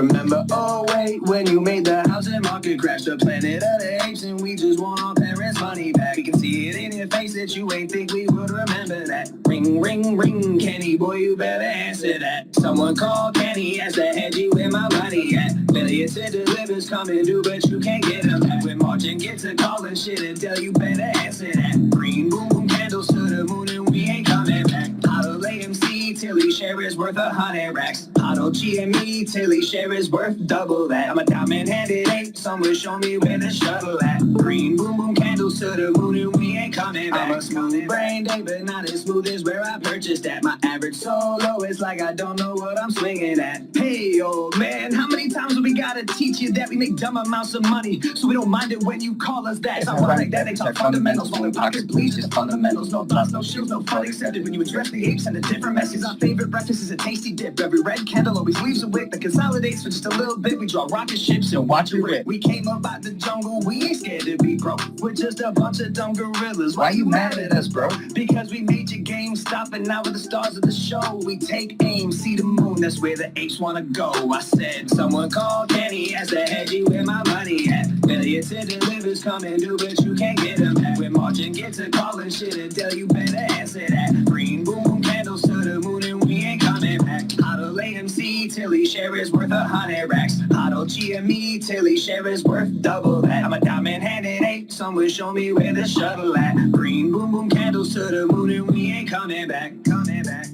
remember, oh wait, when you made the housing market crash, the planet of the apes, and we just want our parents' money back. We can see it in your face that you ain't think we would remember that. Ring, ring, ring, Kenny, boy, you better answer that. Someone call Kenny, ask the head you where my money at. Millions to delivers coming due, but you can't get them back. When Margin gets a call and shit and tell you better answer that. Green boom boom candles to the moon and we ain't coming back. Huddle AMC till each share is worth 100 racks. Huddle GME till each share is worth double that. I'm a diamond-handed ape, someone show me where the shuttle at. Green boom boom candles to the moon and we ain't coming back. I'm a smooth-brained ape, but not as smooth as where I purchased at. My average solo is like I don't know what I'm swinging at. Hey, old man, how many times have we gotta teach you that we make dumb amounts of money, so we don't mind it when you call us that? It's ironic that they talk fundamentals, rolling pockets, bleach, just fundamentals. No thoughts, no shields, no fun accepted. When you address the apes and the different messages, our favorite breakfast is a tasty dip. Every red candle always leaves a wick that consolidates for just a little bit. We draw rocket ships and watch it rip. We came up out the jungle, we ain't scared to be broke. We're just a bunch of dumb gorillas. Why you mad at us, bro? Because we made your game stop, and now we're the stars of the show. We take aim, see the moon, that's where the apes wanna go. I said, someone call Kenny, ask the hedgie where my money at. Millions to delivers coming due, but you can't get them back. When Margin gets a call and shit and tell you better answer that. Green boom boom candles to the moon and we ain't coming back. Huddle AMC till each share is worth 100 racks. Huddle GME till each share is worth double that. I'm a diamond-handed ape, someone show me where the shuttle at. Green boom boom candles to the moon and we ain't coming back. Coming back.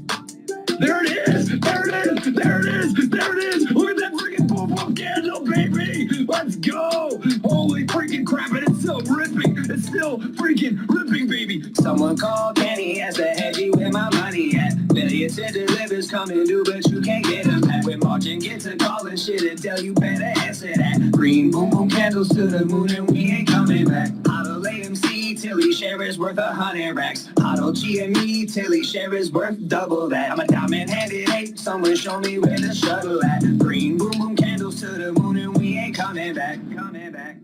There it is! There it is! There it is! There it is! Look at that freaking boom boom candle, baby! Let's go! Holy freaking crap, and it's still ripping! It's still freaking ripping, baby! Someone call Kenny, ask the hedgie where my money at. Millions to delivers coming due, but you can't get them back. When Margin gets a call and shit and tell you better answer that. Green boom boom candles to the moon and we ain't coming back. Huddle AMC till each share is worth 100 racks. Huddle GME till each share is worth double that. I'm a diamond-handed ape, someone show me where the shuttle at. Green boom boom candles to the moon and we ain't coming back. Coming back.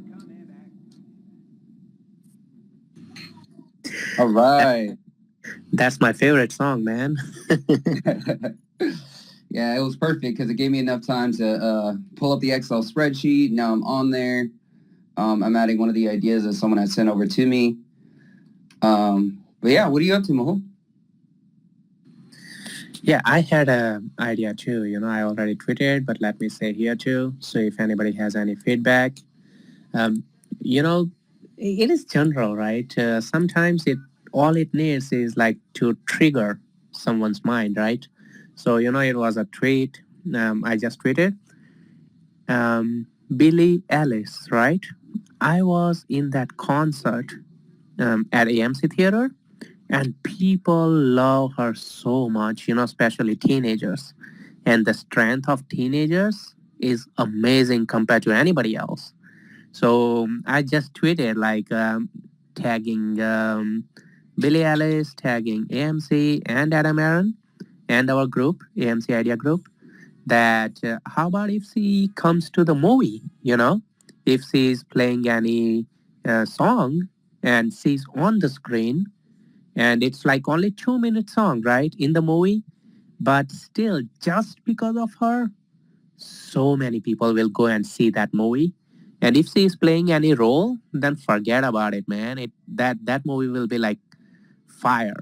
All right. That's my favorite song, man. Yeah, it was perfect because it gave me enough time to pull up the Excel spreadsheet. Now I'm on there. I'm adding one of the ideas that someone had sent over to me. But yeah, what are you up to, Mahul? Yeah, I had an idea too. I already tweeted, but let me say here too. So if anybody has any feedback, you know, it is general, right? Sometimes all it needs is like to trigger someone's mind, right? So, it was a tweet. I just tweeted. Billie Ellis, right? I was in that concert at AMC Theater, and people love her so much, especially teenagers. And the strength of teenagers is amazing compared to anybody else. So I just tweeted tagging Billie Ellis, tagging AMC and Adam Aaron and our group, AMC Idea Group, that how about if she comes to the movie, if she's playing any song and she's on the screen, and it's like only 2 minute song, right, in the movie, but still just because of her, so many people will go and see that movie. And if she is playing any role, then forget about it, man. That movie will be like fire,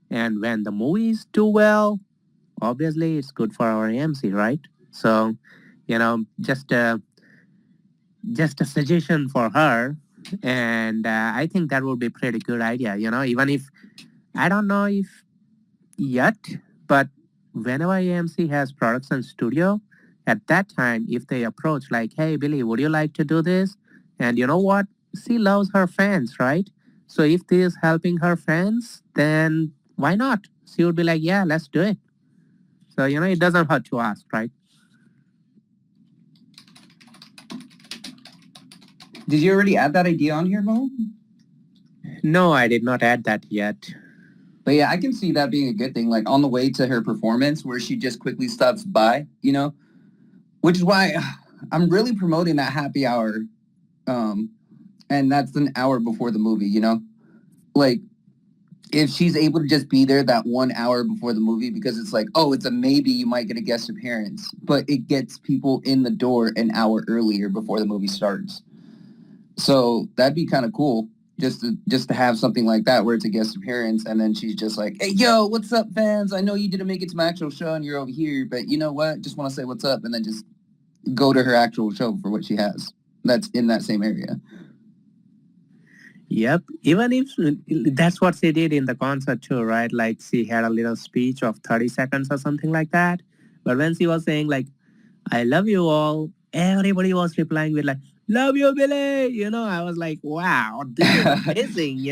And when the movies do well, obviously it's good for our AMC, right? So, just a suggestion for her, and I think that would be pretty good idea. Even if I don't know if yet, but whenever AMC has production studio, at that time, if they approach like, hey, Billy, would you like to do this? And you know what? She loves her fans, right? So if this is helping her fans, then why not? She would be like, yeah, let's do it. So, it doesn't hurt to ask, right? Did you already add that idea on here, Mo? No, I did not add that yet. But yeah, I can see that being a good thing, like on the way to her performance where she just quickly stops by, which is why I'm really promoting that happy hour. And that's an hour before the movie, Like, if she's able to just be there that 1 hour before the movie, because it's like, oh, it's a maybe you might get a guest appearance, but it gets people in the door an hour earlier before the movie starts. So that'd be kind of cool just to have something like that where it's a guest appearance and then she's just like, hey, yo, what's up, fans? I know you didn't make it to my actual show and you're over here, but you know what? Just want to say what's up and then just go to her actual show for what she has. That's in that same area. Yep. Even if that's what she did in the concert too, right? Like she had a little speech of 30 seconds or something like that. But when she was saying like, I love you all, everybody was replying with like, love you, Billy. I was like, wow, this is amazing,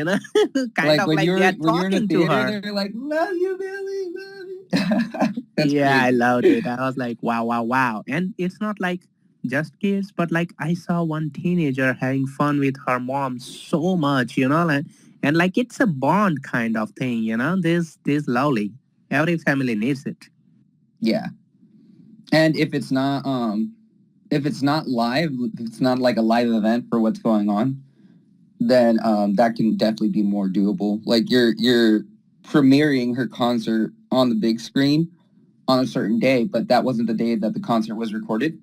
kind Like of when like you're they're when you're in a talking to her. theater, they're like, love you, Billy, love you. That's Yeah, I crazy. loved it. I was like, wow, wow, wow. And it's not like just kids, but like I saw one teenager having fun with her mom so much, and like it's a bond kind of thing, This lovely. Every family needs it. Yeah. And if it's not live, if it's not like a live event for what's going on, then that can definitely be more doable. Like you're premiering her concert on the big screen on a certain day, but that wasn't the day that the concert was recorded.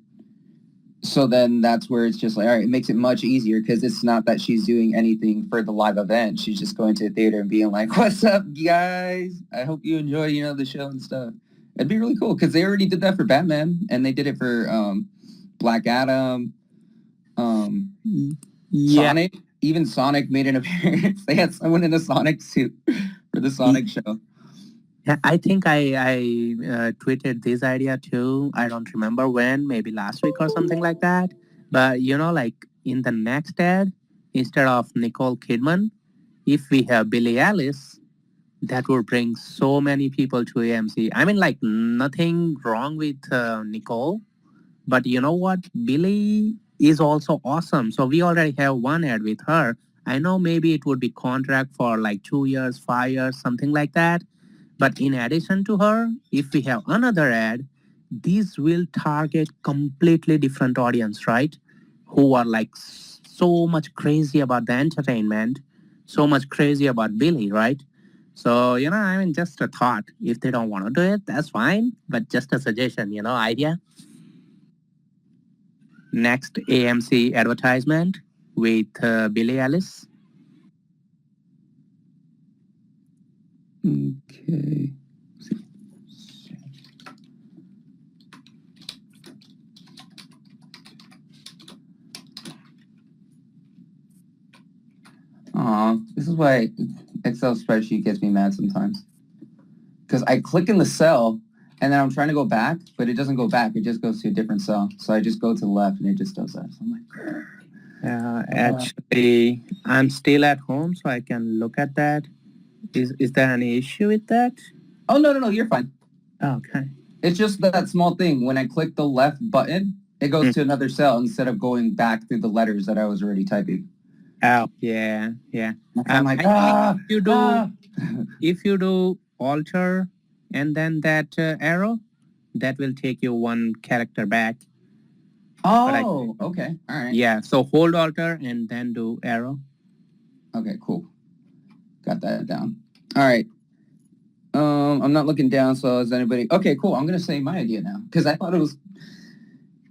So then that's where it's just like, all right, it makes it much easier because it's not that she's doing anything for the live event. She's just going to a theater and being like, what's up, guys? I hope you enjoy, the show and stuff. It'd be really cool because they already did that for Batman and they did it for Black Adam, Yeah. Sonic. Even Sonic made an appearance. They had someone in a Sonic suit for the Sonic show. Yeah, I think I tweeted this idea too. I don't remember when, maybe last week or something like that. But like in the next ad, instead of Nicole Kidman, if we have Billie Ellis, that would bring so many people to AMC. I mean, like nothing wrong with Nicole, but you know what? Billie is also awesome. So we already have one ad with her. I know maybe it would be contract for like 2 years, 5 years, something like that. But in addition to her, if we have another ad, these will target completely different audience, right? Who are like so much crazy about the entertainment, so much crazy about Billy, right? So, I mean, just a thought. If they don't want to do it, that's fine. But just a suggestion, idea. Next AMC advertisement with Billy Ellis. Okay. This is why Excel spreadsheet gets me mad sometimes. Because I click in the cell and then I'm trying to go back, but it doesn't go back. It just goes to a different cell. So I just go to the left and it just does that. So I'm like, Actually, I'm still at home, so I can look at that. Is there any issue with that? oh, no, you're fine. Okay. It's just that small thing. When I click the left button, it goes Mm. to another cell instead of going back through the letters that I was already typing. Oh, yeah, yeah. I'm like, I think ah. if you do alter and then that arrow, that will take you one character back. Oh, okay. All right. Yeah, so hold alter and then do arrow. Okay, cool. Got that down. All right. I'm not looking down, so is anybody... Okay, cool. I'm going to say my idea now because I thought it was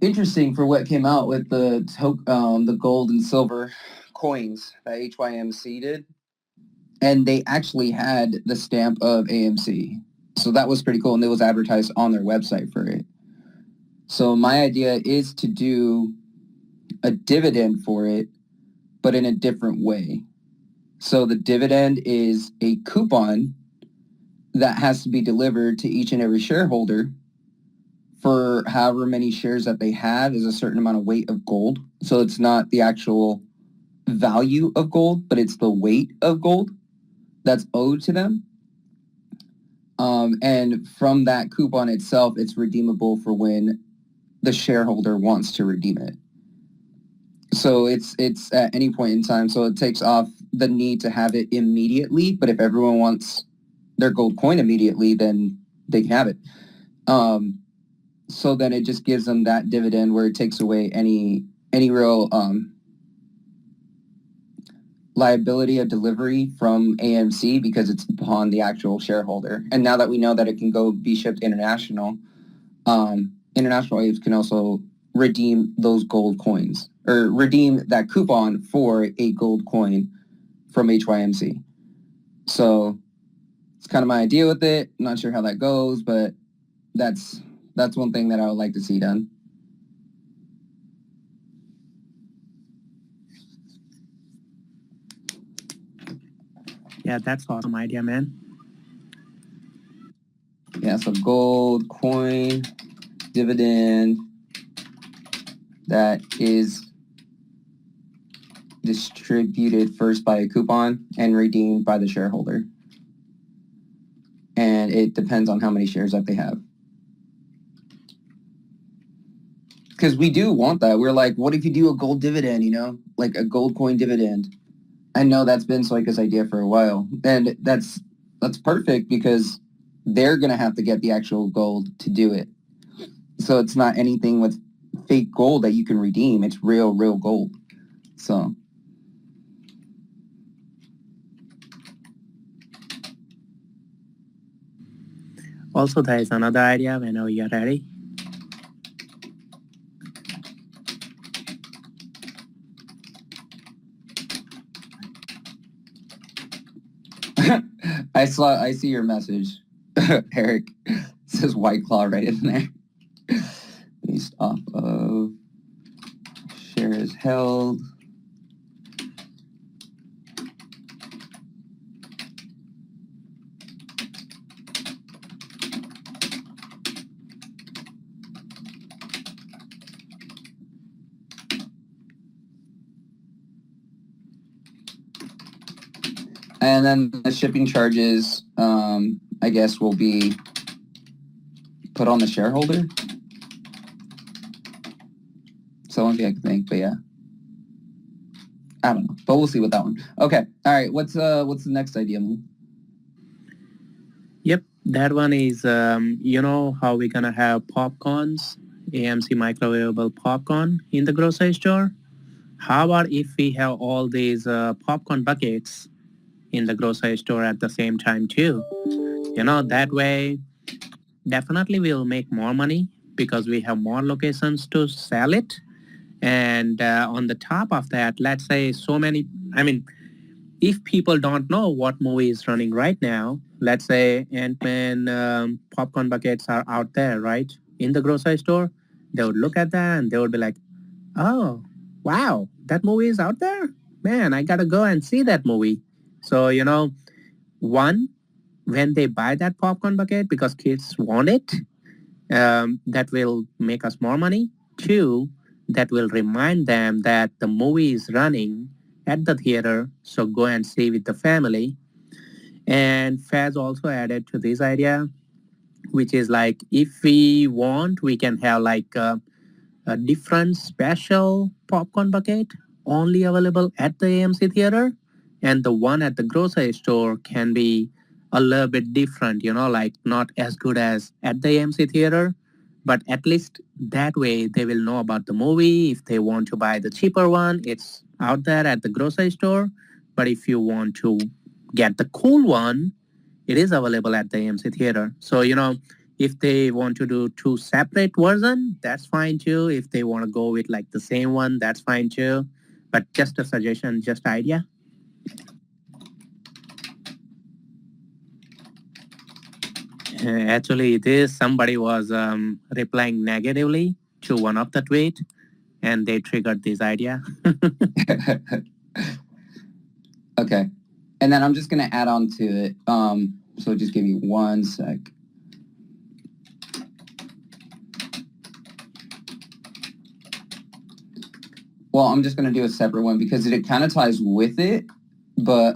interesting for what came out with the gold and silver coins that HYMC did. And they actually had the stamp of AMC. So that was pretty cool, and it was advertised on their website for it. So my idea is to do a dividend for it, but in a different way. So the dividend is a coupon that has to be delivered to each and every shareholder for however many shares that they have is a certain amount of weight of gold. So it's not the actual value of gold, but it's the weight of gold that's owed to them. And from that coupon itself, it's redeemable for when the shareholder wants to redeem it. So it's at any point in time. So it takes off the need to have it immediately. But if everyone wants their gold coin immediately, then they can have it. So then it just gives them that dividend where it takes away any real liability of delivery from AMC because it's upon the actual shareholder. And now that we know that it can go be shipped international, international apes can also redeem those gold coins or redeem that coupon for a gold coin from HYMC. So it's kind of my idea with it. I'm not sure how that goes, but that's one thing that I would like to see done. Yeah, that's awesome idea, man. Yeah, so gold coin dividend that is distributed first by a coupon and redeemed by the shareholder. And it depends on how many shares that they have. Because we do want that. We're like, what if you do a gold dividend, like a gold coin dividend? I know that's been Soika's idea for a while. And that's perfect because they're going to have to get the actual gold to do it. So it's not anything with fake gold that you can redeem. It's real gold. So. Also, there is another idea whenever you're ready. I see your message, Eric. It says White Claw right in there. Based off of shares held. And then the shipping charges, I guess, will be put on the shareholder. So one thing I can think, but yeah. I don't know, but we'll see with that one. Okay, all right. What's the next idea? Yep, that one is, you know how we're gonna have popcorns, AMC microwavable popcorn in the grocery store? How about if we have all these popcorn buckets in the grocery store at the same time too? That way, definitely we'll make more money because we have more locations to sell it. And on the top of that, let's say if people don't know what movie is running right now, let's say Ant-Man popcorn buckets are out there, right, in the grocery store, they would look at that and they would be like, oh, wow, that movie is out there? Man, I gotta go and see that movie. So, one, when they buy that popcorn bucket because kids want it, that will make us more money. Two, that will remind them that the movie is running at the theater, so go and see with the family. And Faz also added to this idea, which is like if we want, we can have like a different special popcorn bucket only available at the AMC theater, and the one at the grocery store can be a little bit different, like not as good as at the AMC theater, but at least that way they will know about the movie. If they want to buy the cheaper one, it's out there at the grocery store. But if you want to get the cool one, it is available at the AMC theater. So, if they want to do two separate versions, that's fine too. If they want to go with like the same one, that's fine too. But just a suggestion, just idea. Actually, somebody was replying negatively to one of the tweet, and they triggered this idea. Okay, and then I'm just gonna add on to it. So just give me 1 sec. Well, I'm just gonna do a separate one because it kind of ties with it, but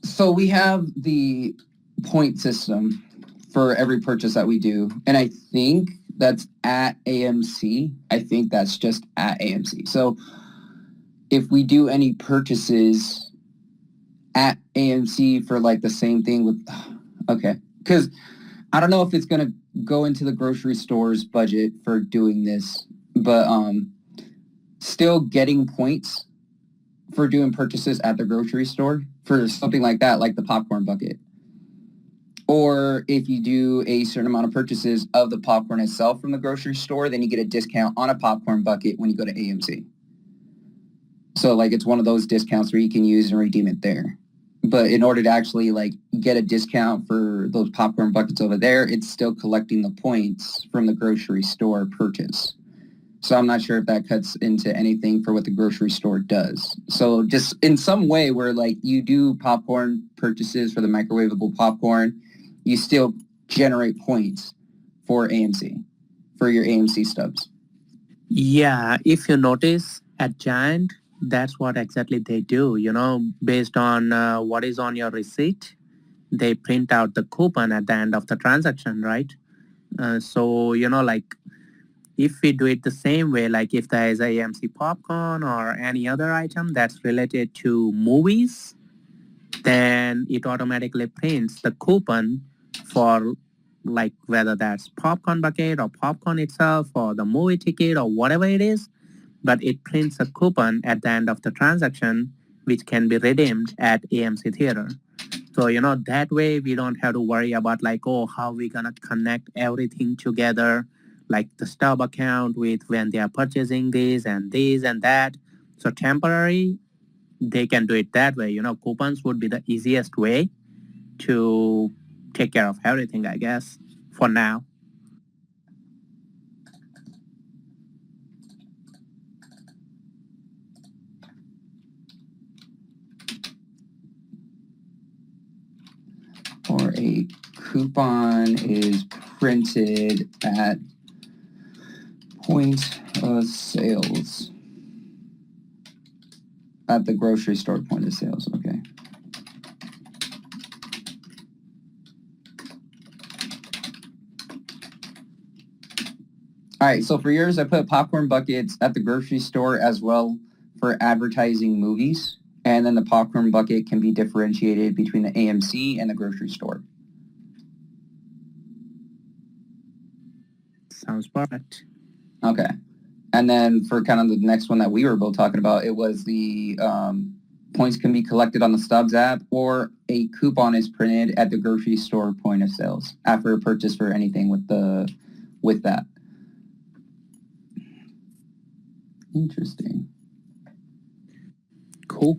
so we have the point system for every purchase that we do, and I think that's at AMC. I think that's just at AMC. So if we do any purchases at AMC for like the same thing with, okay, because I don't know if it's going to go into the grocery store's budget for doing this, but still getting points for doing purchases at the grocery store for something like that, like the popcorn bucket. Or if you do a certain amount of purchases of the popcorn itself from the grocery store, then you get a discount on a popcorn bucket when you go to AMC. So like it's one of those discounts where you can use and redeem it there. But in order to actually like get a discount for those popcorn buckets over there, it's still collecting the points from the grocery store purchase. So I'm not sure if that cuts into anything for what the grocery store does. So just in some way where like you do popcorn purchases for the microwavable popcorn, you still generate points for AMC, for your AMC stubs. Yeah, if you notice at Giant, that's what exactly they do. Based on what is on your receipt, they print out the coupon at the end of the transaction, right? So, like if we do it the same way, like if there is a AMC popcorn or any other item that's related to movies, then it automatically prints the coupon for like whether that's popcorn bucket or popcorn itself or the movie ticket or whatever it is, but it prints a coupon at the end of the transaction which can be redeemed at AMC Theater. So, that way we don't have to worry about like, oh, how we gonna connect everything together, like the stub account with when they are purchasing this and that. So temporary, they can do it that way. Coupons would be the easiest way to take care of everything, I guess, for now. Or a coupon is printed at point of sales. At the grocery store point of sales, okay. All right, so for yours, I put popcorn buckets at the grocery store as well for advertising movies. And then the popcorn bucket can be differentiated between the AMC and the grocery store. Sounds perfect. Okay. And then for kind of the next one that we were both talking about, it was the points can be collected on the Stubs app or a coupon is printed at the grocery store point of sales after a purchase for anything with that. Interesting. Cool.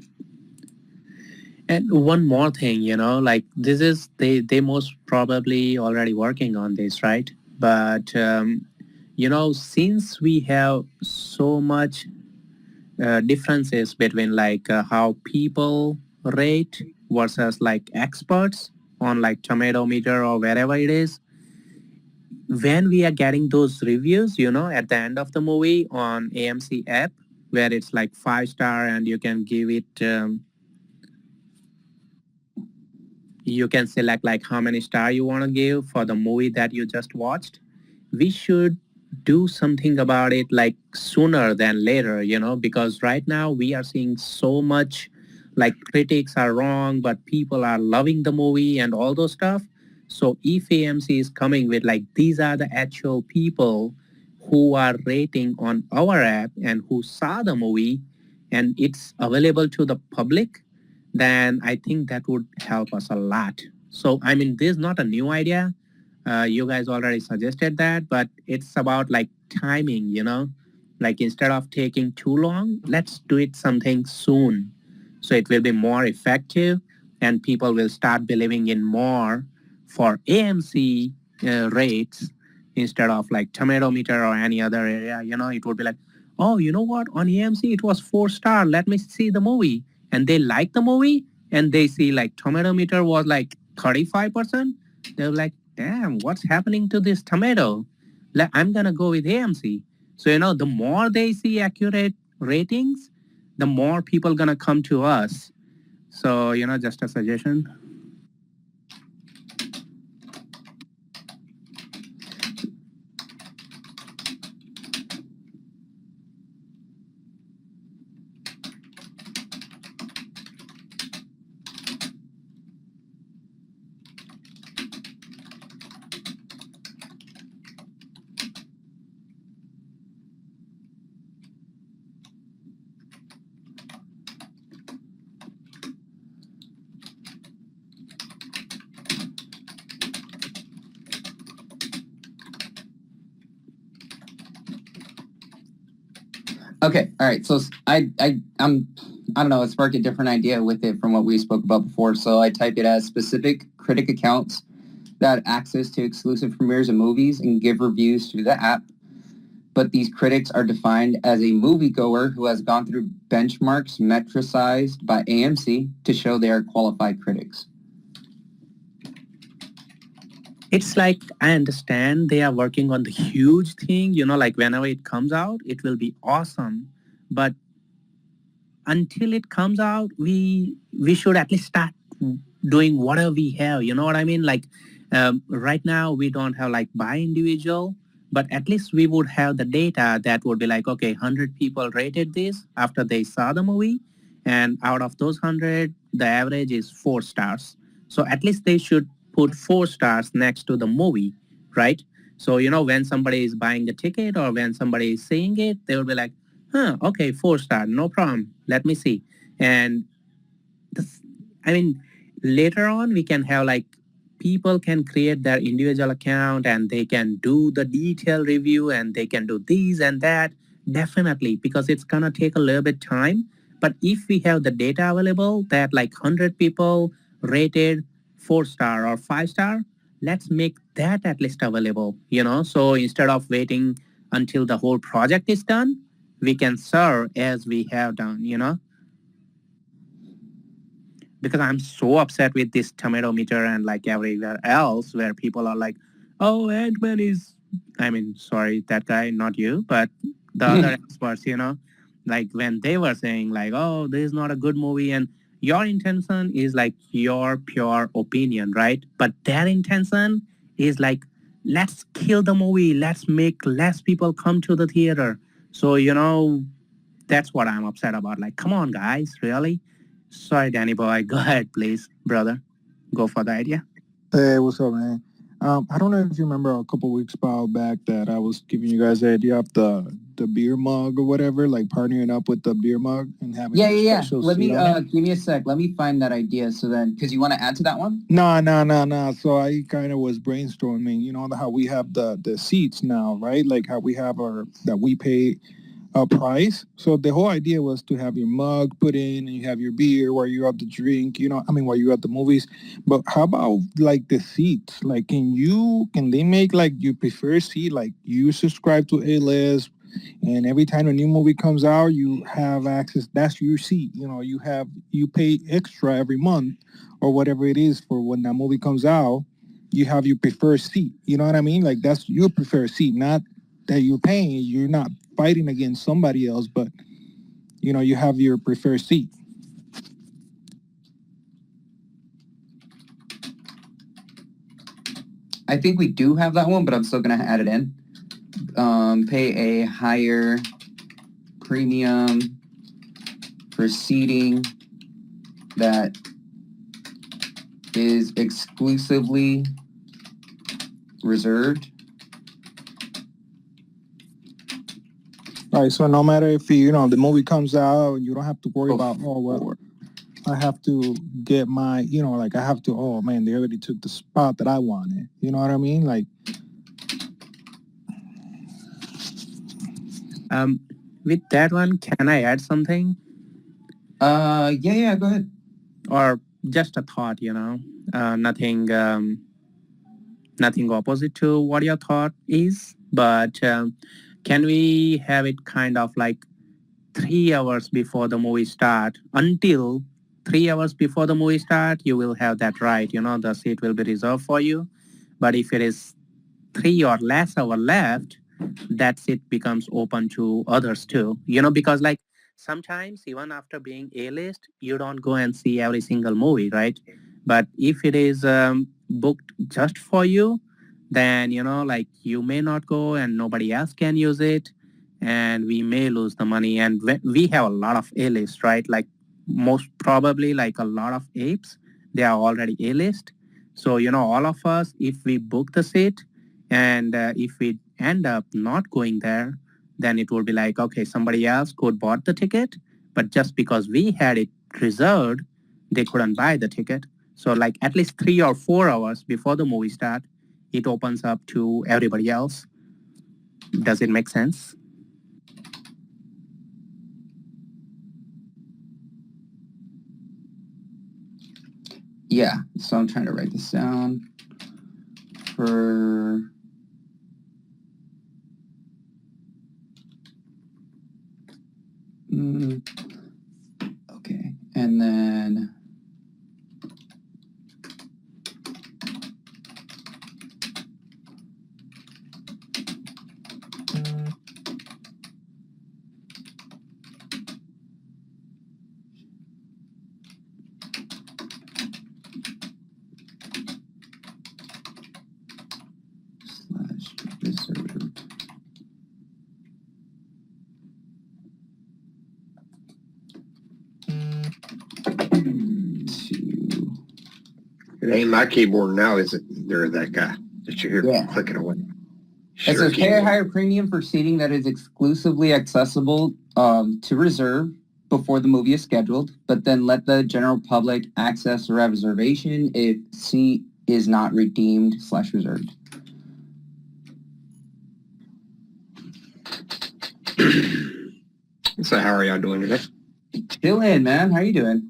And one more thing, like this is they most probably already working on this, right? But since we have so much differences between like how people rate versus like experts on like tomato meter or wherever it is, when we are getting those reviews, at the end of the movie on AMC app, where it's like 5 star and you can give it, you can select like how many star you want to give for the movie that you just watched. We should do something about it like sooner than later, because right now we are seeing so much like critics are wrong, but people are loving the movie and all those stuff. So if AMC is coming with like these are the actual people who are rating on our app and who saw the movie and it's available to the public, then I think that would help us a lot. So I mean, this is not a new idea. You guys already suggested that, but it's about like timing, like instead of taking too long, let's do it something soon. So it will be more effective and people will start believing in more for AMC rates instead of like tomato meter or any other area. It would be like, oh, you know what? On AMC, it was 4 star. Let me see the movie. And they like the movie and they see like tomato meter was like 35%. They're like, damn, what's happening to this tomato? I'm going to go with AMC. So, the more they see accurate ratings, the more people going to come to us. So, just a suggestion. Okay, all right. So I don't know. It sparked a different idea with it from what we spoke about before. So I typed it as specific critic accounts that have access to exclusive premieres of movies and give reviews through the app. But these critics are defined as a moviegoer who has gone through benchmarks metricized by AMC to show they are qualified critics. It's like I understand they are working on the huge thing, like whenever it comes out, it will be awesome. But until it comes out, we should at least start doing whatever we have. You know what I mean? Like right now, we don't have like by individual, but at least we would have the data that would be like, okay, 100 people rated this after they saw the movie, and out of those 100, the average is 4 stars. So at least they should put 4 stars next to the movie, right? So when somebody is buying a ticket or when somebody is seeing it, they will be like, okay, 4 star, no problem. Let me see. And this, I mean, later on we can have like people can create their individual account and they can do the detailed review and they can do these and that. Definitely, because it's gonna take a little bit time. But if we have the data available that like 100 people rated 4 star or 5 star, let's make that at least available. So instead of waiting until the whole project is done, we can serve as we have done. Because I'm so upset with this tomato meter and like everywhere else where people are like, oh, Ant-Man is, I mean, sorry, that guy, not you, but the other experts, like when they were saying like, oh, this is not a good movie, and your intention is like your pure opinion, right? But their intention is like, let's kill the movie, let's make less people come to the theater. So, that's what I'm upset about. Like, come on, guys, really? Sorry, Danny boy. Go ahead, please, brother. Go for the idea. Hey, what's up, man? I don't know if you remember a couple weeks back that I was giving you guys the idea of the beer mug or whatever, like partnering up with the beer mug and having Yeah, a yeah, yeah. special Let seat me on it. give me a sec. Let me find that idea. So then, because you want to add to that one. No, no, no, no. So I kind of was brainstorming, how we have the seats now, right? Like how we have our that we pay a price. So the whole idea was to have your mug put in and you have your beer while you're at the drink, while you're at the movies. But how about like the seats? Like can they make like your preferred seat? Like you subscribe to A list and every time a new movie comes out, you have access. That's your seat. You pay extra every month or whatever it is for when that movie comes out. You have your preferred seat. You know what I mean? Like that's your preferred seat, not that you're paying. You're not fighting against somebody else, but you have your preferred seat. I think we do have that one, but I'm still gonna add it in. Pay a higher premium for seating that is exclusively reserved. All right, so no matter if the movie comes out, you don't have to worry about, oh well, I have to get my, like I have to, oh man, they already took the spot that I wanted. You know what I mean? Like, With that one, can I add something Yeah, go ahead. or just a thought? Nothing, nothing opposite to what your thought is, but can we have it kind of like 3 hours before the movie start? Until 3 hours before the movie start, you will have that right. The seat will be reserved for you. But if it is 3 or less hour left, that seat becomes open to others too. Because like sometimes even after being A-list, you don't go and see every single movie, right? But if it is booked just for you, then like you may not go and nobody else can use it, and we may lose the money. And we have a lot of A-list, right? Like most probably like a lot of apes, they are already A-list. So all of us, if we book the seat and if we end up not going there, then it will be like, okay, somebody else could bought the ticket, but just because we had it reserved, they couldn't buy the ticket. So like at least 3 or 4 hours before the movie start, it opens up to everybody else. Does it make sense? Yeah, so I'm trying to write this down for... okay, and then... slash reserved. It ain't my keyboard now, is it? There, that guy that you hear Yeah. clicking away. It says pay a higher premium for seating that is exclusively accessible to reserve before the movie is scheduled, but then let the general public access a reservation if seat is not redeemed/reserved. So how are y'all doing today? Chillin', man. How you doing?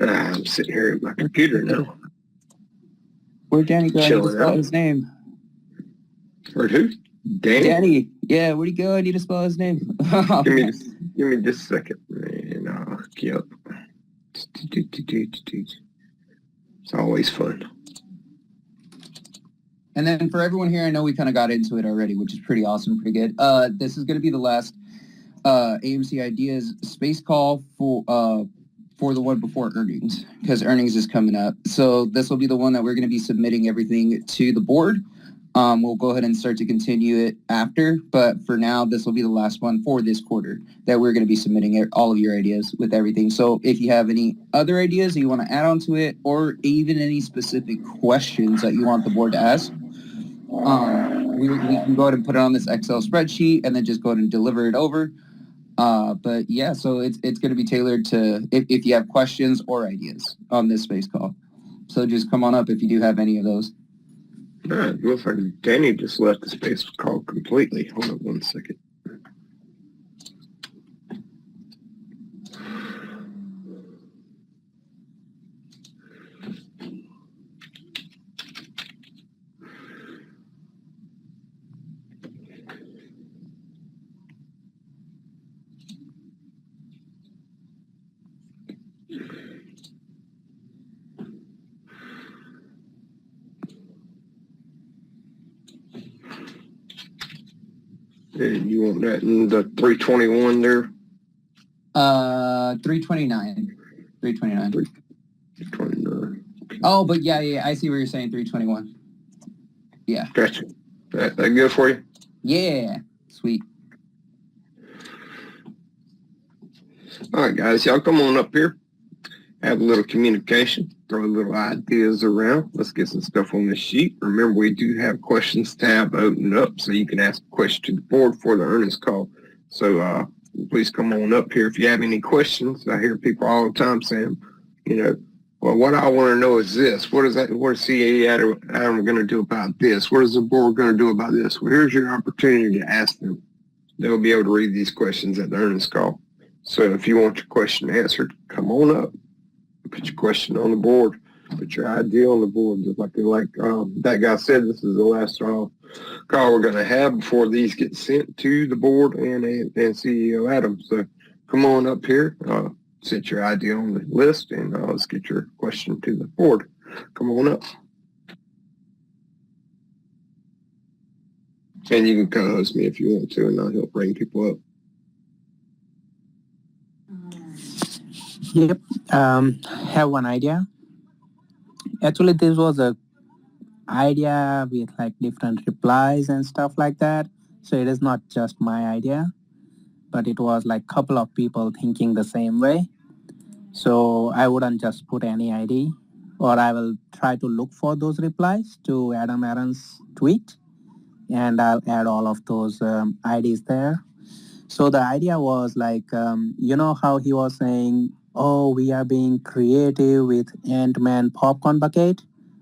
I'm sitting here at my computer now. Where'd Danny go? I need to Chilling spell out. his name. Where'd who? Danny? Danny. Yeah, where'd he go? I need to spell his name. Give me just a second. And I'll hook you up. It's always fun. And then for everyone here, I know we kind of got into it already, which is pretty awesome, pretty good. This is going to be the last AMC Ideas space call for the one before earnings, because earnings is coming up. So this will be the one that we're going to be submitting everything to the board. We'll go ahead and start to continue it after, but for now, this will be the last one for this quarter that we're going to be submitting all of your ideas with everything. So if you have any other ideas that you want to add on to it, or even any specific questions that you want the board to ask, we can go ahead and put it on this Excel spreadsheet and then just go ahead and deliver it over. But yeah, so it's going to be tailored to if you have questions or ideas on this space call. So just come on up if you do have any of those. All right, looks like Danny just left the space call completely. Hold on one second. And you want that in the 321 there? 329. 329. 329. Okay. Oh, but yeah, I see what you're saying, 321. Yeah. Gotcha. That good for you? Yeah. Sweet. All right, guys, y'all come on up here. Have a little communication. Throw a little ideas around. Let's get some stuff on this sheet. Remember, we do have questions tab opened up, so you can ask a question to the board for the earnings call. So please come on up here if you have any questions. I hear people all the time saying, well, what I want to know is this. What is CAE Adam going to do about this? What is the board going to do about this? Well, here's your opportunity to ask them. They'll be able to read these questions at the earnings call. So if you want your question answered, come on up. Put your question on the board. Put your idea on the board. Just like that guy said, this is the last call we're going to have before these get sent to the board and CEO Adam. So come on up here. Set your idea on the list, and let's get your question to the board. Come on up. And you can co-host me if you want to, and I'll help bring people up. Yep. Have one idea. Actually, this was a idea with like different replies and stuff like that. So it is not just my idea, but it was like couple of people thinking the same way. So I wouldn't just put any ID, or I will try to look for those replies to Adam Aaron's tweet, and I'll add all of those IDs there. So the idea was like, how he was saying, oh, we are being creative with Ant-Man popcorn bucket,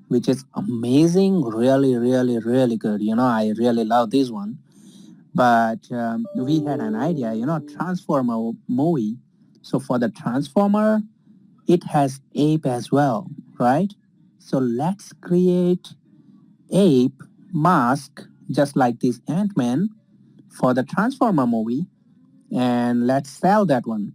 which is amazing, really, really, really good. I really love this one. But we had an idea, Transformer movie. So for the Transformer, it has ape as well, right? So let's create ape mask just like this Ant-Man for the Transformer movie, and let's sell that one,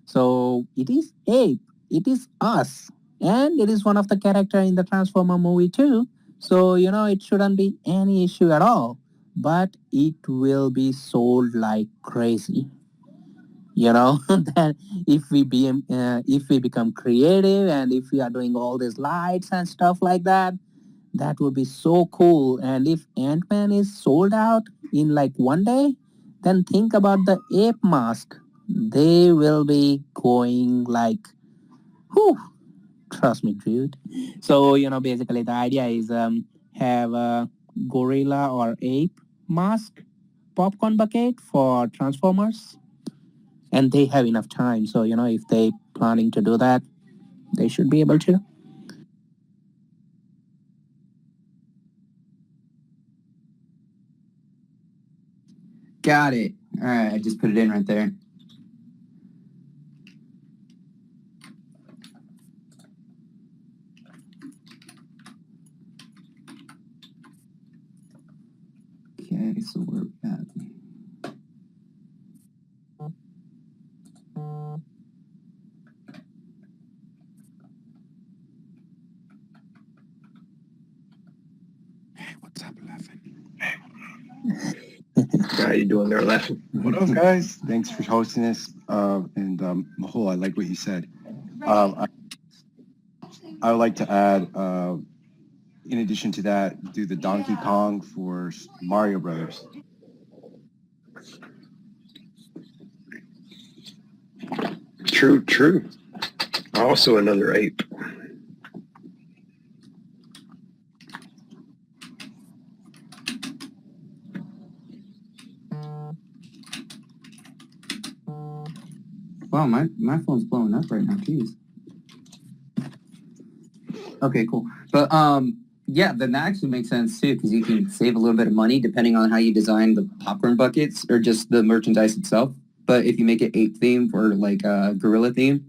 So it is ape, it is us, and it is one of the character in the Transformer movie too. So, it shouldn't be any issue at all. But it will be sold like crazy. That if we become creative and if we are doing all these lights and stuff like that, that would be so cool. And if Ant-Man is sold out in like one day, then think about the ape mask. They will be going like, whew, trust me, dude. So, basically the idea is have a gorilla or ape mask popcorn bucket for Transformers. And they have enough time. So, if they planning to do that, they should be able to. Got it. All right, I just put it in right there. Okay, so we're at. Hey, what's up, laughing? How you doing there, laughing? What up, guys? Thanks for hosting this. And Mahol, I like what you said. I would like to add, in addition to that, do the Donkey Kong for Mario Brothers. True. Also another ape. Wow, my phone's blowing up right now. Jeez. Okay, cool. But yeah, then that actually makes sense too, because you can save a little bit of money depending on how you design the popcorn buckets or just the merchandise itself. But if you make it ape themed or like gorilla themed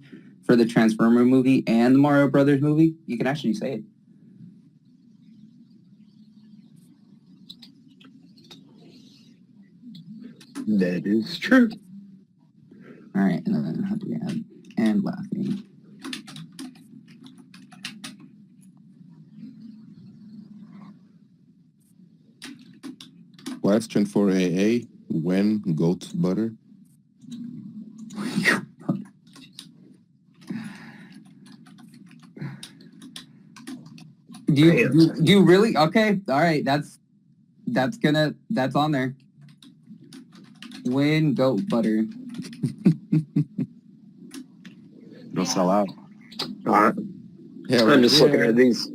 for the Transformer movie and the Mario Brothers movie, you can actually save. That is true. All right, and then how do we add and laughing? Question for AA: when goat butter? Do you really? Okay, all right. That's on there. When goat butter. It'll sell out. All right. Hell I'm just looking yeah. at these.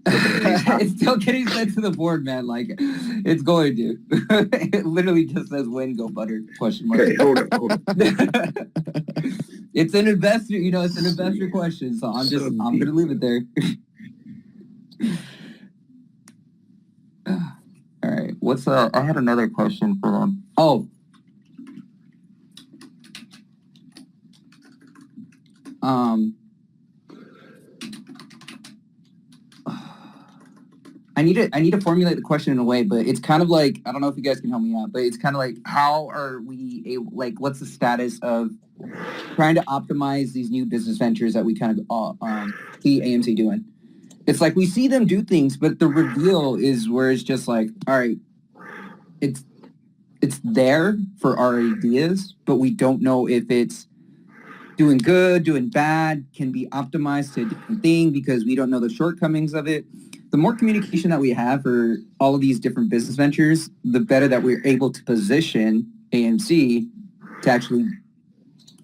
It's still getting sent to the board, man. Like, it's going to. It literally just says when goat butter, question mark. Okay, hold on. It's an investor, it's an investor question, so I'm going to leave it there. All right. I had another question for them. Oh. I need to formulate the question in a way, but it's kind of like, I don't know if you guys can help me out, but it's kind of like, how are we able, like, what's the status of trying to optimize these new business ventures that we kind of see AMC doing? It's like we see them do things, but the reveal is where it's just like, all right, it's there for our ideas, but we don't know if it's doing good, doing bad, can be optimized to a different thing because we don't know the shortcomings of it. The more communication that we have for all of these different business ventures, the better that we're able to position AMC to actually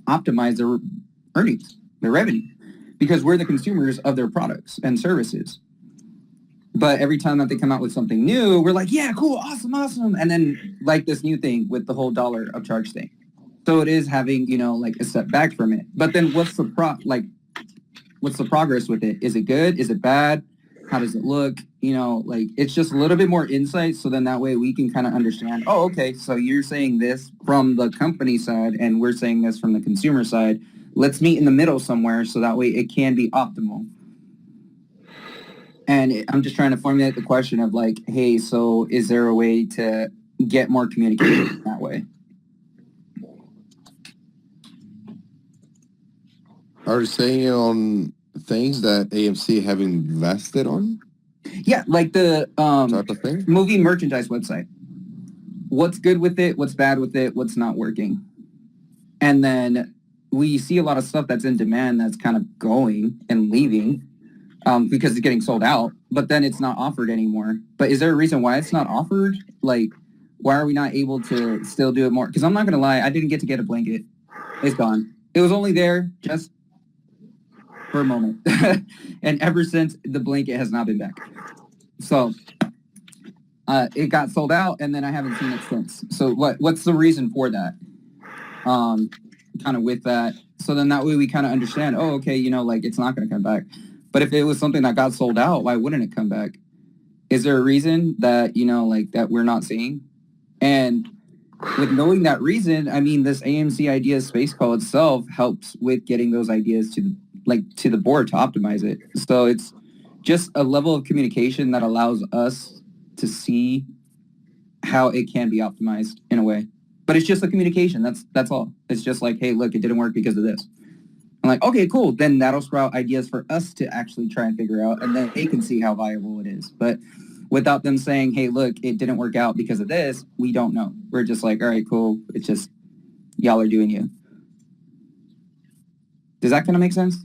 optimize their earnings, their revenue, because we're the consumers of their products and services. But every time that they come out with something new, we're like, yeah, cool, awesome. And then like this new thing with the whole dollar upcharge thing. So it is having, like a step back from it. But then what's the progress with it? Is it good? Is it bad? How does it look? It's just a little bit more insight. So then that way we can kind of understand, oh, okay, so you're saying this from the company side and we're saying this from the consumer side. Let's meet in the middle somewhere so that way it can be optimal. And I'm just trying to formulate the question of like, hey, so is there a way to get more communication that way? Are you saying it on things that AMC have invested on Yeah, like the type of thing? movie merchandise website. What's good with it? What's bad with it? What's not working? And then we see a lot of stuff that's in demand that's kind of going and leaving because it's getting sold out, but then it's not offered anymore. But is there a reason why it's not offered? Like, why are we not able to still do it more? Because I'm not going to lie, I didn't get to get a blanket. It's gone. It was only there just for a moment. And ever since, the blanket has not been back. So it got sold out, and then I haven't seen it since. So what's the reason for that? Kind of with that. So then that way we kind of understand, oh, okay, you know, like it's not going to come back. But if it was something that got sold out, why wouldn't it come back? Is there a reason that, you know, like that we're not seeing? And with knowing that reason, I mean, this AMC Ideas Space Call itself helps with getting those ideas to the board to optimize it. So it's just a level of communication that allows us to see how it can be optimized in a way. But it's just a communication. That's all. It's just like, hey, look, it didn't work because of this. I'm like, okay, cool. Then that'll sprout ideas for us to actually try and figure out, and then they can see how viable it is. But without them saying, hey, look, it didn't work out because of this, we don't know. We're just like, all right, cool. It's just y'all are doing you. Does that kind of make sense?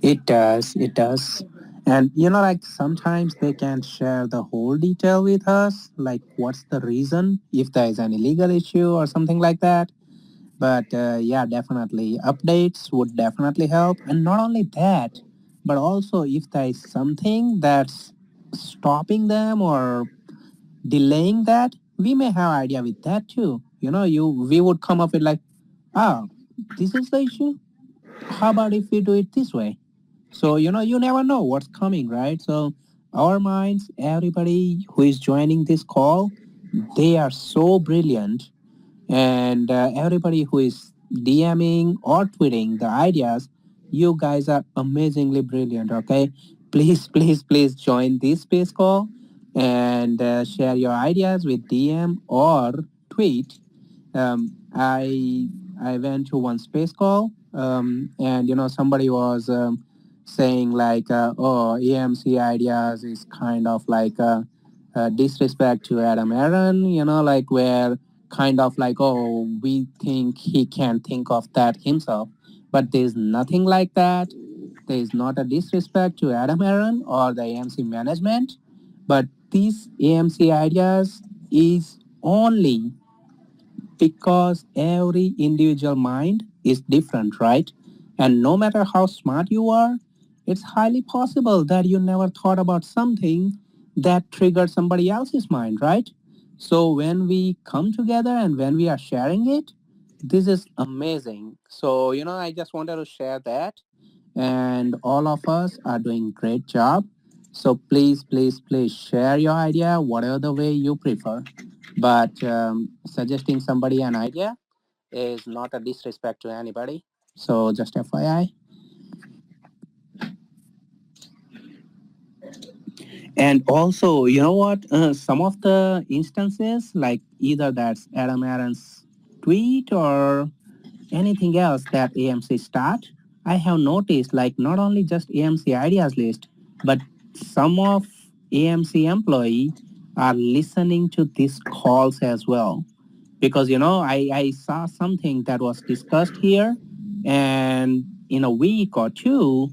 It does. It does. And like sometimes they can't share the whole detail with us, like what's the reason, if there is any legal issue or something like that. But yeah, definitely updates would definitely help. And not only that, but also if there is something that's stopping them or delaying that, we may have idea with that too. We would come up with like, ah, this is the issue. How about if we do it this way? So, you never know what's coming, right? So, our minds, everybody who is joining this call, they are so brilliant. And everybody who is DMing or tweeting the ideas, you guys are amazingly brilliant, okay? Please, please, please join this space call and share your ideas with DM or tweet. I went to one space call, and somebody was saying like, oh, EMC ideas is kind of like disrespect to Adam Aaron, like where kind of like, oh, we think he can think of that himself, but there's nothing like that. There is not a disrespect to Adam Aaron or the AMC management, but these AMC ideas is only because every individual mind is different, right? And no matter how smart you are, it's highly possible that you never thought about something that triggered somebody else's mind, right? So when we come together and when we are sharing it, this is amazing. So, I just wanted to share that. And all of us are doing great job. So please, please, please share your idea, whatever the way you prefer. But suggesting somebody an idea is not a disrespect to anybody. So just FYI. And also, you know what? Some of the instances, like either that's Adam Aaron's tweet or anything else that AMC start, I have noticed like not only just AMC ideas list, but some of AMC employee are listening to these calls as well. Because I saw something that was discussed here, and in a week or two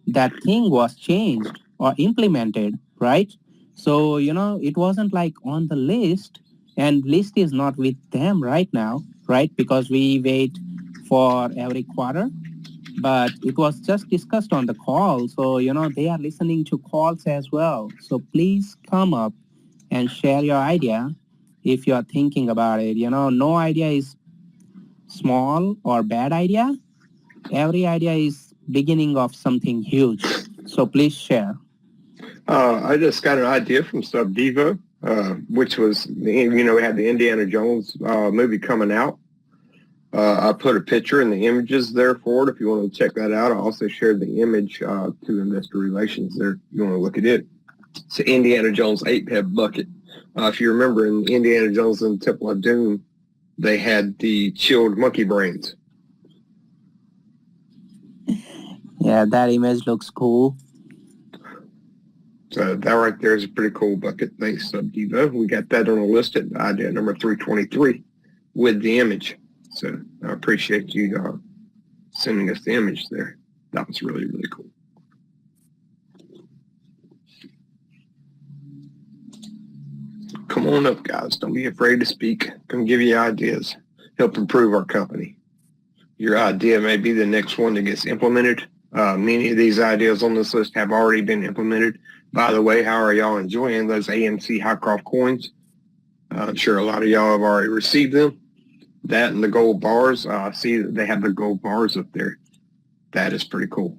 that thing was changed or implemented, right? So it wasn't like on the list, and list is not with them right now, right? Because we wait for every quarter, but it was just discussed on the call. So they are listening to calls as well. So please come up and share your idea if you are thinking about it. No idea is small or bad idea. Every idea is beginning of something huge. So please share. I just got an idea from Subdevo, which was, we had the Indiana Jones movie coming out. I put a picture and the images there for it if you want to check that out. I also shared the image to Investor Relations there if you want to look at it. It's an Indiana Jones 8-head bucket. If you remember in Indiana Jones and the Temple of Doom, they had the chilled monkey brains. Yeah, that image looks cool. So that right there is a pretty cool bucket. Thanks, Subdiva. We got that on the list at idea number 323 with the image. So I appreciate you sending us the image there. That was really, really cool. Come on up, guys. Don't be afraid to speak. Come give you ideas. Help improve our company. Your idea may be the next one that gets implemented. Many of these ideas on this list have already been implemented. By the way, how are y'all enjoying those AMC Highcroft coins? I'm sure a lot of y'all have already received them. That and the gold bars. I see that they have the gold bars up there. That is pretty cool.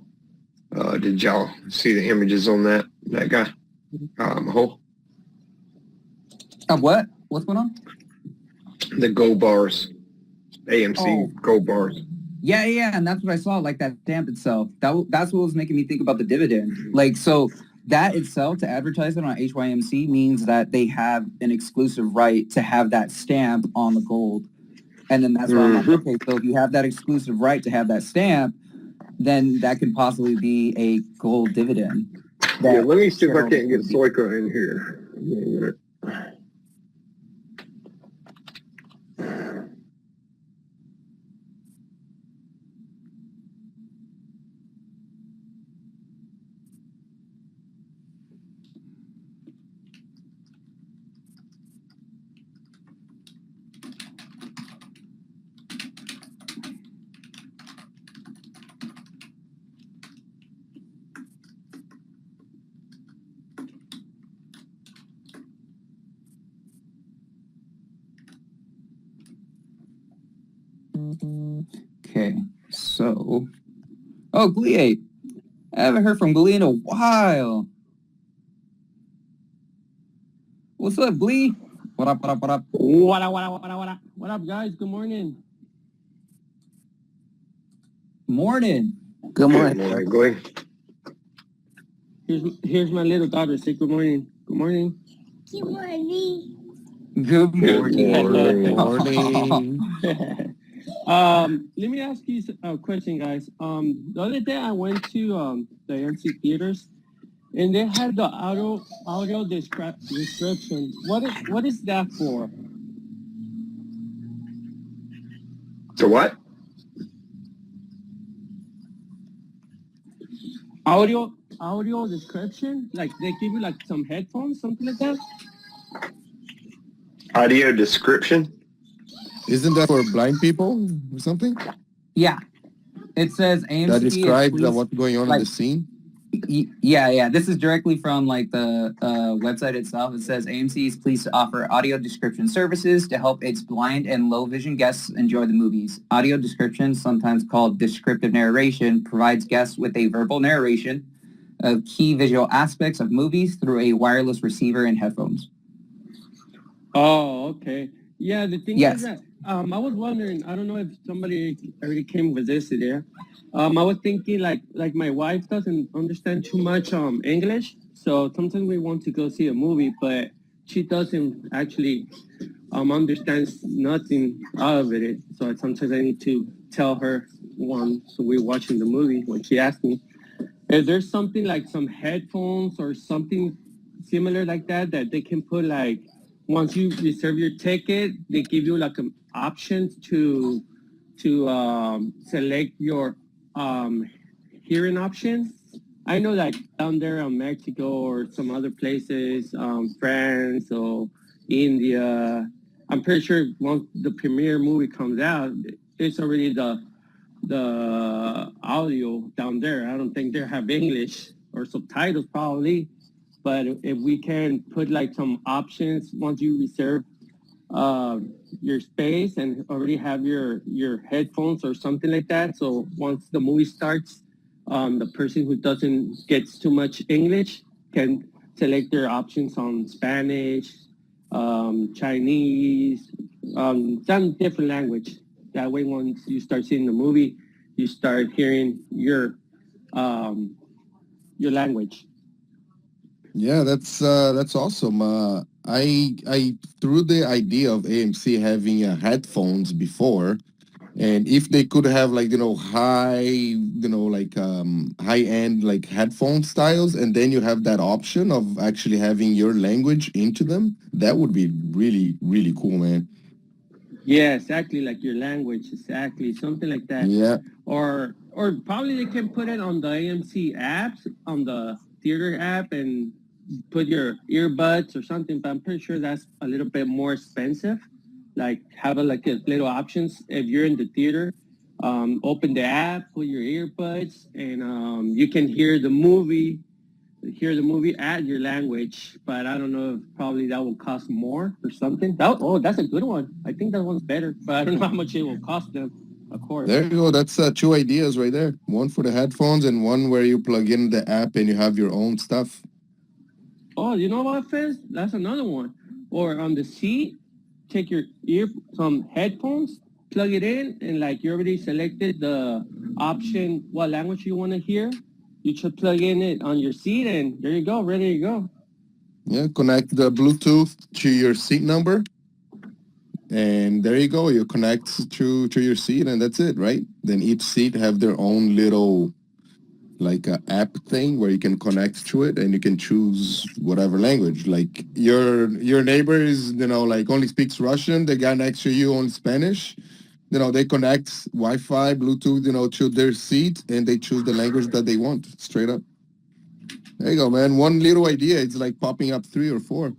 Did y'all see the images on that guy? Mahol? What? What's going on? The gold bars. AMC gold bars. Yeah, and that's what I saw, like that stamp itself. That's what was making me think about the dividend. Like, so that itself, to advertise it on HYMC means that they have an exclusive right to have that stamp on the gold. And then that's why I'm like, okay, so if you have that exclusive right to have that stamp, then that could possibly be a gold dividend. Yeah, let me see if I can't get Soika in here. Okay, so... Oh, Glee. I haven't heard from Glee in a while. What's up, Glee? What up? What up, guys? Good morning. Morning. Good morning. Good morning, Glee. Here's my little daughter. Say good morning. Good morning. Good morning. Good morning. Morning. Let me ask you a question, guys. The other day I went to the AMC theaters, and they had the audio description. What is that for? So what? Audio description? Like they give you like some headphones, something like that? Audio description? Isn't that for blind people or something? Yeah. It says AMC. That describes is what's going on in the scene? Yeah. This is directly from like the website itself. It says AMC is pleased to offer audio description services to help its blind and low vision guests enjoy the movies. Audio description, sometimes called descriptive narration, provides guests with a verbal narration of key visual aspects of movies through a wireless receiver and headphones. Oh, okay. Yeah, the thing Yes. is that I was wondering, I don't know if somebody already came with this idea. I was thinking like my wife doesn't understand too much English, so sometimes we want to go see a movie, but she doesn't actually understands nothing out of it. So sometimes I need to tell her so we're watching the movie when she asks me, is there something like some headphones or something similar like that they can put like once you reserve your ticket, they give you like options to select your hearing options. I know like down there in Mexico or some other places, France or India, I'm pretty sure once the premiere movie comes out, it's already the audio down there. I don't think they have English or subtitles probably. But if we can put like some options once you reserve your space and already have your headphones or something like that. So once the movie starts, the person who doesn't get too much English can select their options on Spanish, Chinese, some different language That way, once you start seeing the movie, you start hearing your language. Yeah, that's awesome. I threw the idea of AMC having headphones before, and if they could have like high end like headphone styles, and then you have that option of actually having your language into them, that would be really cool, man. Yeah, exactly, like your language, exactly, something like that. Yeah. Or probably they can put it on the AMC apps, on the theater app, and put your earbuds or something. But I'm pretty sure that's a little bit more expensive. Like have a little options if you're in the theater. Open the app, put your earbuds, and you can hear the movie at your language, but I don't know if probably that will cost more or something. That's a good one. I think that one's better, but I don't know how much it will cost them, of course. There you go. That's two ideas right there. One for the headphones and one where you plug in the app and you have your own stuff. Oh, you know what, Fez? That's another one. Or on the seat, take some headphones, plug it in, and like you already selected the option, what language you want to hear. You should plug in it on your seat, and there you go, ready to go. Yeah, connect the Bluetooth to your seat number, and there you go. You connect to your seat, and that's it, right? Then each seat have their own little like a app thing where you can connect to it, and you can choose whatever language. Like your neighbor is like only speaks Russian. The guy next to you only Spanish. They connect Wi-Fi, Bluetooth, to their seat, and they choose the language that they want, straight up. There you go, man. One little idea, it's like popping up 3 or 4.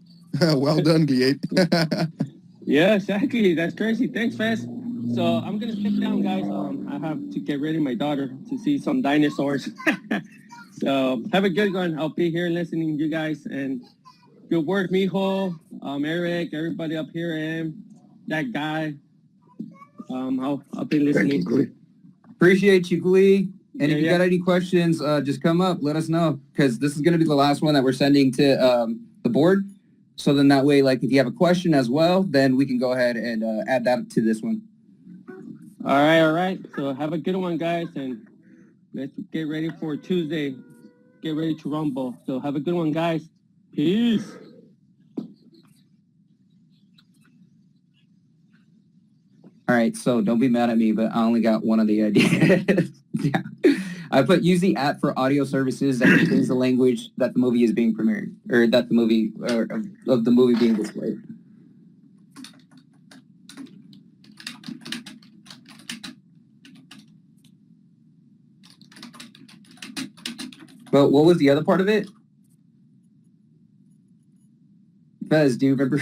Well done, G8. Yeah, exactly. That's crazy. Thanks, Fez. So I'm going to step down, guys. I have to get ready my daughter to see some dinosaurs. So have a good one. I'll be here listening to you guys. And good work, Mijo, Eric, everybody up here, that guy. I'll be listening. Thank you, Glee. Appreciate you, Glee. And if you Yeah. got any questions, just come up, let us know, because this is going to be the last one that we're sending to the board. So then that way, like if you have a question as well, then we can go ahead and add that to this one. All right. So have a good one, guys, and let's get ready for Tuesday. Get ready to rumble. So have a good one, guys. Peace. All right, so don't be mad at me, but I only got one of the ideas. Yeah. I put use the app for audio services that contains the language that the movie is being premiered, or that the movie, or of the movie being displayed. But what was the other part of it? Fez, do you remember?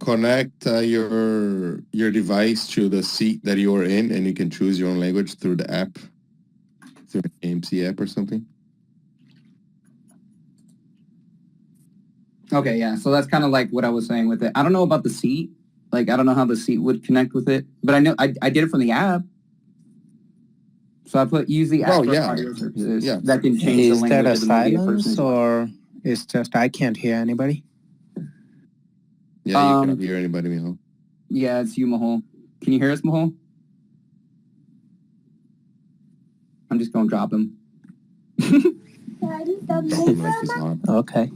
Connect your device to the seat that you're in, and you can choose your own language through the app, through the AMC app or something. Okay, yeah. So that's kind of like what I was saying with it. I don't know about the seat. Like, I don't know how the seat would connect with it, but I know I did it from the app. So I put use the app for audio services that can change the Is language that a of the movie silence or it's just I can't hear anybody? Yeah, you cannot hear anybody, Mijo. Yeah, it's you, Mahol. Can you hear us, Mahol? I'm just going to drop him. Okay.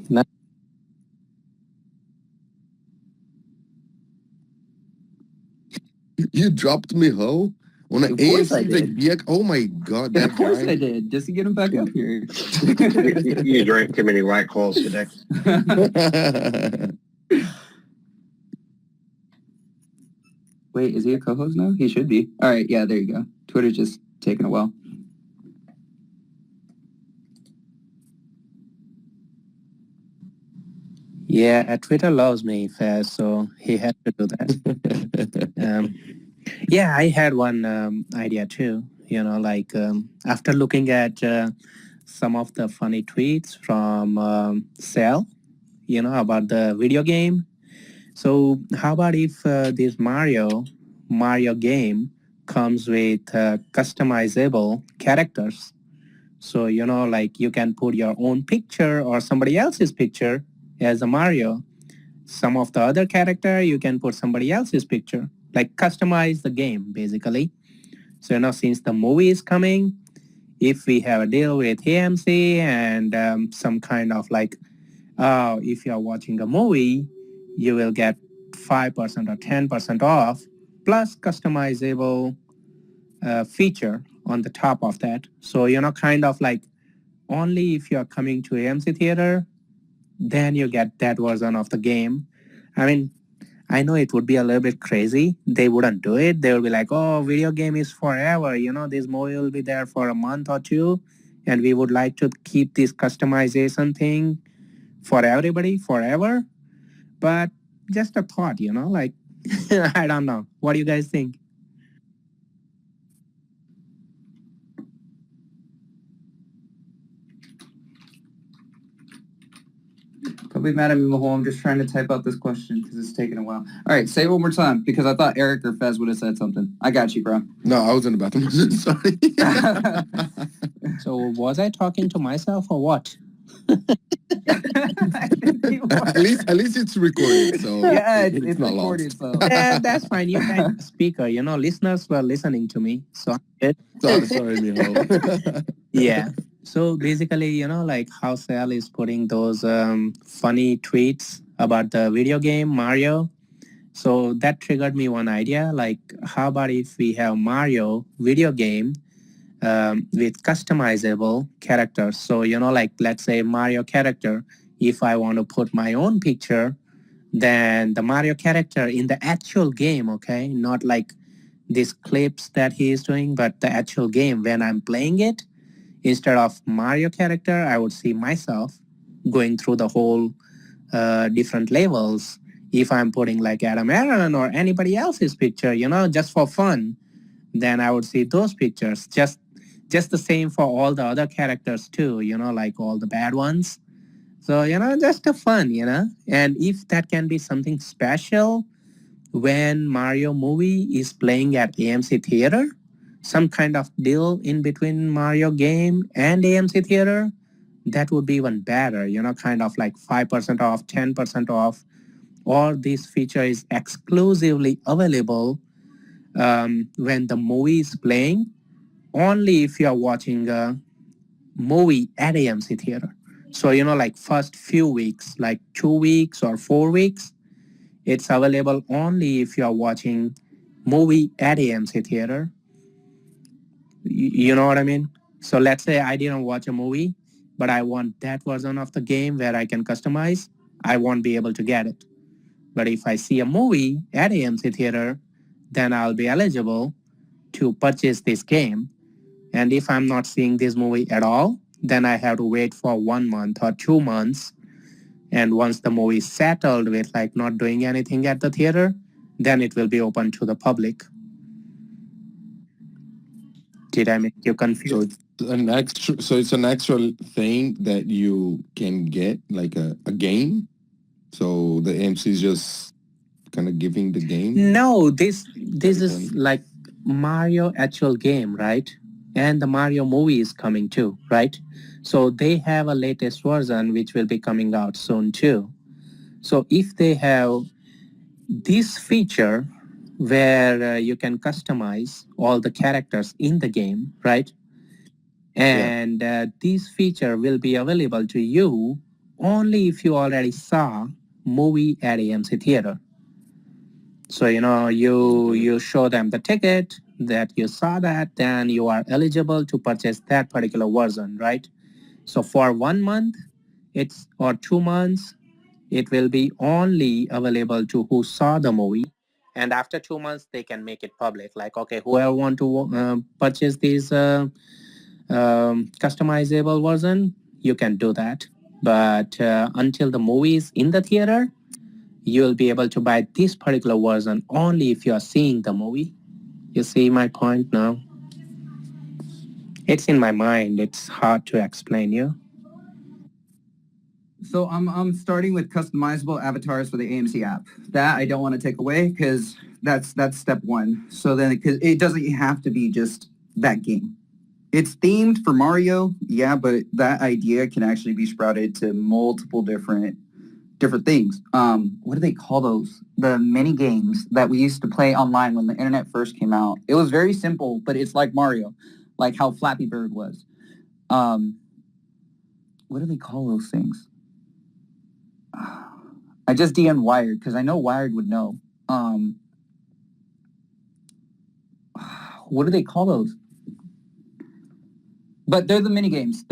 You dropped Mijo on an AMC. Oh my God, that Of course guy. I did, just to get him back up here. You drank too many White Claws today. Wait, is he a co-host now? He should be. All right, yeah, there you go. Twitter's just taking a while. Yeah, Twitter loves me, Faz, so he had to do that. Yeah, I had one idea too. After looking at some of the funny tweets from Cell, about the video game. So how about if this Mario game comes with customizable characters? So, you can put your own picture or somebody else's picture as a Mario, some of the other character, you can put somebody else's picture, like customize the game basically. So since the movie is coming, if we have a deal with AMC and some kind of like, if you are watching a movie, you will get 5% or 10% off plus customizable feature on the top of that. So kind of like only if you are coming to AMC theater, then you get that version of the game. I mean, I know it would be a little bit crazy. They wouldn't do it. They will be like, oh, video game is forever. This movie will be there for a month or two. And we would like to keep this customization thing for everybody forever. But just a thought, like, I don't know. What do you guys think? Don't be mad at me, Mahol. I'm just trying to type out this question because it's taking a while. All right, say it one more time because I thought Eric or Fez would have said something. I got you, bro. No, I was in the bathroom. Sorry. So was I talking to myself or what? At least it's recorded, so Yeah, it's not recorded, lost. so. Yeah, that's fine. You guys are speaker. Listeners were listening to me. So it, Sorry, Mijo. yeah. So basically, like how Sal is putting those funny tweets about the video game Mario. So that triggered me one idea. Like, how about if we have Mario video game with customizable characters? So like let's say Mario character. If I want to put my own picture, then the Mario character in the actual game, okay, not like these clips that he is doing, but the actual game when I'm playing it. Instead of Mario character, I would see myself going through the whole different levels. If I'm putting like Adam Aaron or anybody else's picture, just for fun, then I would see those pictures. Just the same for all the other characters too, like all the bad ones. So, just a fun, And if that can be something special when Mario movie is playing at AMC theater, some kind of deal in between Mario game and AMC theater, that would be even better, kind of like 5% off, 10% off, or this feature is exclusively available when the movie is playing, only if you are watching a movie at AMC theater. So, like first few weeks, like 2 weeks or 4 weeks, it's available only if you are watching movie at AMC theater. You know what I mean? So let's say I didn't watch a movie, but I want that version of the game where I can customize. I won't be able to get it. But if I see a movie at AMC theater, then I'll be eligible to purchase this game. And if I'm not seeing this movie at all, then I have to wait for 1 month or 2 months. And once the movie is settled with like not doing anything at the theater, then it will be open to the public. Did I make you confused? So it's an actual thing that you can get, like a game. So the AMC is just kind of giving the game. No, this is like Mario actual game, right? And the Mario movie is coming too, right? So they have a latest version which will be coming out soon too. So if they have this feature where you can customize all the characters in the game, right? And this feature will be available to you only if you already saw movie at AMC theater. So you show them the ticket that you saw that, then you are eligible to purchase that particular version, right? So for 1 month, or 2 months, it will be only available to who saw the movie. And after 2 months, they can make it public. Like, okay, whoever want to purchase this customizable version, you can do that. But until the movie is in the theater, you'll be able to buy this particular version only if you are seeing the movie. You see my point now? It's in my mind. It's hard to explain you. So I'm starting with customizable avatars for the AMC app. That I don't want to take away because that's step one. So then because it doesn't have to be just that game. It's themed for Mario, yeah, but that idea can actually be sprouted to multiple different different things. What do they call those? The mini games that we used to play online when the internet first came out. It was very simple, but it's like Mario, like how Flappy Bird was. What do they call those things? I just DM'd Wired because I know Wired would know. What do they call those? But they're the mini games.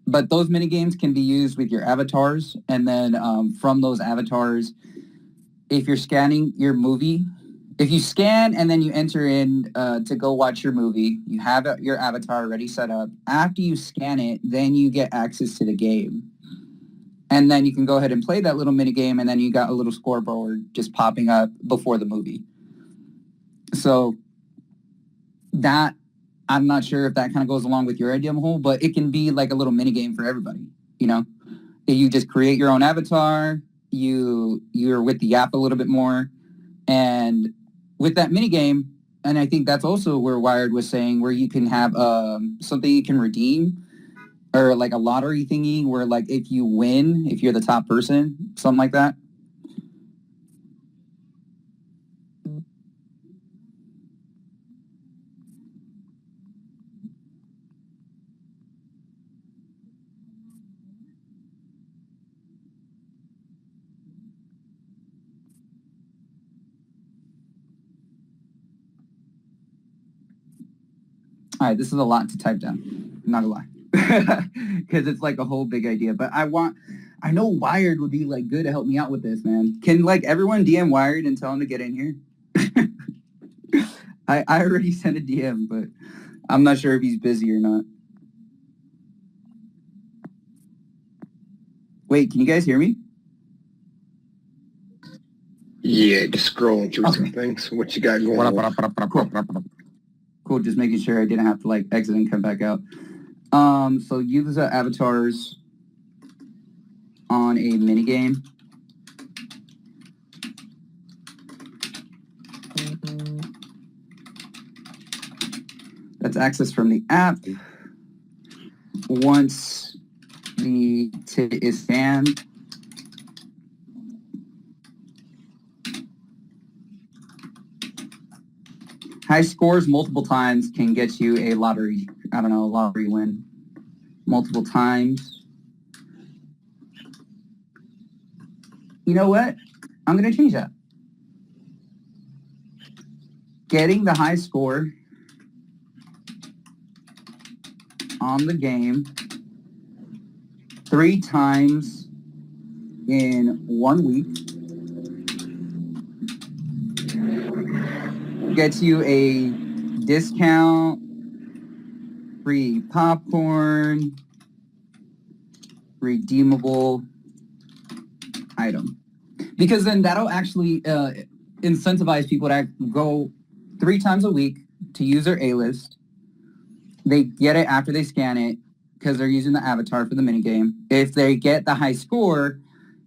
But those mini games can be used with your avatars, and then from those avatars, if you're scanning your movie, if you scan and then you enter in to go watch your movie, you have your avatar already set up. After you scan it, then you get access to the game. And then you can go ahead and play that little mini game, and then you got a little scoreboard just popping up before the movie. So that, I'm not sure if that kind of goes along with your idea, Mahol, but it can be like a little mini game for everybody, you know? You just create your own avatar, you're with the app a little bit more, and with that mini game, and I think that's also where Wired was saying, where you can have something you can redeem, or like a lottery thingy where like if you win, if you're the top person, something like that. All right, this is a lot to type down. I'm not gonna lie. Because it's like a whole big idea. But I know Wired would be like good to help me out with this, man. Can like everyone DM Wired and tell him to get in here? I already sent a DM, but I'm not sure if he's busy or not. Wait, can you guys hear me? Yeah, just scrolling through some things. What you got going on? Cool, just making sure I didn't have to like exit and come back out. So use the avatars on a minigame. That's access from the app. Once the ticket is scanned, high scores multiple times can get you a lottery, lottery win multiple times. You know what? I'm going to change that. Getting the high score on the game 3 times in 1 week gets you a discount, free popcorn, redeemable item. Because then that'll actually incentivize people to go 3 times a week to use their A-list. They get it after they scan it because they're using the avatar for the minigame. If they get the high score,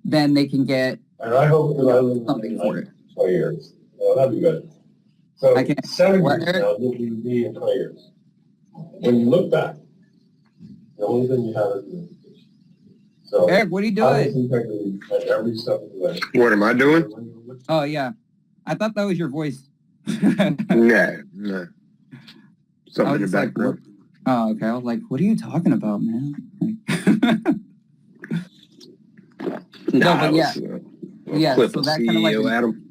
then they can get something for it. 20 years. That'd be good. So I can't, 7 years now, you'll be in 20 years. When you look back, the only thing you have is the education. So Eric, what are you doing? Every step of the way. What am I doing? Oh, yeah. I thought that was your voice. No. Something in the background. Oh, okay. I was like, what are you talking about, man? No, but yeah. Clip so of that kind of like CEO Adam.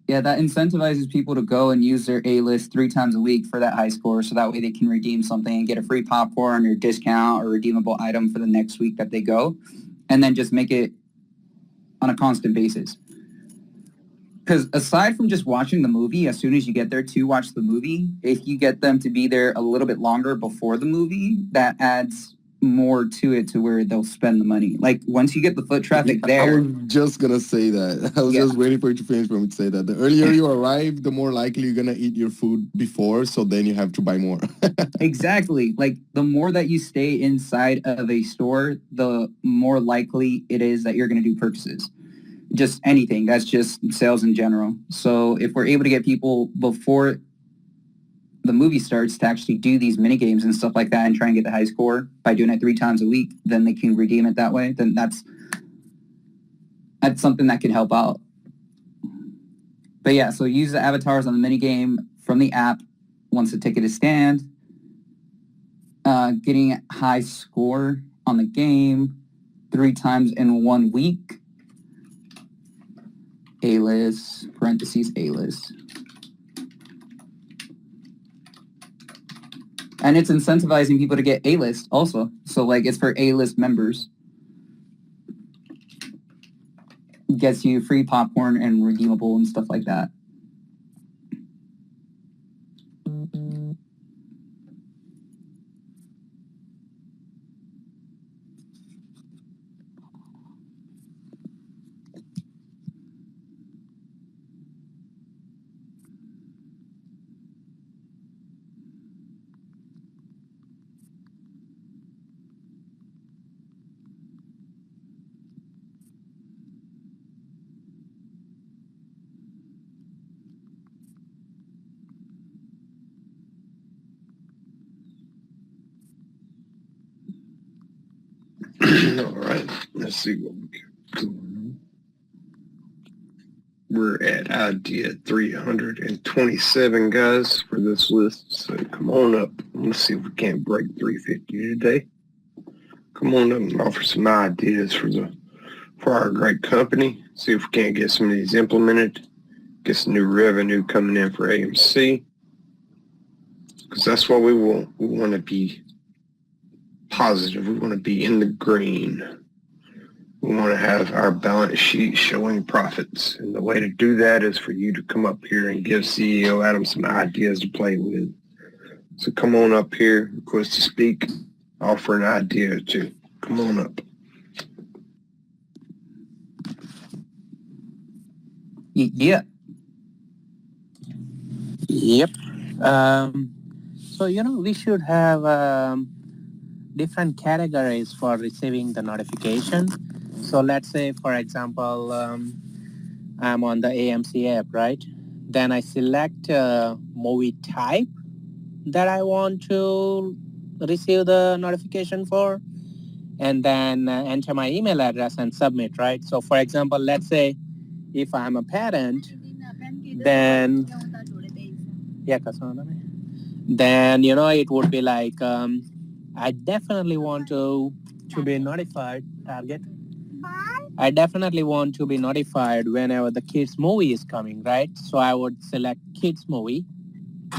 Yeah, that incentivizes people to go and use their A-list 3 times a week for that high score, so that way they can redeem something and get a free popcorn or discount or redeemable item for the next week that they go, and then just make it on a constant basis. Because aside from just watching the movie, as soon as you get there to watch the movie, if you get them to be there a little bit longer before the movie, that adds more to it to where they'll spend the money. Like once you get the foot traffic there. I was just going to say that. I was just waiting for you to finish for me to say that. The earlier you arrive, the more likely you're going to eat your food before, so then you have to buy more. Exactly. Like the more that you stay inside of a store, the more likely it is that you're going to do purchases. Just anything. That's just sales in general. So if we're able to get people before the movie starts to actually do these mini games and stuff like that and try and get the high score by doing it 3 times a week, then they can redeem it that way. Then that's something that can help out. But yeah, so use the avatars on the mini game from the app once the ticket is scanned. Getting a high score on the game 3 times in 1 week. A-list, parentheses, A-list. And it's incentivizing people to get A-list also. So like it's for A-list members. Gets you free popcorn and redeemable and stuff like that. All right, let's see what we got going on. We're at idea 327, guys, for this list. So come on up. Let's see if we can't break 350 today. Come on up and offer some ideas for our great company. See if we can't get some of these implemented. Get some new revenue coming in for AMC. Because that's what we want. We want to be positive. We want to be in the green. We want to have our balance sheet showing profits. And the way to do that is for you to come up here and give CEO Adam some ideas to play with. So come on up here, request to speak, offer an idea or two. Come on up. Yeah. Yep. So, we should have different categories for receiving the notification. So let's say, for example, I'm on the AMC app, right? Then I select movie type that I want to receive the notification for, and then enter my email address and submit, right? So for example, let's say if I'm a parent, then it would be like I definitely want to be notified. Target. I definitely want to be notified whenever the kids movie is coming, right? So I would select kids movie,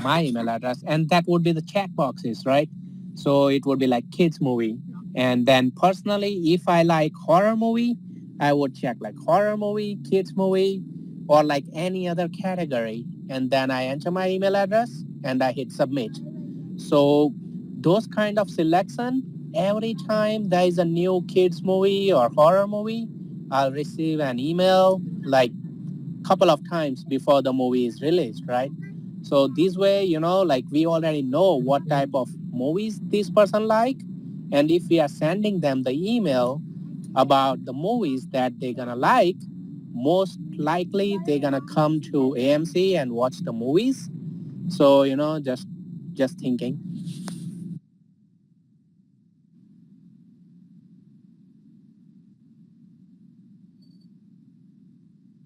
my email address, and that would be the check boxes, right? So it would be like kids movie. And then personally, if I like horror movie, I would check like horror movie, kids movie, or like any other category. And then I enter my email address and I hit submit. So those kind of selection, every time there is a new kids movie or horror movie, I'll receive an email like couple of times before the movie is released, right? So this way, like we already know what type of movies this person like. And if we are sending them the email about the movies that they're gonna like, most likely they're gonna come to AMC and watch the movies. So, just thinking.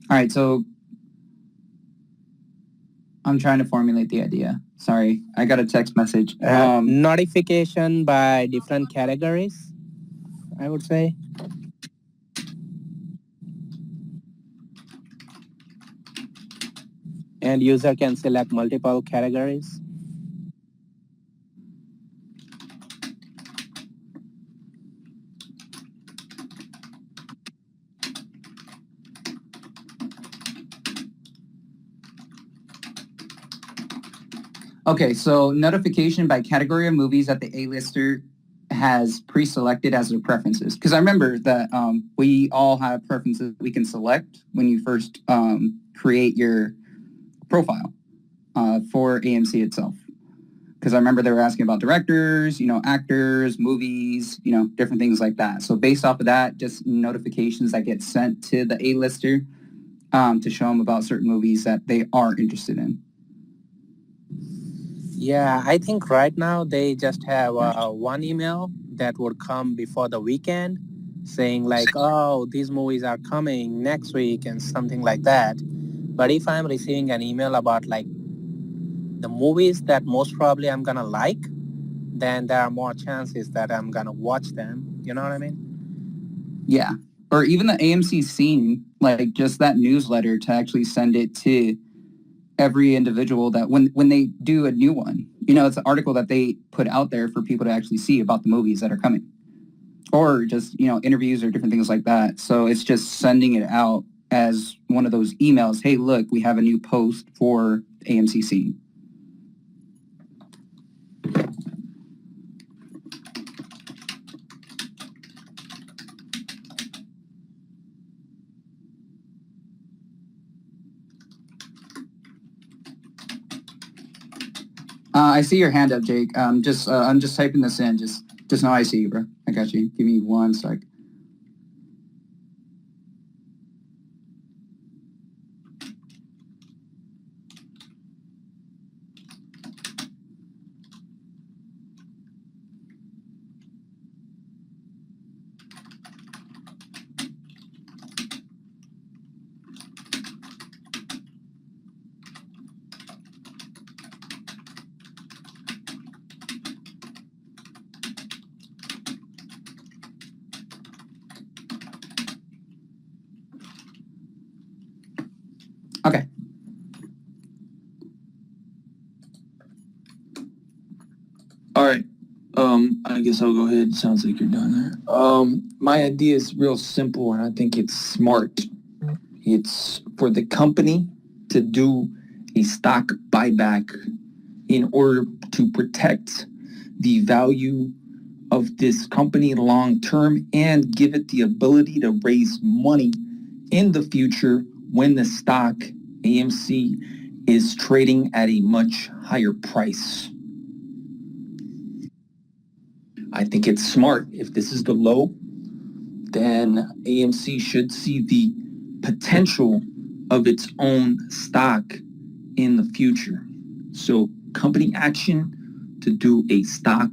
All right, so I'm trying to formulate the idea. Sorry, I got a text message. Notification by different categories, I would say. And user can select multiple categories. Okay, so notification by category of movies that the A-lister has pre-selected as their preferences. Because I remember that we all have preferences we can select when you first create your profile for AMC itself. Because I remember they were asking about directors, actors, movies, different things like that. So based off of that, just notifications that get sent to the A-lister to show them about certain movies that they are interested in. Yeah, I think right now they just have one email that would come before the weekend saying like, oh, these movies are coming next week and something like that. But if I'm receiving an email about like the movies that most probably I'm gonna like, then there are more chances that I'm gonna watch them. You know what I mean? Yeah. Or even the AMC scene, like just that newsletter to actually send it to every individual that when they do a new one, it's an article that they put out there for people to actually see about the movies that are coming. Or just, interviews or different things like that. So it's just sending it out as one of those emails. Hey, look, we have a new post for AMC scene. I see your hand up, Jake. I'm just typing this in. Just know I see you, bro. I got you. Give me one sec. Okay. All right. I guess I'll go ahead. Sounds like you're done there. My idea is real simple, and I think it's smart. It's for the company to do a stock buyback in order to protect the value of this company long term and give it the ability to raise money in the future when the stock AMC is trading at a much higher price. I think it's smart. If this is the low, then AMC should see the potential of its own stock in the future. So company action to do a stock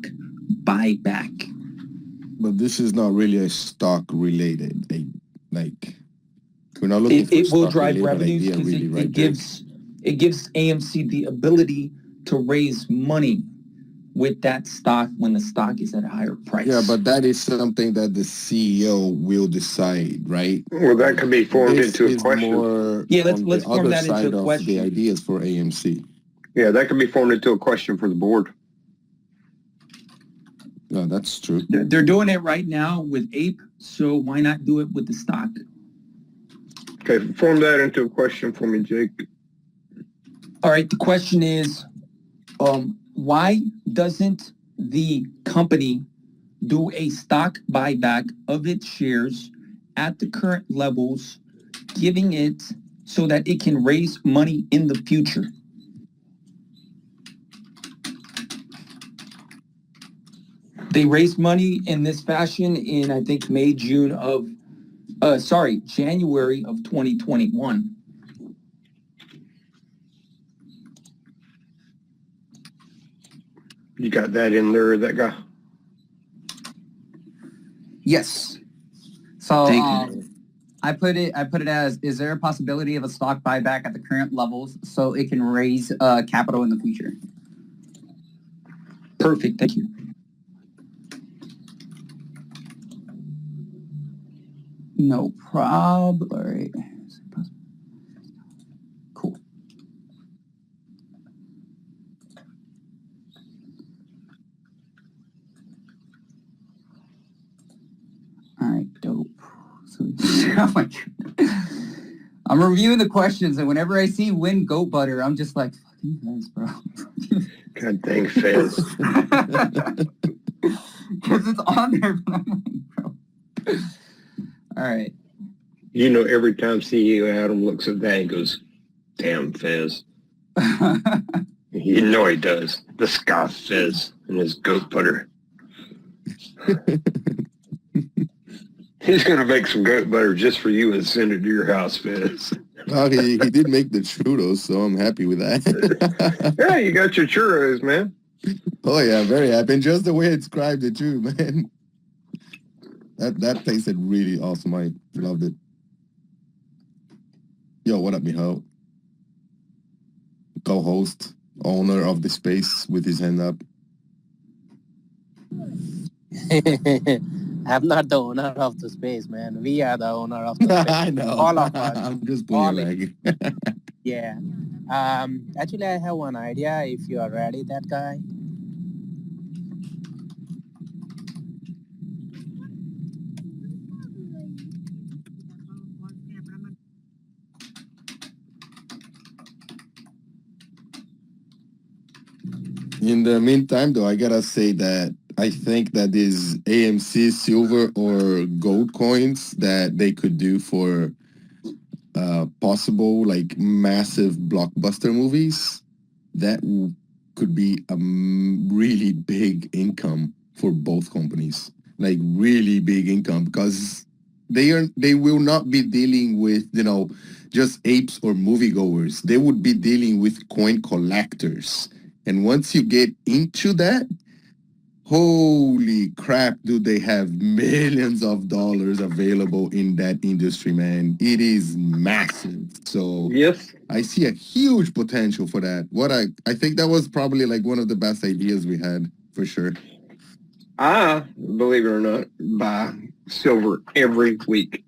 buyback. But this is not really a stock related. Like we're not looking for It will stock drive related revenues idea because really, right? it gives AMC the ability to raise money with that stock when the stock is at a higher price. Yeah, but that is something that the CEO will decide, right? Well, that could be formed This into a is question. more Yeah, let's on the form other that into side a of question. the ideas for AMC. Yeah, that could be formed into a question for the board. No, that's true. They're doing it right now with APE, so why not do it with the stock? Okay, form that into a question for me, Jake. All right, the question is, why doesn't the company do a stock buyback of its shares at the current levels, giving it so that it can raise money in the future? They raised money in this fashion in, I think, January of 2021. You got that in there, that guy? Yes. So Thank you. I put it as, is there a possibility of a stock buyback at the current levels so it can raise capital in the future? Perfect, thank you. No problem. All right. Cool. All right, dope. So, oh my God. I'm reviewing the questions, and whenever I see win goat butter, I'm just like, fucking Fez, bro. God dang Fez. Because it's on there, but I'm like, bro. All right. You know, every time CEO Adam looks at that, he goes, damn Fez. You know he does. The Scott Fez and his goat butter. He's going to make some goat butter just for you and send it to your house, Fez. Well, he did make the churros, so I'm happy with that. Yeah, you got your churros, man. Oh yeah, very happy. And just the way it described it too, man. That tasted really awesome. I loved it. Yo, what up, Miho? Co-host, owner of the space with his hand up. I'm not the owner of the space, man. We are the owner of the space. I know. All of us. I'm just All pulling your leg. Yeah. Actually, I have one idea. If you are ready, that guy. In the meantime, though, I gotta say that I think that these AMC silver or gold coins that they could do for possible like massive blockbuster movies, that could be a really big income for both companies. Like really big income because they will not be dealing with just apes or moviegoers. They would be dealing with coin collectors. And once you get into that, holy crap, do they have millions of dollars available in that industry, man. It is massive. So Yes. I see a huge potential for that. I think that was probably like one of the best ideas we had for sure. I, believe it or not, buy silver every week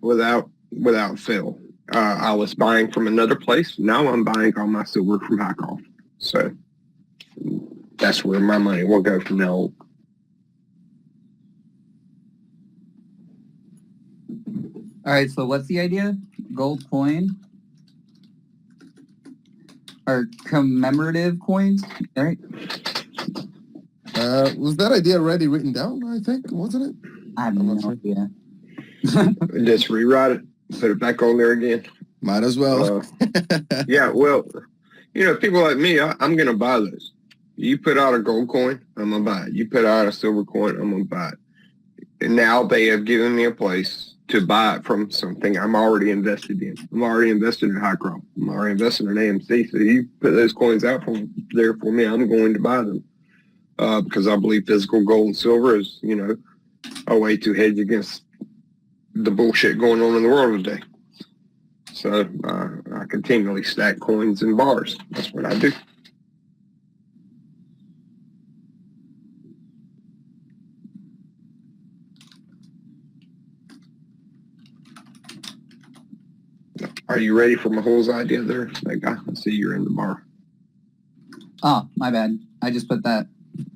without fail. I was buying from another place. Now I'm buying all my silver from Hycroft. So that's where my money will go from now on. All right, so what's the idea? Gold coin or commemorative coins, right? Was that idea already written down, I think, wasn't it? I have I'm not no sure. idea. Just rewrite it, put it back on there again. Might as well. Yeah, well, people like me, I'm going to buy those. You put out a gold coin, I'm going to buy it. You put out a silver coin, I'm going to buy it. And now they have given me a place to buy it from something I'm already invested in. I'm already invested in Hycroft. I'm already invested in AMC. So you put those coins out from there for me, I'm going to buy them. Because I believe physical gold and silver is, a way to hedge against the bullshit going on in the world today. So I continually stack coins in bars. That's what I do. Are you ready for Mahul's idea there? That guy, I see you're in the bar. Oh, my bad. I just put that.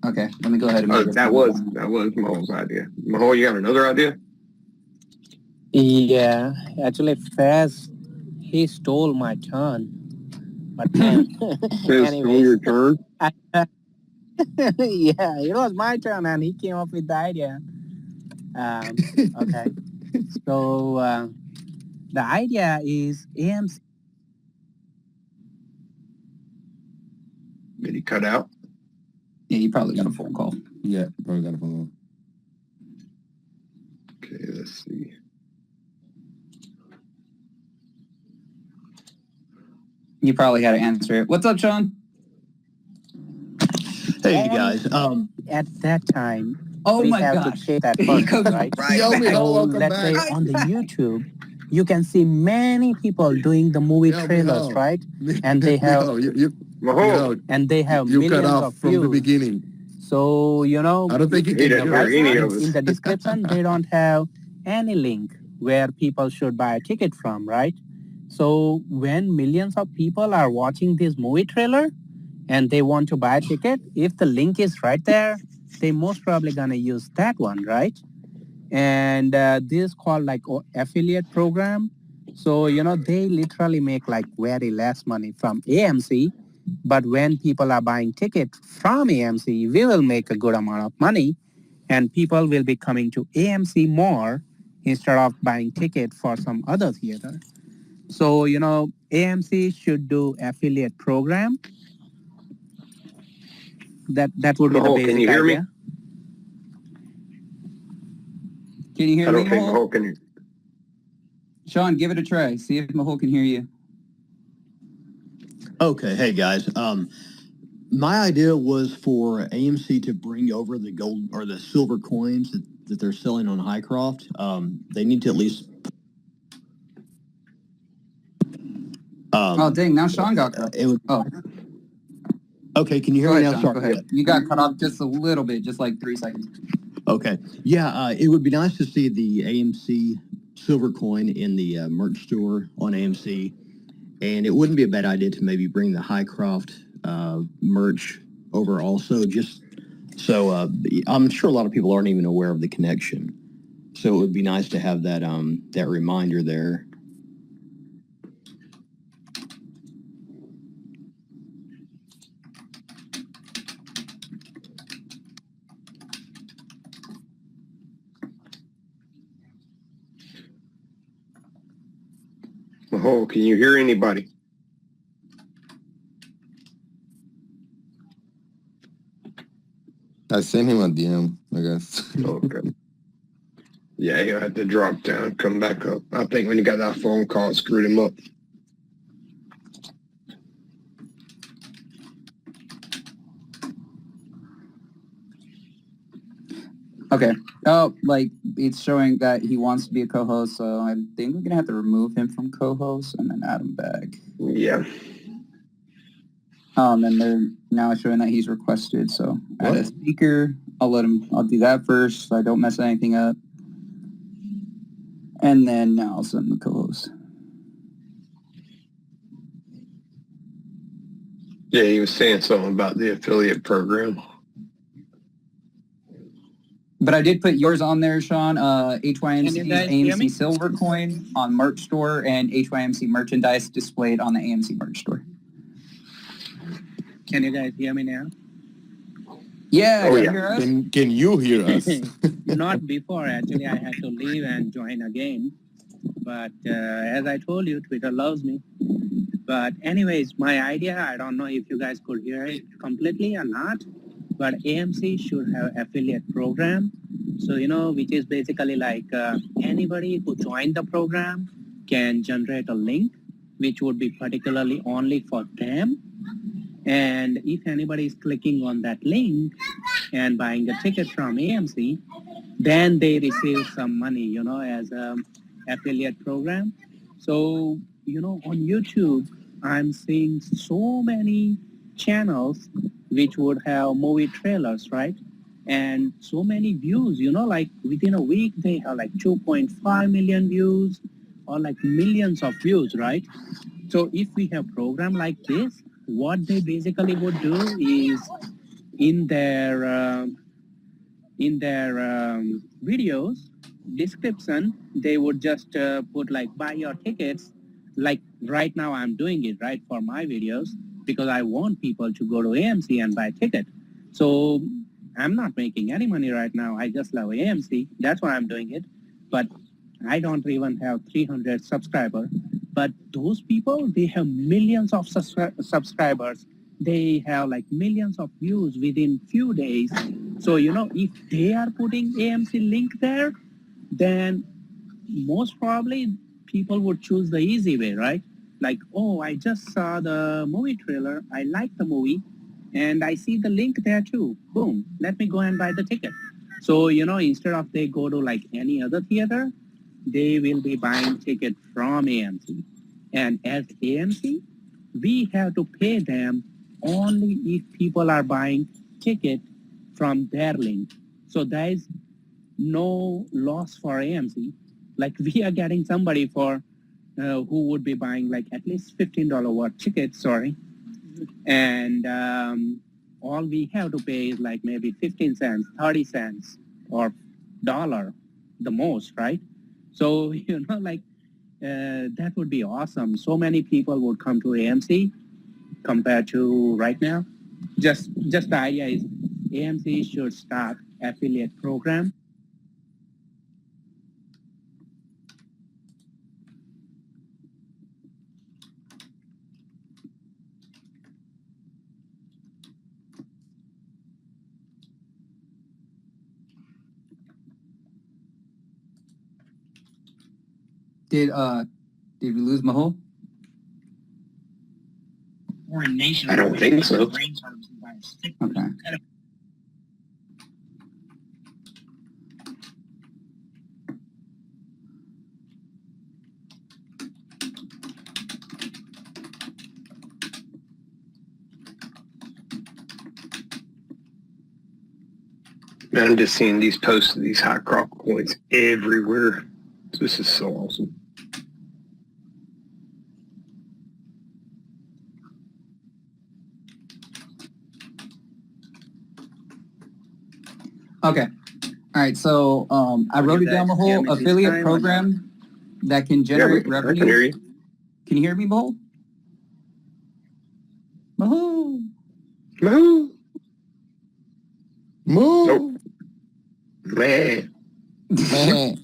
Okay, let me go ahead and Oh, make this that one. was Mahul's idea. Mahul, you got another idea? Yeah. Actually, Faz, he stole my turn. But It's your turn. yeah, it was my turn, and he came up with the idea. Okay. So the idea is AMC. Did he cut out? Yeah, you probably got a phone call. Yeah, probably got a phone call. Okay, let's see. You probably had to answer it. What's up, Sean? Hey guys. At that time, Oh we my have gosh. to check that He first, goes right? right Yo, back. Miho, welcome Let's back. say on the YouTube, you can see many people doing the movie Yo, trailers, Miho. right? And they have Mahul, and they have you cut millions off of from the views. beginning. So I don't think he he can didn't hear hear us. any right of us. in the description, they don't have any link where people should buy a ticket from, right? So when millions of people are watching this movie trailer and they want to buy a ticket, if the link is right there, they most probably gonna use that one, right? And this is called like affiliate program. So they literally make like very less money from AMC, but when people are buying ticket from AMC, we will make a good amount of money, and people will be coming to AMC more instead of buying ticket for some other theater. So AMC should do affiliate program. That would be the Mahul, can you basic hear me? idea. Can you hear I me, don't think Mahul? Mahul can hear. Sean, give it a try. See if Mahol can hear you. Okay, hey guys. My idea was for AMC to bring over the gold or the silver coins that they're selling on Highcroft. They need to at least. Oh, dang, now Sean got cut. Okay, can you hear Go me ahead, now? Sean, Sorry. go ahead. You got cut off just a little bit, just like 3 seconds. Okay. Yeah, it would be nice to see the AMC silver coin in the merch store on AMC. And it wouldn't be a bad idea to maybe bring the Highcroft merch over also, just so I'm sure a lot of people aren't even aware of the connection. So it would be nice to have that that reminder there. Mahol, can you hear anybody? I sent him a DM, I guess. Okay. Yeah, he'll have to drop down, come back up. I think when he got that phone call, it screwed him up. Okay. Oh, like it's showing that he wants to be a co-host, so I think we're gonna have to remove him from co-host and then add him back. Yeah. And they're now showing that he's requested, so add a speaker. I'll do that first so I don't mess anything up. And then now I'll send the co-host. Yeah, he was saying something about the affiliate program. But I did put yours on there, Sean. HYMC's guys hear me? AMC Silver Coin on merch store and HYMC merchandise displayed on the AMC merch store. Can you guys hear me now? Yeah, Oh, can yeah. you hear us? Can you hear us? Not before, actually. I had to leave and join again. But as I told you, Twitter loves me. But anyways, my idea, I don't know if you guys could hear it completely or not, but AMC should have affiliate program. So, which is basically like anybody who joined the program can generate a link, which would be particularly only for them. And if anybody is clicking on that link and buying a ticket from AMC, then they receive some money, as an affiliate program. So, on YouTube, I'm seeing so many channels which would have movie trailers, right? And so many views, like within a week, they have like 2.5 million views or like millions of views, right? So if we have program like this, what they basically would do is in their videos description, they would just put like buy your tickets. Like right now I'm doing it right for my videos because I want people to go to AMC and buy ticket. So I'm not making any money right now. I just love AMC. That's why I'm doing it. But I don't even have 300 subscribers. But those people, they have millions of subscribers. They have like millions of views within few days. So, if they are putting AMC link there, then most probably people would choose the easy way, right? Like, oh, I just saw the movie trailer. I like the movie and I see the link there too. Boom, let me go and buy the ticket. So, instead of they go to like any other theater, they will be buying ticket from AMC. And as AMC, we have to pay them only if people are buying ticket from their link. So there is no loss for AMC. Like we are getting somebody for who would be buying like at least $15 worth tickets, sorry. And all we have to pay is like maybe 15 cents, 30 cents or dollar the most, right? So, like that would be awesome. So many people would come to AMC compared to right now. Just the idea is AMC should start affiliate program. did we lose Mahol? Or a nation. I don't think so. Okay. Man, I'm just seeing these posts of these high crop coins everywhere. This is so awesome. Okay. All right. So I wrote it down, Mahol. Affiliate program that can generate revenue. I can hear you. Can you hear me, Mahol? Mahol. Moo. Moo. Nope. Man. Man.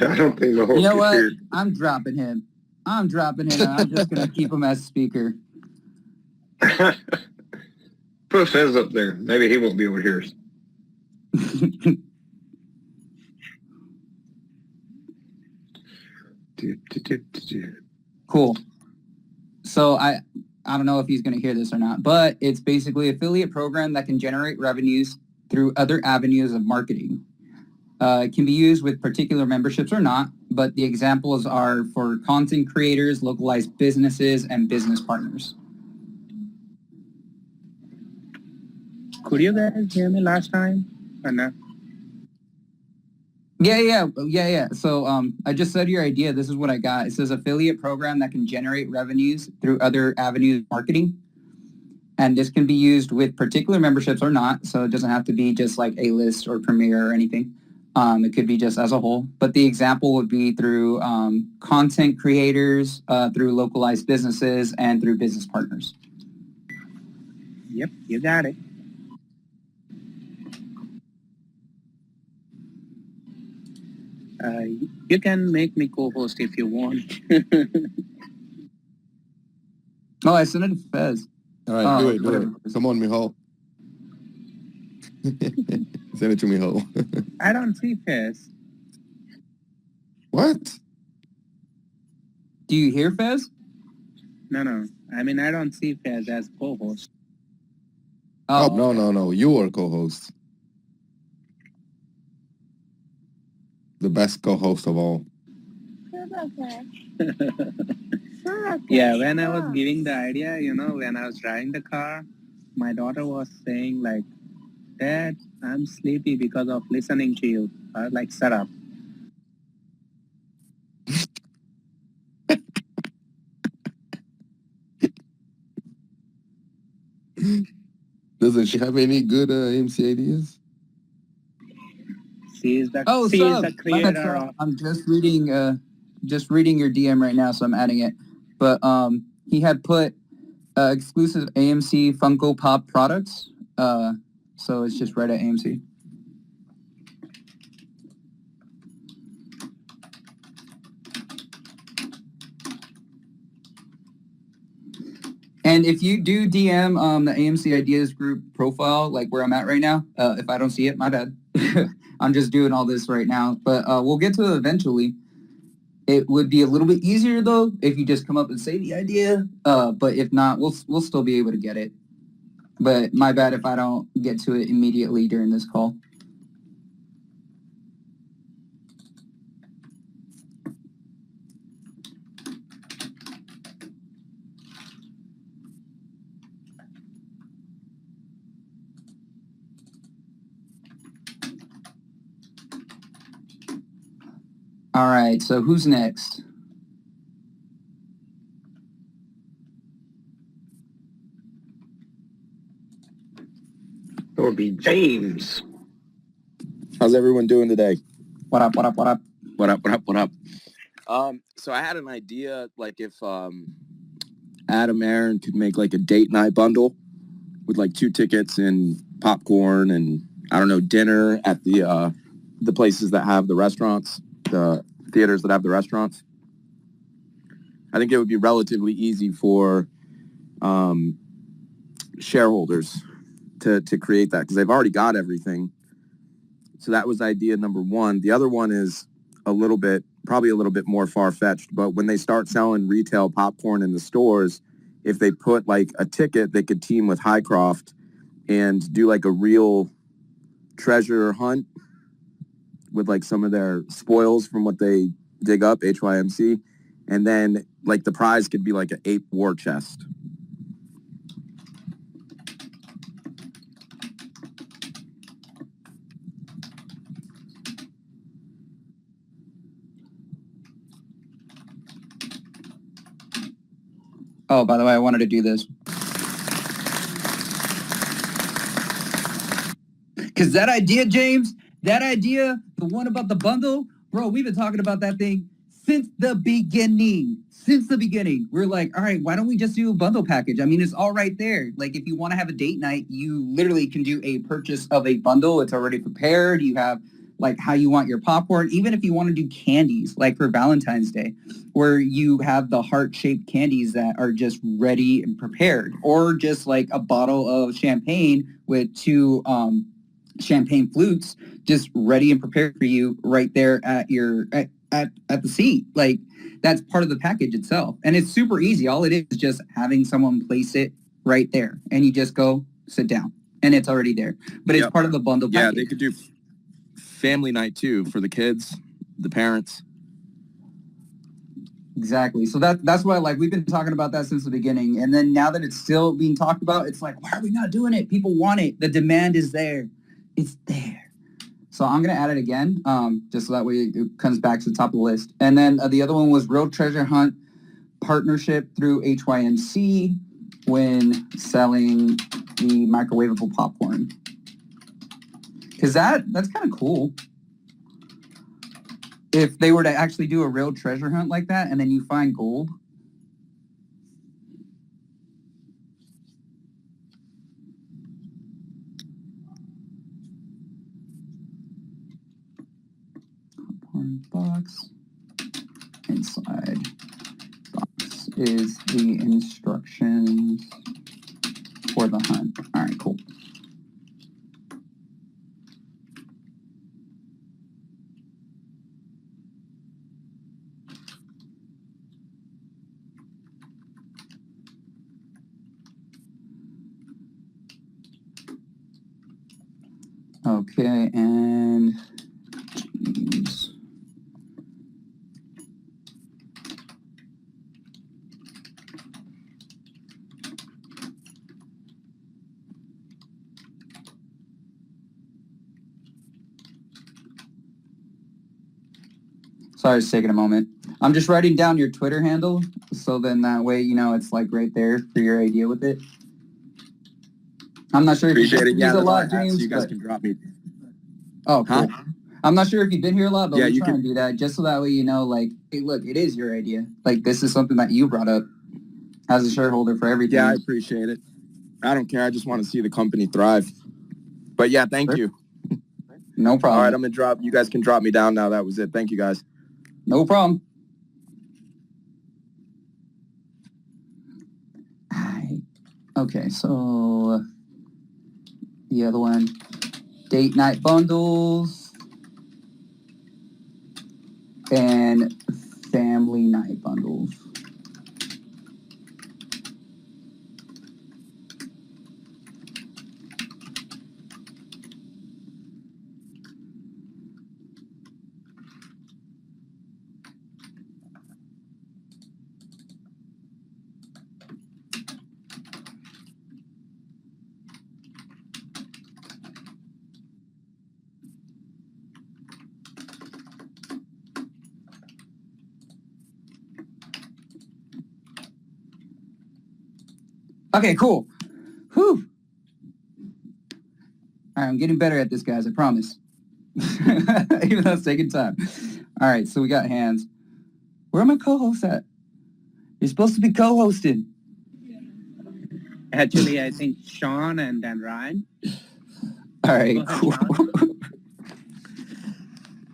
I don't think the whole You know what? hear. I'm dropping him. And I'm just gonna keep him as speaker. Put Fez up there. Maybe he won't be able to hear us. Cool. So I don't know if he's going to hear this or not, but it's basically an affiliate program that can generate revenues through other avenues of marketing. It can be used with particular memberships or not, but the examples are for content creators, localized businesses, and business partners. Could you guys hear me last time or no? Yeah. So I just said your idea. This is what I got. It says affiliate program that can generate revenues through other avenues of marketing. And this can be used with particular memberships or not. So it doesn't have to be just like A-list or Premier or anything. It could be just as a whole. But the example would be through content creators, through localized businesses, and through business partners. Yep, you got it. You can make me co-host if you want. Oh, I sent it to Fez. All right, do it. Come on, Mijo. Send it to Mijo. I don't see Fez. What? Do you hear Fez? No. I mean, I don't see Fez as co-host. Oh, no. You are co-host. The best co-host of all. Yeah, when I was giving the idea, when I was driving the car, my daughter was saying like, Dad, I'm sleepy because of listening to you. I was like, shut up. Doesn't she have any good AMC ideas? She is the creator of... I'm just reading your DM right now, so I'm adding it. But he had put exclusive AMC Funko Pop products. So it's just right at AMC. And if you do DM the AMC Ideas Group profile, like where I'm at right now, if I don't see it, my bad. I'm just doing all this right now. But we'll get to it eventually. It would be a little bit easier, though, if you just come up and say the idea. But if not, we'll still be able to get it. But my bad if I don't get to it immediately during this call. All right, so who's next? It would be James. How's everyone doing today? What up? So I had an idea, like if Adam Aaron could make like a date night bundle with like 2 tickets and popcorn and I don't know, dinner at the places that have the restaurants, the theaters that have the restaurants. I think it would be relatively easy for shareholders to create that because they've already got everything. So that was idea number one. The other one is probably a little bit more far-fetched, but when they start selling retail popcorn in the stores, if they put like a ticket, they could team with Highcroft and do like a real treasure hunt with like some of their spoils from what they dig up, HYMC, and then like the prize could be like an ape war chest. Oh, by the way, I wanted to do this. Because that idea, James, the one about the bundle, bro, we've been talking about that thing since the beginning. We're like, all right, why don't we just do a bundle package? I mean, it's all right there. Like, if you want to have a date night, you literally can do a purchase of a bundle. It's already prepared. You have, like, how you want your popcorn. Even if you want to do candies, like for Valentine's Day, where you have the heart-shaped candies that are just ready and prepared. Or just, like, a bottle of champagne with two champagne flutes just ready and prepared for you right there at your at the seat. Like, that's part of the package itself, and it's super easy. All it is just having someone place it right there, and you just go sit down and it's already there. But it's part of the bundle package. Yeah, they could do family night too for the kids, the parents. Exactly. So that's why, like, we've been talking about that since the beginning, and then now that it's still being talked about, it's like, why are we not doing it? People want it. The demand is there. It's there. So I'm going to add it again, just so that way it comes back to the top of the list. And then the other one was Real Treasure Hunt partnership through HYMC when selling the microwavable popcorn. Because that's kind of cool. If they were to actually do a real treasure hunt like that and then you find gold. Box. Inside box is the instructions for the hunt. All right, cool. Okay, and geez. Sorry, it's taking a moment. I'm just writing down your Twitter handle, so then that way, you know, it's like right there for your idea with it. I'm not sure if you've been here a lot, James. So you guys can drop me. Oh, cool. Huh? I'm not sure if you've been here a lot, but yeah, we try and do that just so that way, you know, like, hey, look, it is your idea. Like, this is something that you brought up as a shareholder for everything. Yeah, I appreciate it. I don't care. I just want to see the company thrive. But yeah, thank you. No problem. All right, I'm going to drop. You guys can drop me down now. That was it. Thank you, guys. No problem. Okay, so the other one, date night bundles and family night bundles. Okay, cool. Whew. All right, I'm getting better at this, guys, I promise. Even though it's taking time. All right, so we got hands. Where are my co-hosts at? You're supposed to be co-hosting. Actually, I think Sean and then Ryan. All right, cool.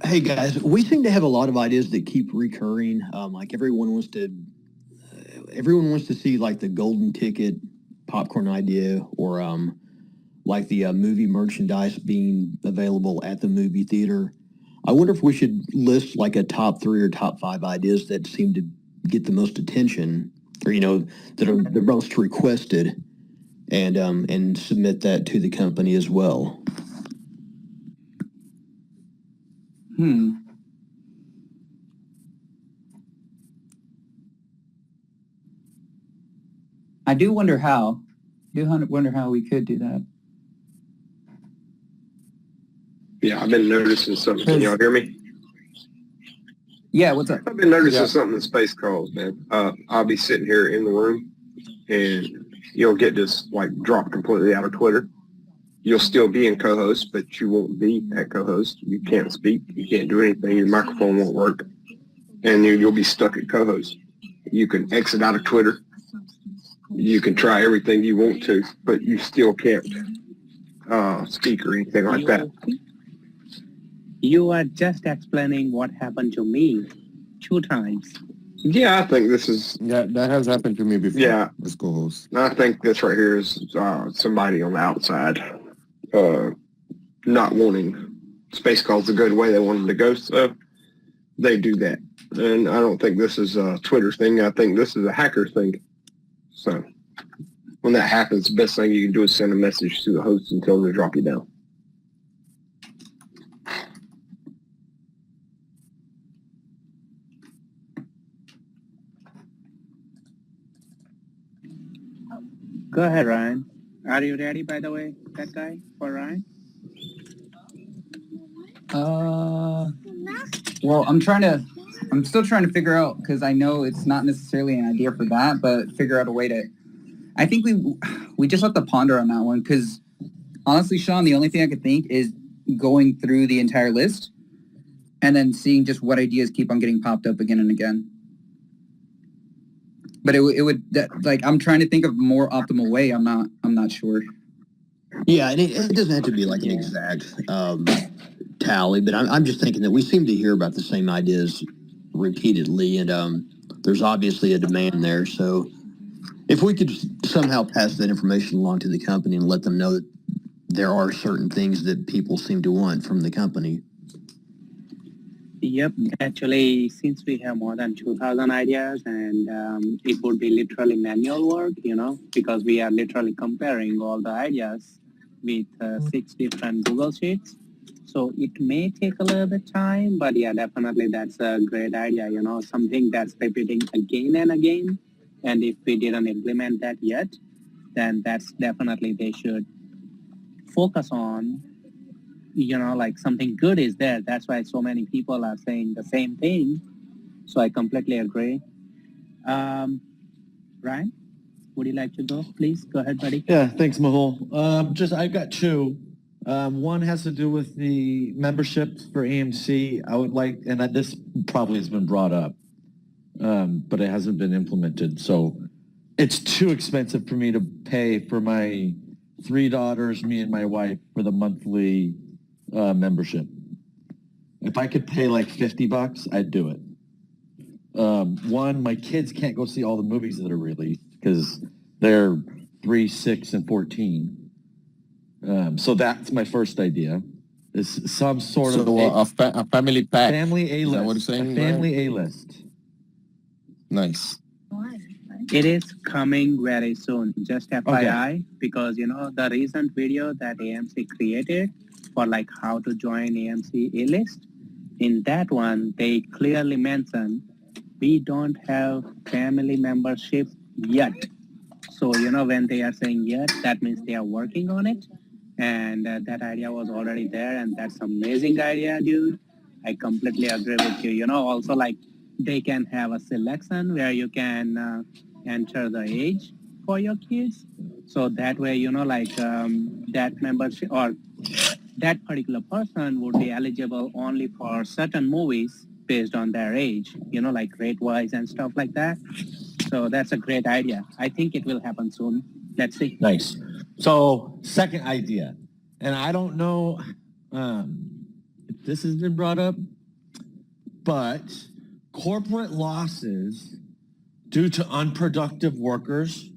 Hey guys, we seem to have a lot of ideas that keep recurring. Like everyone wants to see like the golden ticket popcorn idea, or like the movie merchandise being available at the movie theater. I wonder if we should list like a top 3 or top 5 ideas that seem to get the most attention, or that are the most requested, and submit that to the company as well. I do wonder how. Wonder how we could do that. Yeah, I've been noticing something. Can y'all hear me? Yeah, what's up? I've been noticing something in space calls, man. I'll be sitting here in the room, and you'll get this like drop completely out of Twitter. You'll still be in co-host, but you won't be at co-host. You can't speak. You can't do anything. Your microphone won't work, and you'll be stuck at co-host. You can exit out of Twitter. You can try everything you want to, but you still can't speak or anything like that. You are just explaining what happened to me 2 times. Yeah, I think this is... Yeah, that has happened to me before. Yeah. As co-host. I think this right here is somebody on the outside not wanting space calls to go the way they want them to go, so they do that. And I don't think this is a Twitter thing. I think this is a hacker thing. So when that happens, the best thing you can do is send a message to the host and tell them to drop you down. Go ahead, Ryan. Are you ready, by the way, that guy, for Ryan? Well, I'm still trying to figure out, because I know it's not necessarily an idea for that, but figure out a way to, I think we just have to ponder on that one, because honestly, Sean, the only thing I could think is going through the entire list and then seeing just what ideas keep on getting popped up again and again. But I'm trying to think of a more optimal way. I'm not sure. Yeah, and it doesn't have to be like an exact tally, but I'm just thinking that we seem to hear about the same ideas repeatedly, and there's obviously a demand there. So if we could somehow pass that information along to the company and let them know that there are certain things that people seem to want from the company. Yep. Actually, since we have more than 2,000 ideas, and it would be literally manual work, because we are literally comparing all the ideas with 6 different Google Sheets. So it may take a little bit time, but yeah, definitely that's a great idea, something that's repeating again and again. And if we didn't implement that yet, then that's definitely they should focus on, like something good is there. That's why so many people are saying the same thing. So I completely agree. Ryan, would you like to go? Please go ahead, buddy. Yeah, thanks, Mahul. I've got 2. One has to do with the membership for AMC. I would like, and this probably has been brought up, but it hasn't been implemented. So it's too expensive for me to pay for my 3 daughters, me and my wife, for the monthly membership. If I could pay like $50, I'd do it. One, my kids can't go see all the movies that are released because they're 3, 6, and 14. So that's my first idea. Is some sort of a family pack. Family A-list. Is that what you're saying? A family A-list. Nice. It is coming very soon. Just FYI, because the recent video that AMC created for like how to join AMC A-list, in that one they clearly mention we don't have family membership yet. So when they are saying yet, that means they are working on it, and that idea was already there, and that's amazing idea, dude. I completely agree with you. Also like they can have a selection where you can enter the age for your kids. So that way, that membership or that particular person would be eligible only for certain movies based on their age, like rate-wise and stuff like that. So that's a great idea. I think it will happen soon. Let's see. Nice. So second idea, and I don't know if this has been brought up, but corporate losses due to unproductive workers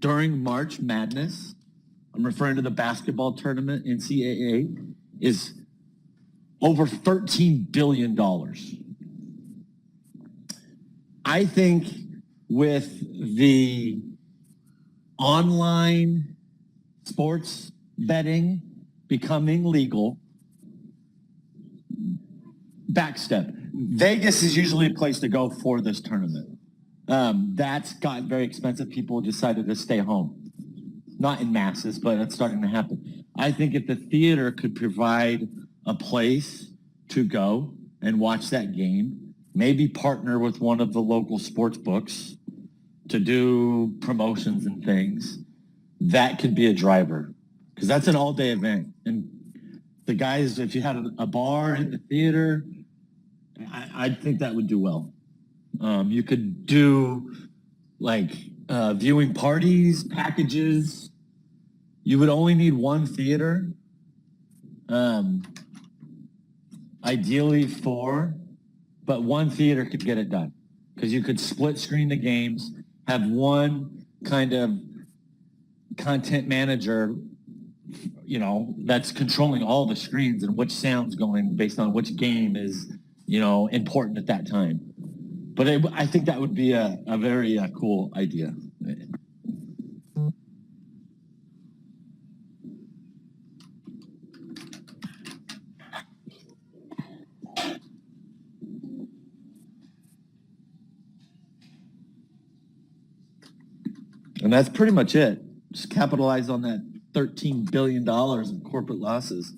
during March Madness I'm referring to the basketball tournament, NCAA, is over $13 billion. I think with the online sports betting becoming legal, backstep. Vegas is usually a place to go for this tournament. That's gotten very expensive. People decided to stay home. Not in masses, but it's starting to happen. I think if the theater could provide a place to go and watch that game, maybe partner with one of the local sports books to do promotions and things, that could be a driver. Because that's an all-day event. And the guys, if you had a bar in the theater, I think that would do well. You could do like viewing parties, packages. You would only need one theater. Ideally 4, but one theater could get it done. Because you could split screen the games, have one kind of content manager, that's controlling all the screens and which sound's going based on which game is, important at that time. But I think that would be a very cool idea. And that's pretty much it. Just capitalize on that $13 billion in corporate losses.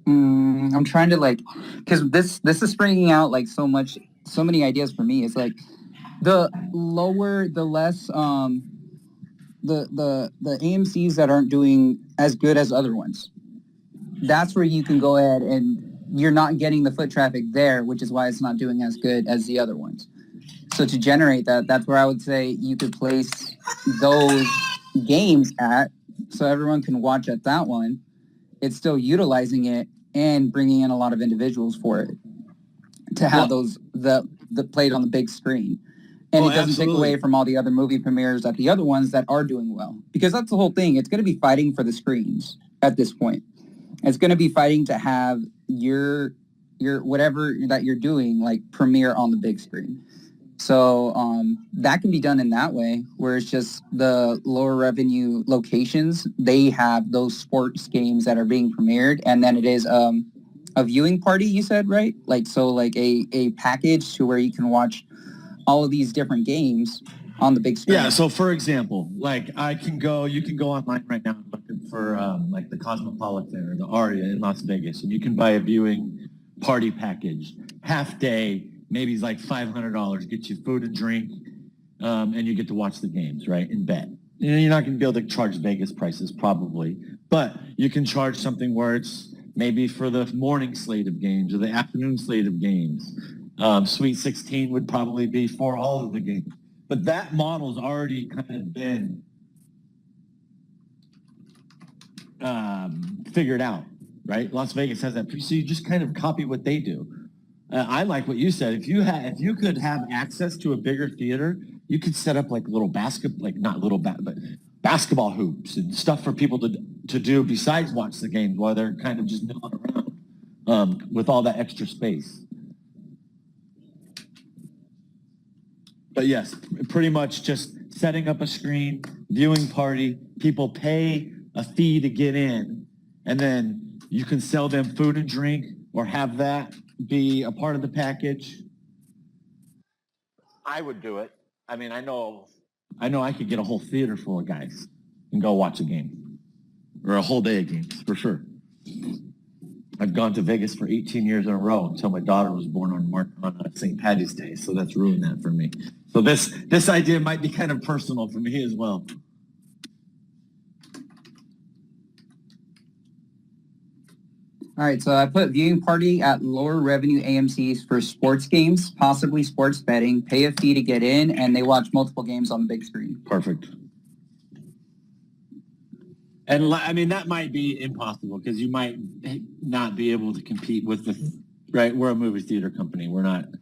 I'm trying to because this is bringing out so many ideas for me. It's like the less the AMCs that aren't doing as good as other ones. That's where you can go ahead and you're not getting the foot traffic there, which is why it's not doing as good as the other ones. So to generate that's where I would say you could place those games at, so everyone can watch at that one. It's still utilizing it and bringing in a lot of individuals for it to have the played on the big screen. And it doesn't take away from all the other movie premieres at the other ones that are doing well. Because that's the whole thing. It's going to be fighting for the screens at this point. It's going to be fighting to have your whatever that you're doing premiere on the big screen. So that can be done in that way, where it's just the lower revenue locations, they have those sports games that are being premiered, and then it is a viewing party, you said, right? A package to where you can watch all of these different games on the big screen. Yeah, so for example, you can go online right now and look for the Cosmopolitan or the Aria in Las Vegas, and you can buy a viewing party package, half day, maybe it's $500, get you food and drink, and you get to watch the games, right, and bet. You're not going to be able to charge Vegas prices probably, but you can charge something where it's maybe for the morning slate of games or the afternoon slate of games. Sweet 16 would probably be for all of the games. But that model's already kind of been figured out, right? Las Vegas has that. So you just kind of copy what they do. I like what you said. If you could have access to a bigger theater, you could set up little basketball hoops and stuff for people to do besides watch the games while they're kind of just milling around with all that extra space. But yes, pretty much just setting up a screen, viewing party, people pay a fee to get in, and then you can sell them food and drink or have that be a part of the package. I would do it. I mean, I know I could get a whole theater full of guys and go watch a game or a whole day of games for sure. I've gone to Vegas for 18 years in a row until my daughter was born on St. Patty's Day, so that's ruined that for me. So this idea might be kind of personal for me as well. All right, so I put viewing party at lower revenue AMCs for sports games, possibly sports betting, pay a fee to get in, and they watch multiple games on the big screen. Perfect. And I mean, that might be impossible because you might not be able to compete with right? We're a movie theater company. We're not a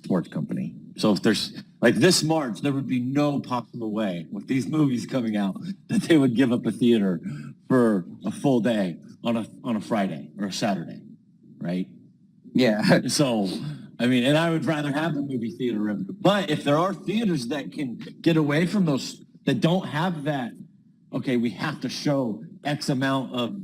sports company. So if there's Like this March, there would be no possible way with these movies coming out that they would give up a theater for a full day on a Friday or a Saturday, right? Yeah. So, I mean, and I would rather have the movie theater revenue. But if there are theaters that can get away from those, that don't have that, okay, we have to show X amount of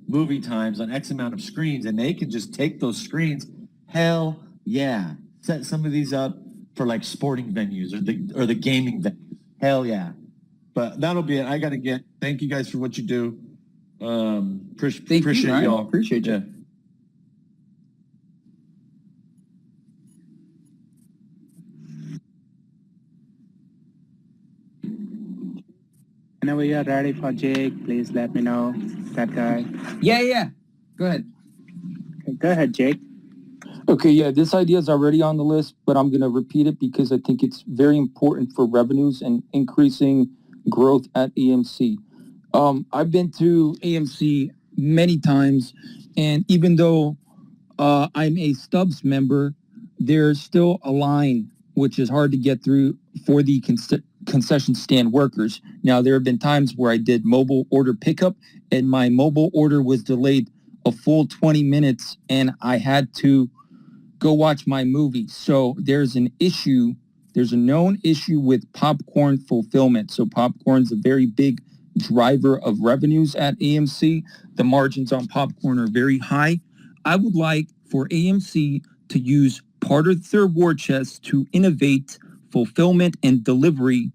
movie times on X amount of screens, and they can just take those screens, hell yeah. Set some of these up for like sporting venues or the gaming venues. Hell yeah. But that'll be it. I got to get, thank you guys for what you do. Appreciate y'all. Appreciate you. Yeah. Whenever you're ready for Jake, please let me know. That guy. Yeah. Go ahead. Okay, go ahead, Jake. Okay, yeah, this idea is already on the list, but I'm going to repeat it because I think it's very important for revenues and increasing growth at AMC. I've been to AMC many times, and even though I'm a Stubs member, there's still a line which is hard to get through for the concession stand workers. Now, there have been times where I did mobile order pickup, and my mobile order was delayed a full 20 minutes, and I had to go watch my movie. So there's an issue. There's a known issue with popcorn fulfillment. So popcorn's a very big driver of revenues at AMC. The margins on popcorn are very high. I would like for AMC to use part of their war chest to innovate fulfillment and delivery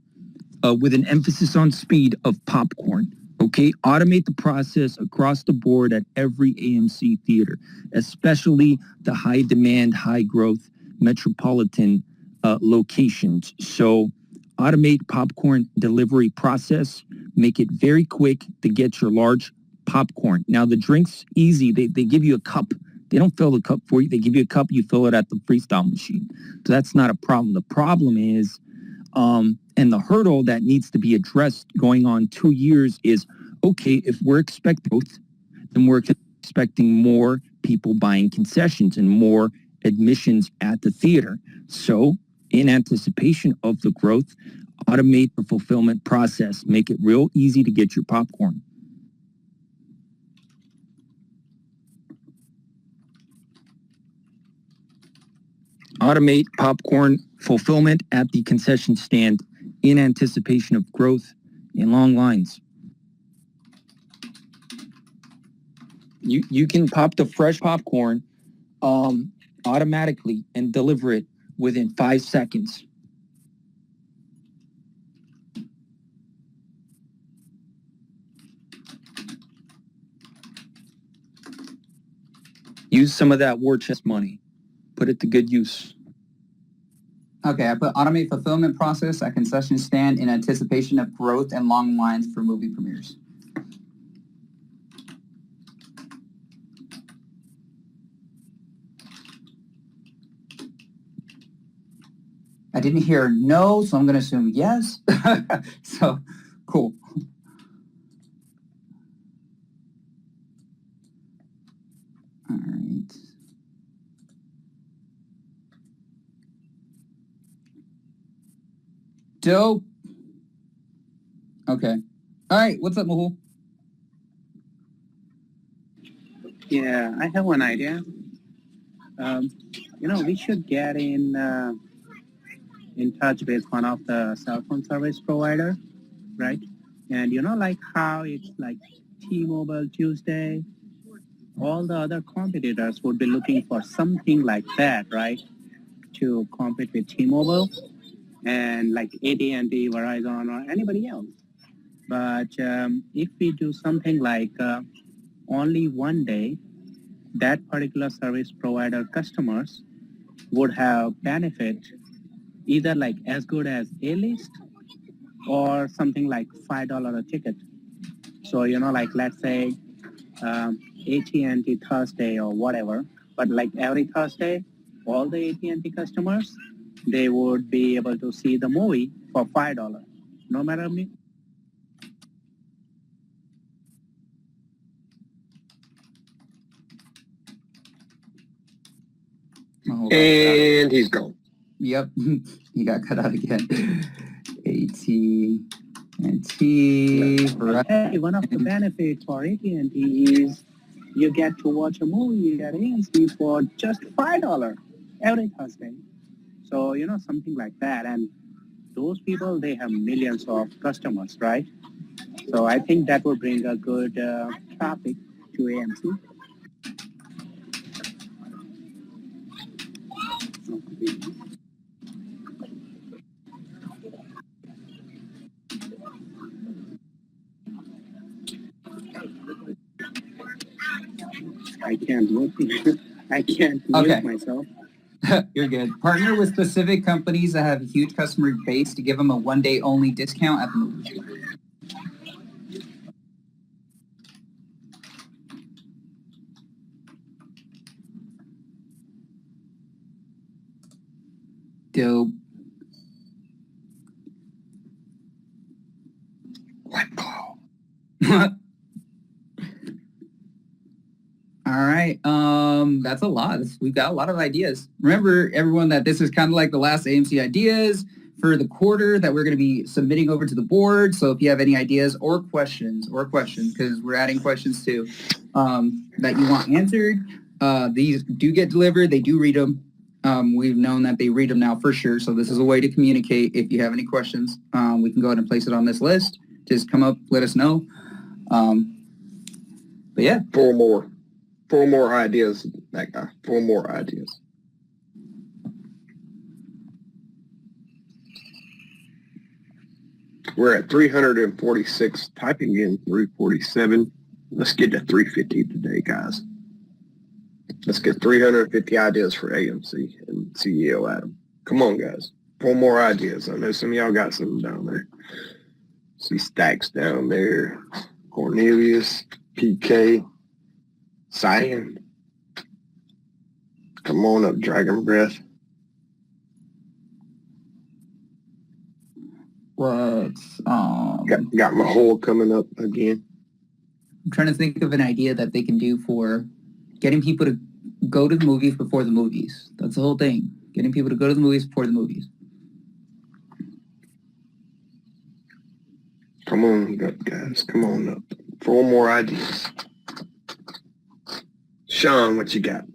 with an emphasis on speed of popcorn. Okay, automate the process across the board at every AMC theater, especially the high demand, high growth metropolitan locations. So automate popcorn delivery process, make it very quick to get your large popcorn. Now the drink's easy. They give you a cup. They don't fill the cup for you. They give you a cup, you fill it at the freestyle machine. So that's not a problem. The problem is, and the hurdle that needs to be addressed going on 2 years is, okay, if we're expecting growth, then we're expecting more people buying concessions and more admissions at the theater. So in anticipation of the growth, automate the fulfillment process. Make it real easy to get your popcorn. Automate popcorn fulfillment at the concession stand in anticipation of growth in long lines. You can pop the fresh popcorn automatically and deliver it within 5 seconds. Use some of that war chest money. Put it to good use. Okay, I put automate fulfillment process at concession stand in anticipation of growth and long lines for movie premieres. I didn't hear no, so I'm going to assume yes. So, cool. All right. Dope. Okay. All right. What's up, Mahul? Yeah, I have one idea. We should get in touch with one of the cell phone service provider, right? And like how it's like T-Mobile Tuesday, all the other competitors would be looking for something like that, right? To compete with T-Mobile and like AT&T, Verizon, or anybody else. But if we do something like only one day, that particular service provider customers would have benefit either like as good as A-list or something like $5 a ticket. So, like let's say AT&T Thursday or whatever, but like every Thursday, all the AT&T customers, they would be able to see the movie for $5, no matter me. And he's gone. Yep, you got cut out again. AT&T. Hey, one of the benefits for AT&T is you get to watch a movie at AMC for just $5 every Thursday. So, something like that. And those people, they have millions of customers, right? So I think that will bring a good traffic to AMC. I can't mute. I can't mute myself. You're good. Partner with specific companies that have a huge customer base to give them a one-day only discount at the movie. Dope. All right. That's a lot. We've got a lot of ideas. Remember, everyone, that this is kind of like the last AMC ideas for the quarter that we're going to be submitting over to the board. So if you have any ideas or questions, because we're adding questions too, that you want answered, these do get delivered. They do read them. We've known that they read them now for sure. So this is a way to communicate. If you have any questions, we can go ahead and place it on this list. Just come up, let us know. But yeah. Four more ideas, that guy. 4 more ideas. We're at 346, typing in 347. Let's get to 350 today, guys. Let's get 350 ideas for AMC and CEO Adam. Come on, guys. 4 more ideas. I know some of y'all got some down there. See Stacks down there. Cornelius, PK, Cyan. Come on up, Dragon Breath. What's got my hole coming up again. I'm trying to think of an idea that they can do for getting people to go to the movies before the movies. That's the whole thing. Getting people to go to the movies before the movies. Come on up, guys. Come on up. 4 more ideas. Sean, what you got?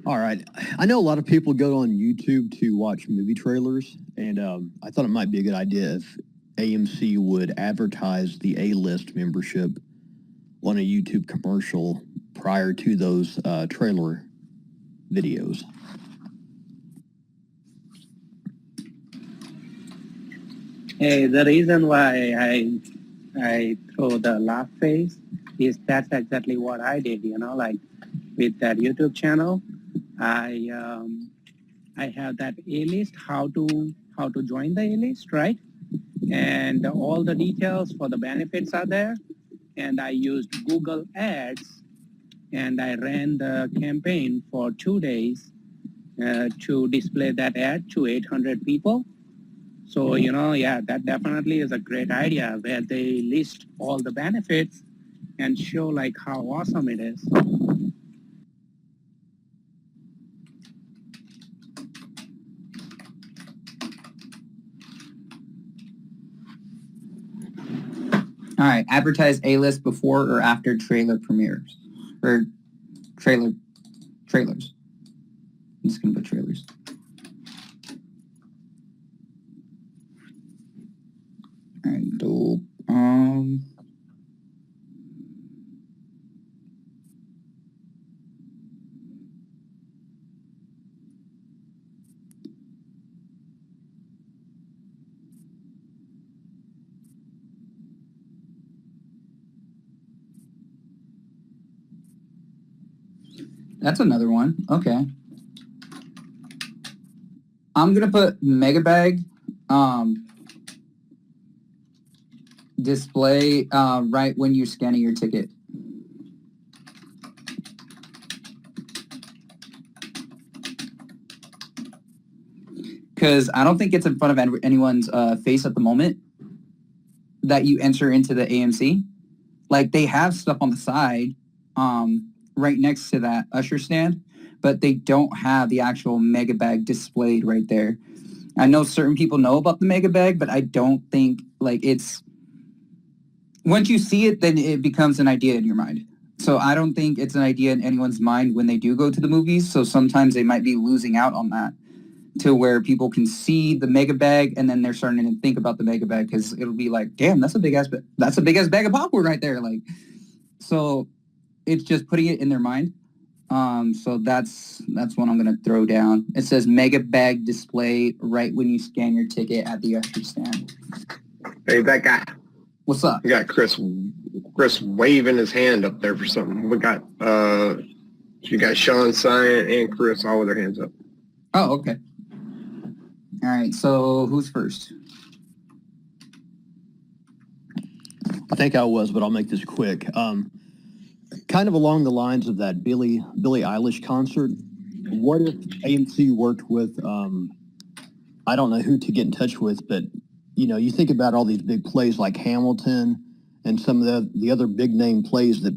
All right. I know a lot of people go on YouTube to watch movie trailers, and I thought it might be a good idea if AMC would advertise the A-list membership on a YouTube commercial prior to those trailer videos. Hey, the reason why I throw the laugh face is that's exactly what I did, like with that YouTube channel. I have that A-list, how to join the A-list, right? And all the details for the benefits are there. And I used Google Ads, and I ran the campaign for 2 days to display that ad to 800 people. So, that definitely is a great idea where they list all the benefits and show like how awesome it is. All right. Advertise A-list before or after trailer premieres. Or trailers. I'm just going to put trailers. All right. Dope. That's another one. Okay. I'm going to put Megabag display right when you're scanning your ticket. Because I don't think it's in front of anyone's face at the moment that you enter into the AMC. Like, they have stuff on the side right next to that usher stand, but they don't have the actual mega bag displayed right there. I know certain people know about the mega bag, but I don't think like it's once you see it, then it becomes an idea in your mind. So I don't think it's an idea in anyone's mind when they do go to the movies. So sometimes they might be losing out on that to where people can see the mega bag and then they're starting to think about the mega bag because it'll be like, damn, that's a big ass bag of popcorn right there. Like, so it's just putting it in their mind. So that's what I'm gonna throw down. It says mega bag display right when you scan your ticket at the usher stand. Hey, that guy. What's up? We got Chris waving his hand up there for something. We got you got Sean, Cyan, and Chris all with their hands up. Oh, okay. All right. So who's first? I think I was, but I'll make this quick. Kind of along the lines of that Billie Eilish concert. What if AMC worked with, I don't know who to get in touch with, but you think about all these big plays like Hamilton and some of the other big name plays that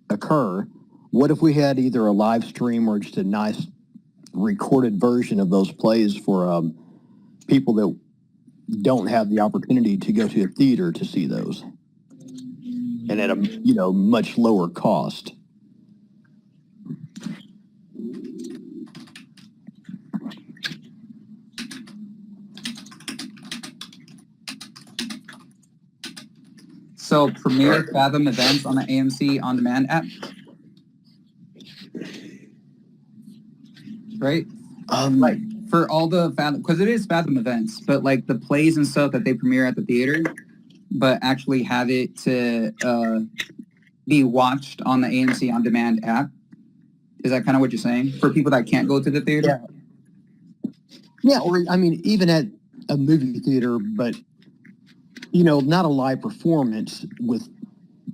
occur. What if we had either a live stream or just a nice recorded version of those plays for people that don't have the opportunity to go to a theater to see those, and at a much lower cost? So Premiere Fathom events on the AMC On Demand app, right? Like for all the Fathom, because it is Fathom events, but like the plays and stuff that they premiere at the theater, but actually have it to be watched on the AMC On Demand app. Is that kind of what you're saying? For people that can't go to the theater? Yeah, or I mean, even at a movie theater, but not a live performance with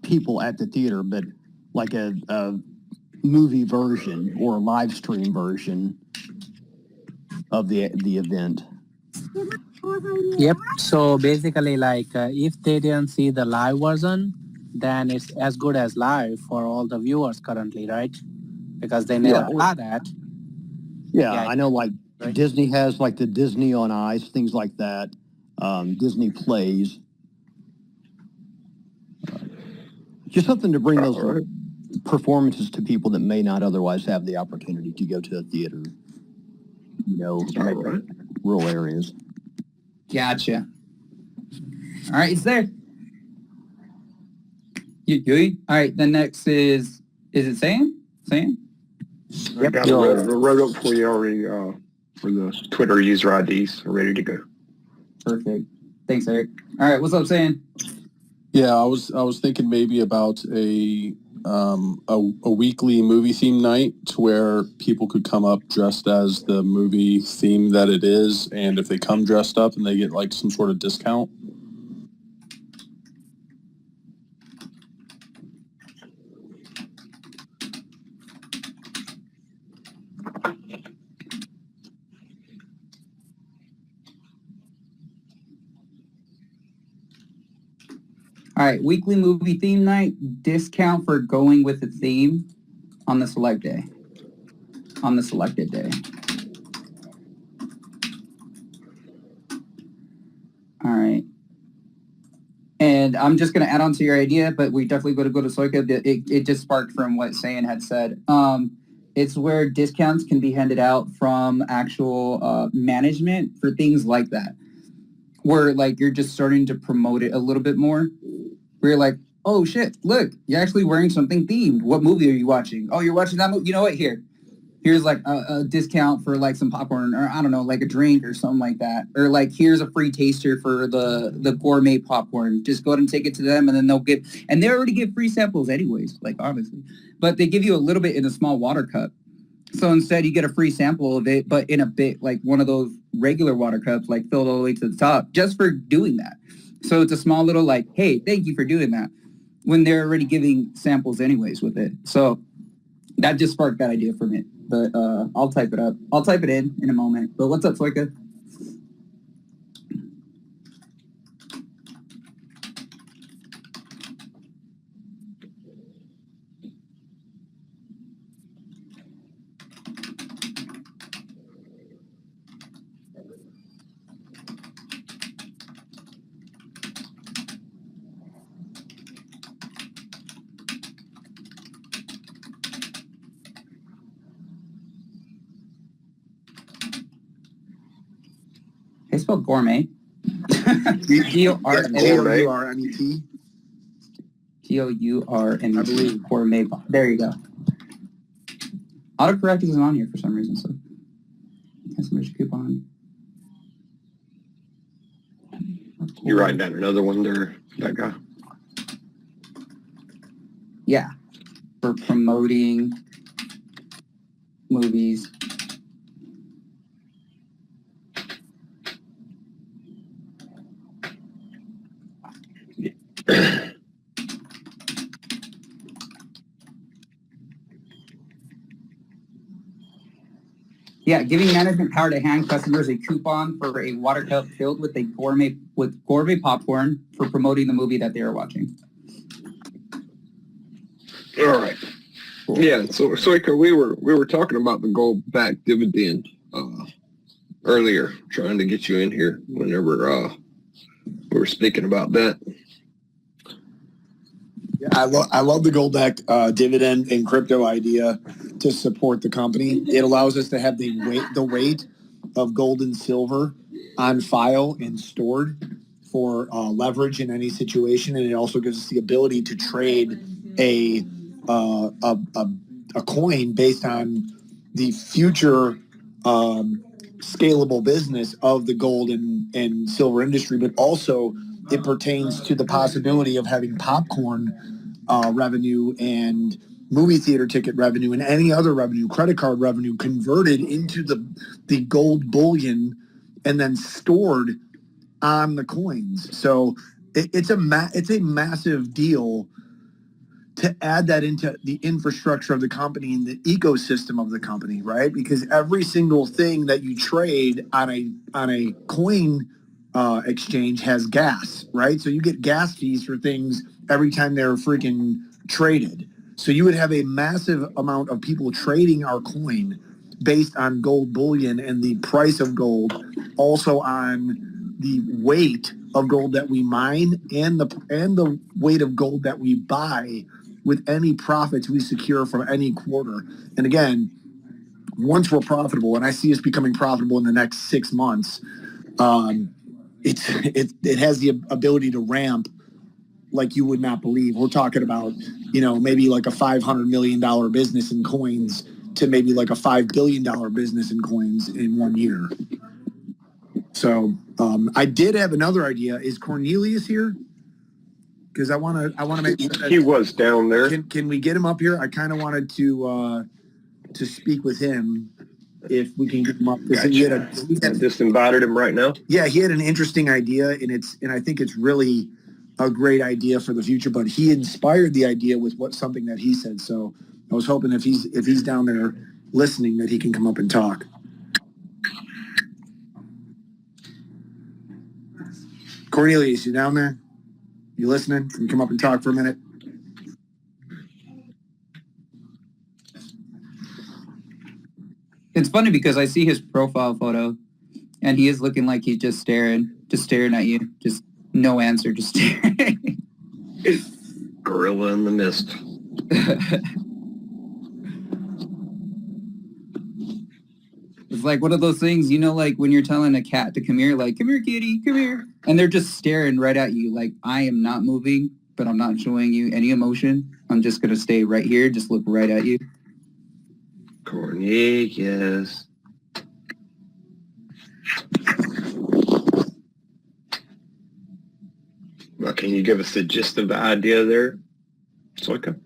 people at the theater, but like a movie version or a live stream version of the event. Yep. So basically, like if they didn't see the live version, then it's as good as live for all the viewers currently, right? Because they never had that. Yeah, I know. Like Disney has like the Disney on Ice, things like that. Disney Plays. Just something to bring those performances to people that may not otherwise have the opportunity to go to a theater. Rural areas. Gotcha. All right, it's there. All right, the next is it Sam? Sam? I got it wrote up for you already for the Twitter user IDs ready to go. Perfect. Thanks, Eric. All right, what's up, Sam? Yeah, I was thinking maybe about a weekly movie theme night to where people could come up dressed as the movie theme that it is, and if they come dressed up and they get like some sort of discount. All right, weekly movie theme night, discount for going with the theme on the select day. On the selected day. All right. And I'm just going to add on to your idea, but we definitely going to go to Soika. It just sparked from what Sayan had said. It's where discounts can be handed out from actual management for things like that, where like you're just starting to promote it a little bit more. Where you're like, oh shit, look, you're actually wearing something themed. What movie are you watching? Oh, you're watching that movie. You know what? Here's like a discount for like some popcorn, or I don't know, like a drink or something like that. Or like, here's a free taster for the gourmet popcorn. Just go ahead and take it to them, and then they already give free samples anyways, like honestly. But they give you a little bit in a small water cup. So instead you get a free sample of it, but in a bit, like one of those regular water cups, like filled all the way to the top, just for doing that. So it's a small little like, hey, thank you for doing that, when they're already giving samples anyways with it. So that just sparked that idea for me. But I'll type it up. I'll type it in a moment. But what's up, Soika? spell gourmet? G-O-R-M-E-T. Gourmet. G-O-U-R-M-E-T. I believe. Gourmet. There you go. Autocorrect isn't on here for some reason, so customer's coupon. You write down another one there, that guy. Yeah, for promoting movies. Yeah, giving management power to hand customers a coupon for a water cup filled with gourmet popcorn for promoting the movie that they are watching. All right. Cool. Yeah. So Soika, we were talking about the gold back dividend earlier, trying to get you in here whenever we were speaking about that. Yeah, I love the gold back dividend and crypto idea to support the company. It allows us to have the weight of gold and silver on file and stored for leverage in any situation, and it also gives us the ability to trade a coin based on the future scalable business of the gold and silver industry, but also it pertains to the possibility of having popcorn revenue and movie theater ticket revenue and any other revenue, credit card revenue, converted into the gold bullion and then stored on the coins. So it's a massive deal to add that into the infrastructure of the company and the ecosystem of the company, right? Because every single thing that you trade on a coin exchange has gas, right? So you get gas fees for things every time they're freaking traded. So you would have a massive amount of people trading our coin based on gold bullion and the price of gold, also on the weight of gold that we mine and the weight of gold that we buy with any profits we secure from any quarter. And again, once we're profitable, and I see us becoming profitable in the next 6 months, it has the ability to ramp like you would not believe. We're talking about, maybe like a $500 million business in coins to maybe like a $5 billion business in coins in 1 year. So I did have another idea. Is Cornelius here? Because I want to make sure that he was down there. Can we get him up here? I kind of wanted to speak with him if we can get him up. Gotcha. I just invited him right now. Yeah, he had an interesting idea, and I think it's really a great idea for the future. But he inspired the idea with something that he said. So I was hoping if he's down there listening that he can come up and talk. Cornelius, you down there? You listening? Can you come up and talk for a minute? It's funny because I see his profile photo and he is looking like he's just staring at you. Just no answer, just staring. Gorilla in the mist. It's like one of those things, like when you're telling a cat to come here, like, come here, kitty, come here. And they're just staring right at you. Like, I am not moving, but I'm not showing you any emotion. I'm just going to stay right here, just look right at you. Cornelius. Well, can you give us the gist of the idea there, Soika?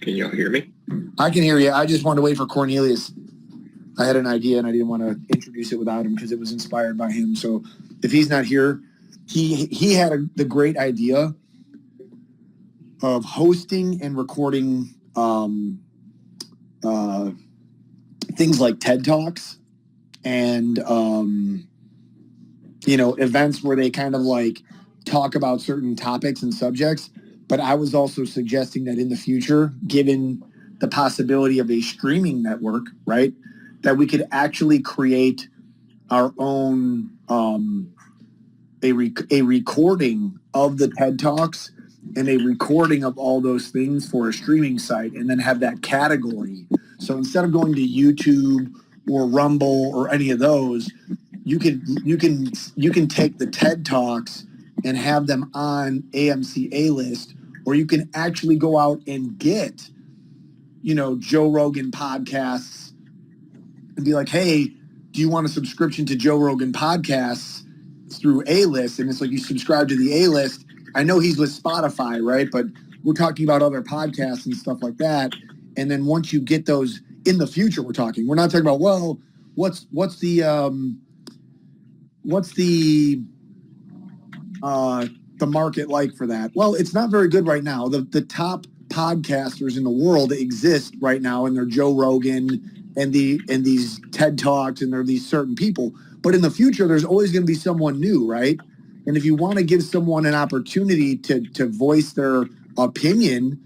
Can y'all hear me? I can hear you. I just wanted to wait for Cornelius. I had an idea, and I didn't want to introduce it without him because it was inspired by him. So if he's not here, he had the great idea of hosting and recording things like TED Talks and, events where they kind of like talk about certain topics and subjects. But I was also suggesting that in the future, given the possibility of a streaming network, right, that we could actually create our own a recording of the TED Talks and a recording of all those things for a streaming site, and then have that category. So instead of going to YouTube or Rumble or any of those, you can take the TED Talks and have them on AMC A-list, or you can actually go out and get, Joe Rogan podcasts and be like, hey, do you want a subscription to Joe Rogan podcasts through A-list? And it's like you subscribe to the A-list. I know he's with Spotify, right? But we're talking about other podcasts and stuff like that. And then once you get those in the future, we're not talking about, well, what's the market like for that? Well, it's not very good right now. The top podcasters in the world exist right now, and they're Joe Rogan and these TED Talks, and they're these certain people. But in the future, there's always going to be someone new, right? And if you want to give someone an opportunity to voice their opinion,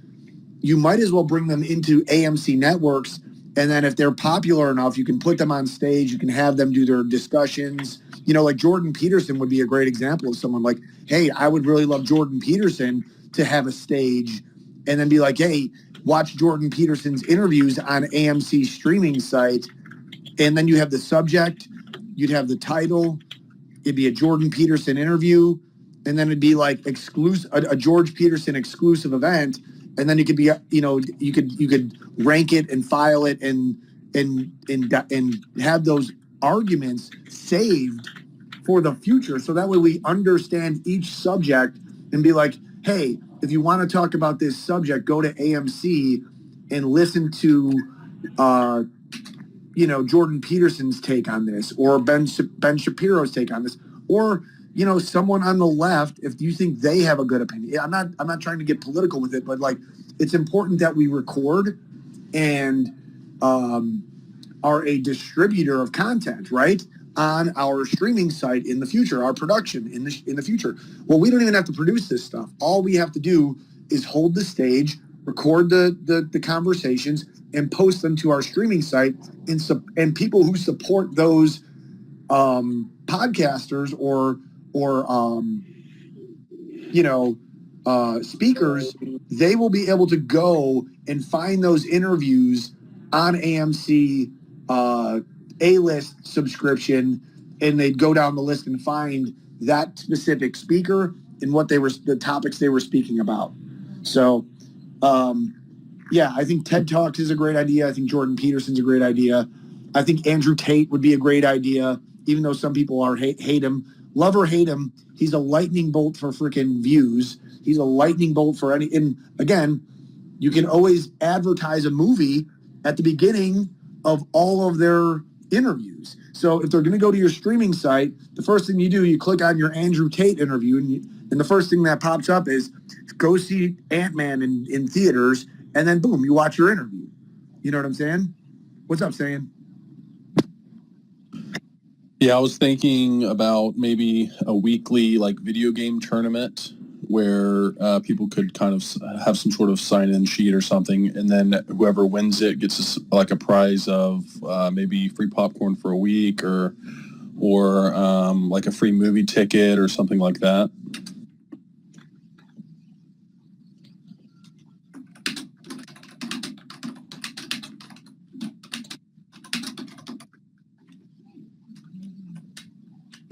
you might as well bring them into AMC networks. And then if they're popular enough, you can put them on stage. You can have them do their discussions. Like Jordan Peterson would be a great example of someone like, hey, I would really love Jordan Peterson to have a stage, and then be like, hey, watch Jordan Peterson's interviews on AMC streaming site. And then you have the subject, you'd have the title, it'd be a Jordan Peterson interview, and then it'd be like a George Peterson exclusive event. And then it could be, you could rank it and file it and have those arguments saved for the future. So that way we understand each subject and be like, hey, if you want to talk about this subject, go to AMC and listen to, Jordan Peterson's take on this, or Ben Shapiro's take on this, or, someone on the left, if you think they have a good opinion. I'm not trying to get political with it, but like, it's important that we record and are a distributor of content, right, on our streaming site in the future, our production in the future. Well, we don't even have to produce this stuff. All we have to do is hold the stage, record the conversations, and post them to our streaming site. And people who support those podcasters or speakers, they will be able to go and find those interviews on AMC A-list subscription, and they'd go down the list and find that specific speaker and the topics they were speaking about. So, I think TED Talks is a great idea. I think Jordan Peterson's a great idea. I think Andrew Tate would be a great idea, even though some people hate him. Love or hate him, he's a lightning bolt for freaking views. He's a lightning bolt for any. And again, you can always advertise a movie at the beginning of all of their interviews. So if they're going to go to your streaming site, the first thing you do, you click on your Andrew Tate interview, and the first thing that pops up is go see Ant-Man in theaters, and then boom, you watch your interview. You know what I'm saying? What's up, Saying? Yeah, I was thinking about maybe a weekly video game tournament where people could kind of have some sort of sign-in sheet or something, and then whoever wins it gets a prize of maybe free popcorn for a week or a free movie ticket or something like that.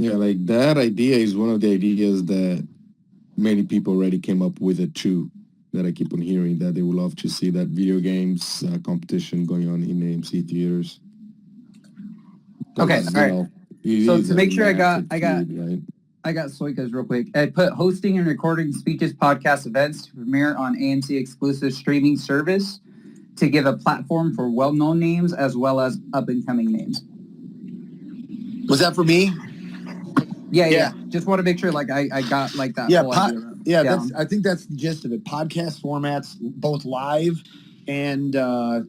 Yeah, like that idea is one of the ideas that many people already came up with it too, that I keep on hearing, that they would love to see that video games competition going on in AMC theaters. Okay, all right. So to make sure I got Soikas real quick. I put hosting and recording speeches, podcasts, events to premiere on AMC exclusive streaming service to give a platform for well-known names as well as up-and-coming names. Was that for me? Yeah. Just want to make sure I got that whole idea. I think that's the gist of it. Podcast formats, both live and not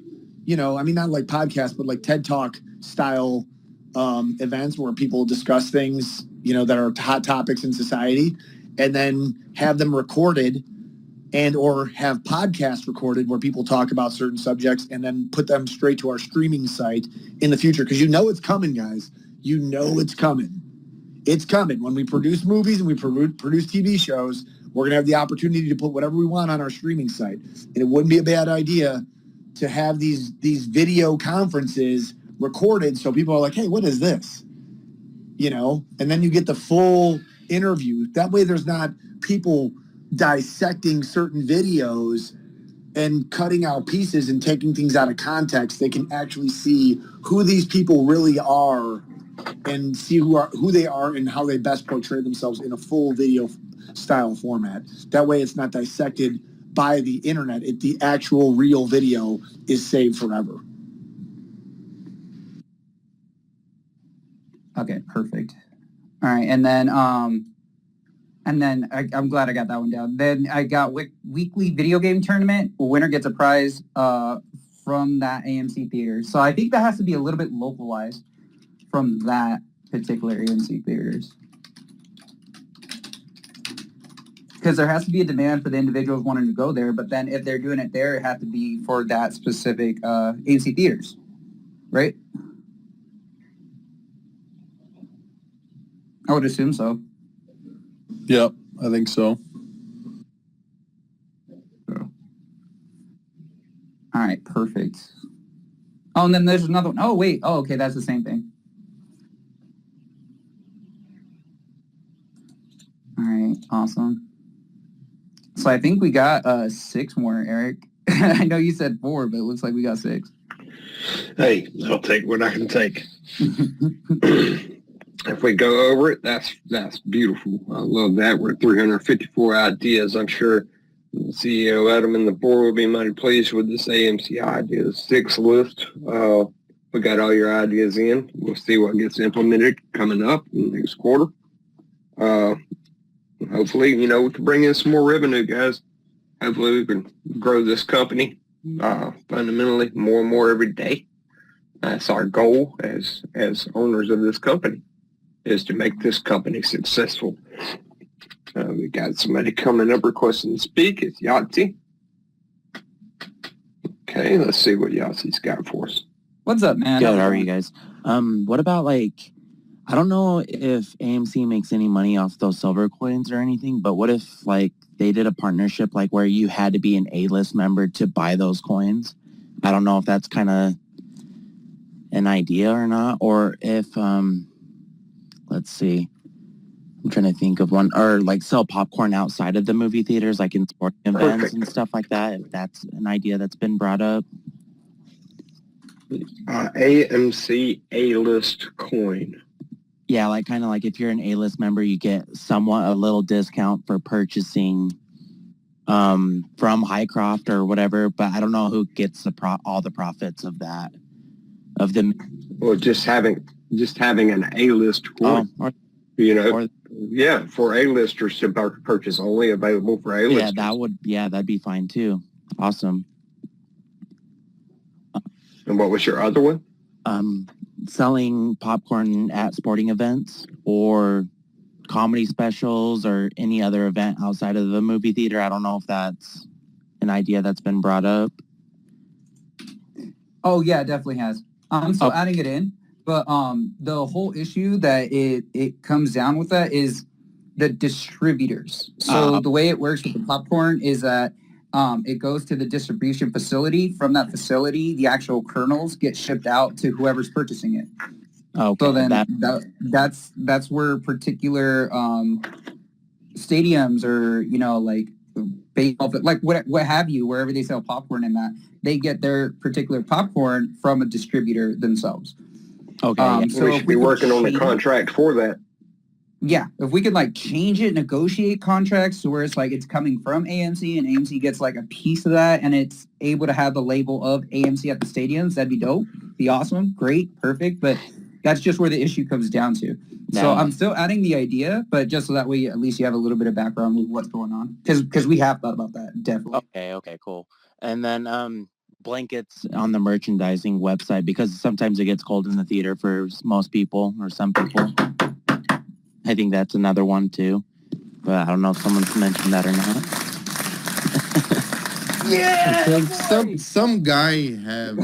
like podcasts, but like TED Talk style events where people discuss things, that are hot topics in society, and then have them recorded and or have podcasts recorded where people talk about certain subjects, and then put them straight to our streaming site in the future. Because it's coming, guys. It's coming. It's coming. When we produce movies and we produce TV shows, We're going to have the opportunity to put whatever we want on our streaming site. And it wouldn't be a bad idea to have these video conferences recorded so people are like, hey, what is this? You know, and then you get the full interview. That way there's not people dissecting certain videos and cutting out pieces and taking things out of context. They can actually see who these people really are and see who they are and how they best portray themselves in a full video style format. That way it's not dissected by the internet. The actual real video is saved forever. Okay, perfect. All right, and then I'm glad I got that one down. Then I got weekly video game tournament. Winner gets a prize from that AMC theater. So I think that has to be a little bit localized from that particular AMC theaters. Because there has to be a demand for the individuals wanting to go there, but then if they're doing it there, it has to be for that specific AMC theaters, right? I would assume so. Yep, I think so. All right, perfect. Oh, and then there's another one. Oh, wait. Oh, okay, that's the same thing. All right, awesome. So I think we got 6 more, Eric. I know you said 4, but it looks like we got 6. Hey, I'll take what I can take. If we go over it, that's beautiful. I love that. We're 354 ideas. I'm sure CEO Adam and the board will be mighty pleased with this AMC Ideas 6 list. We got all your ideas in. We'll see what gets implemented coming up in the next quarter. Hopefully, we can bring in some more revenue, guys. Hopefully we can grow this company fundamentally more and more every day. That's our goal as owners of this company, is to make this company successful. We got somebody coming up requesting to speak. It's Yahtzee. Okay, let's see what Yahtzee's got for us. What's up, man? Good, how are you guys? What about, I don't know if AMC makes any money off those silver coins or anything, but what if, they did a partnership, where you had to be an A-list member to buy those coins? I don't know if that's kind of an idea or not, or if, let's see, I'm trying to think of one, or sell popcorn outside of the movie theaters, in sporting events and stuff like that, if that's an idea that's been brought up. AMC A-list coin. Yeah, kind of if you're an A-list member, you get somewhat a little discount for purchasing from Highcroft or whatever, but I don't know who gets all the profits of that. Well, just having an A-list coin, for A-listers to purchase, only available for A-listers. That'd be fine too. Awesome. And what was your other one? Selling popcorn at sporting events or comedy specials or any other event outside of the movie theater. I don't know if that's an idea that's been brought up. Oh, yeah, it definitely has. I'm still adding it in, but the whole issue that it comes down with that is the distributors. So the way it works with the popcorn is that it goes to the distribution facility. From that facility, the actual kernels get shipped out to whoever's purchasing it. Okay. So then that's where particular stadiums or baseball, what have you, wherever they sell popcorn in that, they get their particular popcorn from a distributor themselves. Okay. So we should be working on a contract for that. Yeah, if we could change it, negotiate contracts to where it's coming from AMC and AMC gets a piece of that and it's able to have the label of AMC at the stadiums, that'd be dope. Be awesome. Great. Perfect. But that's just where the issue comes down to. So I'm still adding the idea, but just so that way at least you have a little bit of background with what's going on. Because we have thought about that, definitely. Okay, cool. And then blankets on the merchandising website, because sometimes it gets cold in the theater for most people or some people. I think that's another one too, but I don't know if someone's mentioned that or not. Yeah. Some guy have.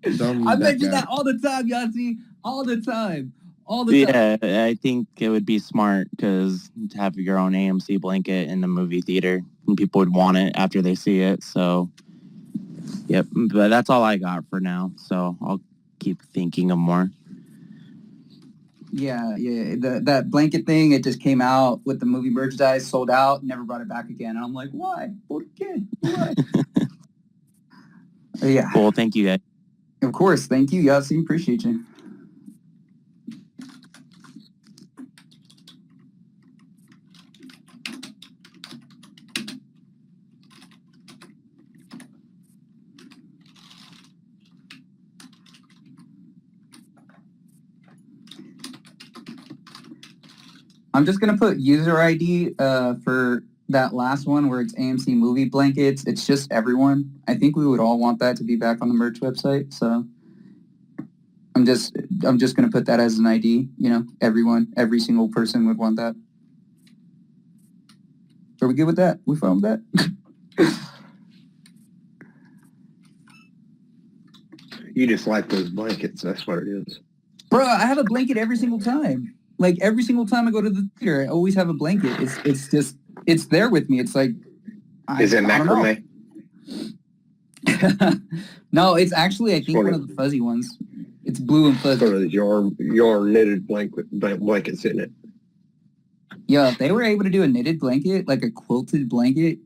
I mention that all the time, Yahtzee. All the time. all the time. Yeah, I think it would be smart because to have your own AMC blanket in the movie theater, and people would want it after they see it. So, yep. But that's all I got for now. So I'll keep thinking of more. Yeah. That blanket thing, it just came out with the movie merchandise, sold out, never brought it back again. And I'm like, why? ¿Por qué? Why? Yeah. Cool. Thank you, guys. Of course. Thank you, Yossi. Appreciate you. I'm just gonna put user ID for that last one where it's AMC movie blankets. It's just everyone. I think we would all want that to be back on the merch website. So I'm just gonna put that as an ID. You know, every single person would want that. Are we good with that? We fine with that? You just like those blankets. That's what it is. Bro, I have a blanket every single time. Like every single time I go to the theater, I always have a blanket. It's there with me. It's like Is it macrame? No, it's actually I think one of the fuzzy ones. It's blue and fuzzy. Sort of your knitted blankets in it. Yeah, if they were able to do a knitted blanket, like a quilted blanket,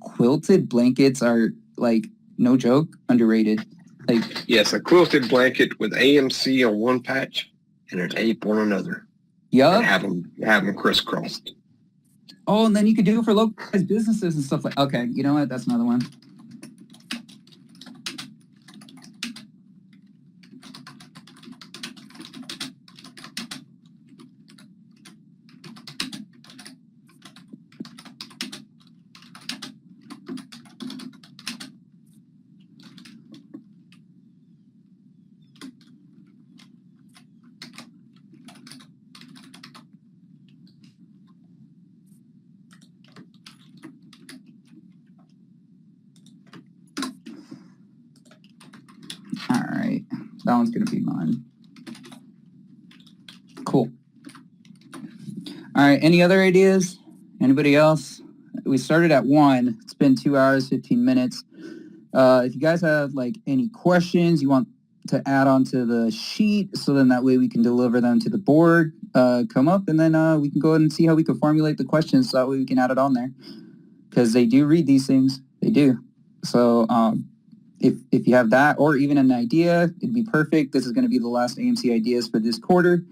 quilted blankets are like no joke, underrated. Like yes, a quilted blanket with AMC on one patch and an ape on another. Yeah. Have them crisscrossed. Oh, and then you could do it for localized businesses and stuff like. Okay, you know what? That's another one. All right, that one's gonna be mine. Cool. All right, any other ideas? Anybody else? We started at 1. It's been 2 hours, 15 minutes. If you guys have like any questions you want to add onto the sheet, so then that way we can deliver them to the board, come up, and then we can go ahead and see how we can formulate the questions so that way we can add it on there. Because they do read these things. They do. So if you have that or even an idea, it'd be perfect. This is going to be the last AMC ideas for this quarter.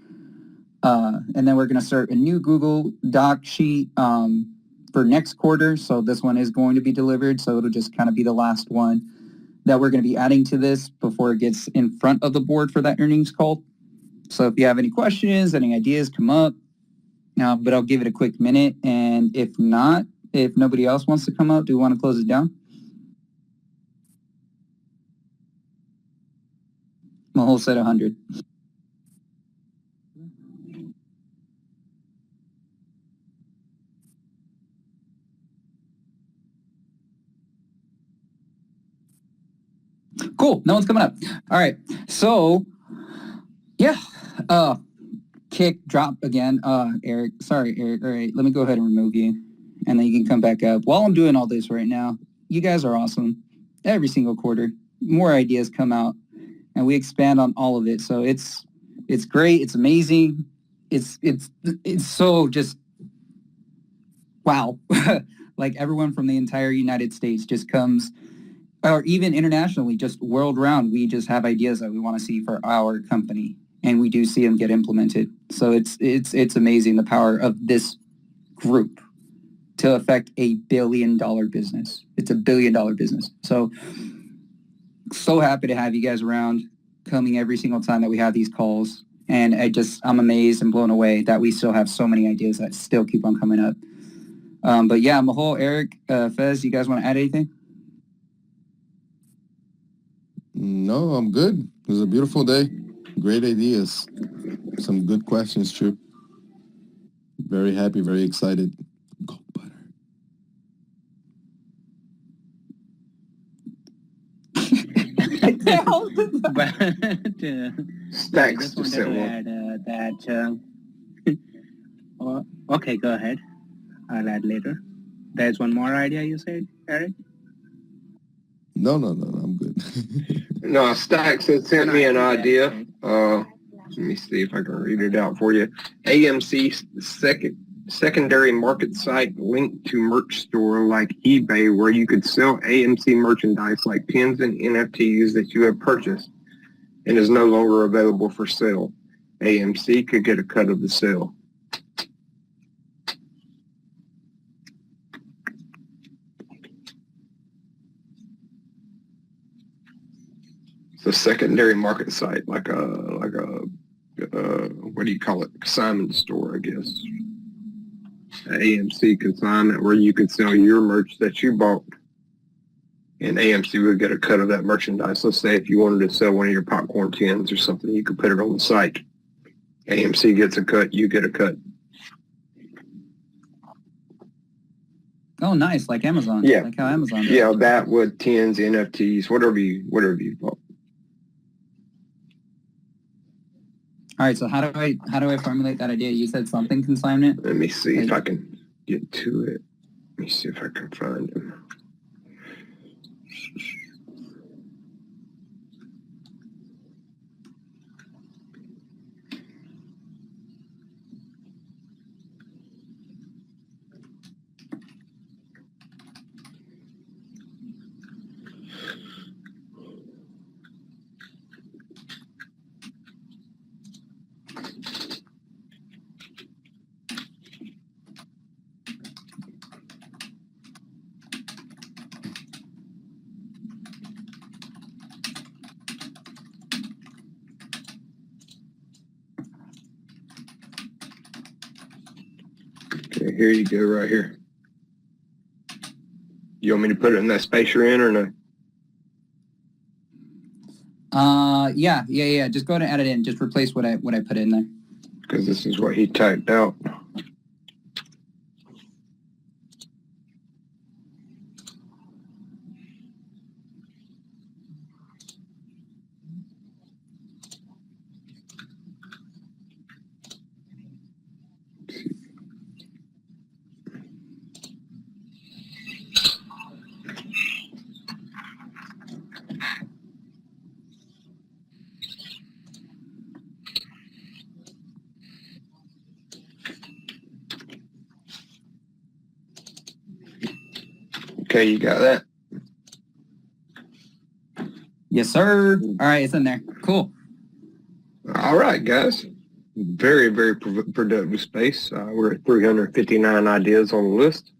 And then we're going to start a new Google Doc sheet for next quarter. So this one is going to be delivered. So it'll just kind of be the last one that we're going to be adding to this before it gets in front of the board for that earnings call. So if you have any questions, any ideas, come up. But I'll give it a quick minute. And if not, if nobody else wants to come up, do we want to close it down? Mahol said 100. Cool. No one's coming up. All right. So, yeah. Kick, drop again. Eric. Sorry, Eric. All right. Let me go ahead and remove you. And then you can come back up. While I'm doing all this right now, you guys are awesome. Every single quarter, more ideas come out. And we expand on all of it. So it's great. It's amazing. It's so just, wow. Like everyone from the entire United States just comes, or even internationally, just world round, we just have ideas that we want to see for our company, and we do see them get implemented. So it's amazing the power of this group to affect $1 billion business. It's $1 billion business. So happy to have you guys around, coming every single time that we have these calls. And I'm amazed and blown away that we still have so many ideas that still keep on coming up. But yeah, Mahol, Eric, Fez, you guys want to add anything? No, I'm good. It was a beautiful day. Great ideas. Some good questions, too. Very happy, very excited. Gold butter. but I Stacks just to wanted sell to one. add okay, go ahead. I'll add later. There's one more idea you said, Eric? No, I'm good. No, Stacks had sent No, me I an think that's idea. right. Let me see if I can read it out for you. AMC secondary market site linked to merch store like eBay where you could sell AMC merchandise like pins and NFTs that you have purchased and is no longer available for sale. AMC could get a cut of the sale. It's a secondary market site, like a what do you call it? Consignment store, I guess. AMC consignment where you could sell your merch that you bought, and AMC would get a cut of that merchandise. Let's say if you wanted to sell one of your popcorn tins or something, you could put it on the site. AMC gets a cut, you get a cut. Oh, nice, like Amazon. Yeah, like how Amazon does. Yeah, that would tins, NFTs, whatever you bought. All right, so how do I formulate that idea? You said something consignment. Let me see if I can get to it. Let me see if I can find it. Okay, here you go, right here. You want me to put it in that space you're in or no? Yeah. Just go ahead and add it in. Just replace what I put in there. Because this is what he typed out. Okay, you got that? Yes, sir. All right, it's in there. Cool. All right, guys. Very, very productive space. We're at 359 ideas on the list.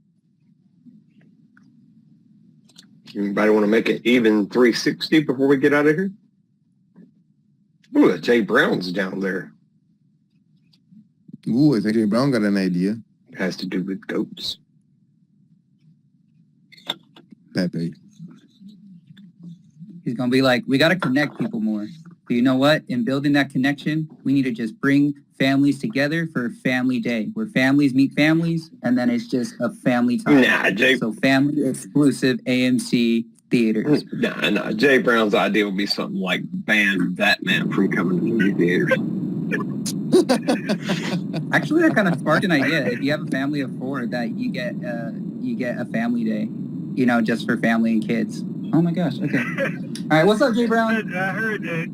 Anybody want to make it even 360 before we get out of here? Ooh, Jay Brown's down there. Ooh, I think Jay Brown got an idea. It has to do with goats. Pepe. He's gonna be like, we gotta connect people more. But you know what? In building that connection, we need to just bring families together for a family day where families meet families, and then it's just a family time. Nah, Jay. So family exclusive AMC theaters. Nah. Jay Brown's idea would be something like ban that man from coming to movie theaters. Actually, that kind of sparked an idea. If you have a family of 4, that you get a family day, just for family and kids. Oh my gosh. Okay. All right. What's up, Jay Brown? I heard that.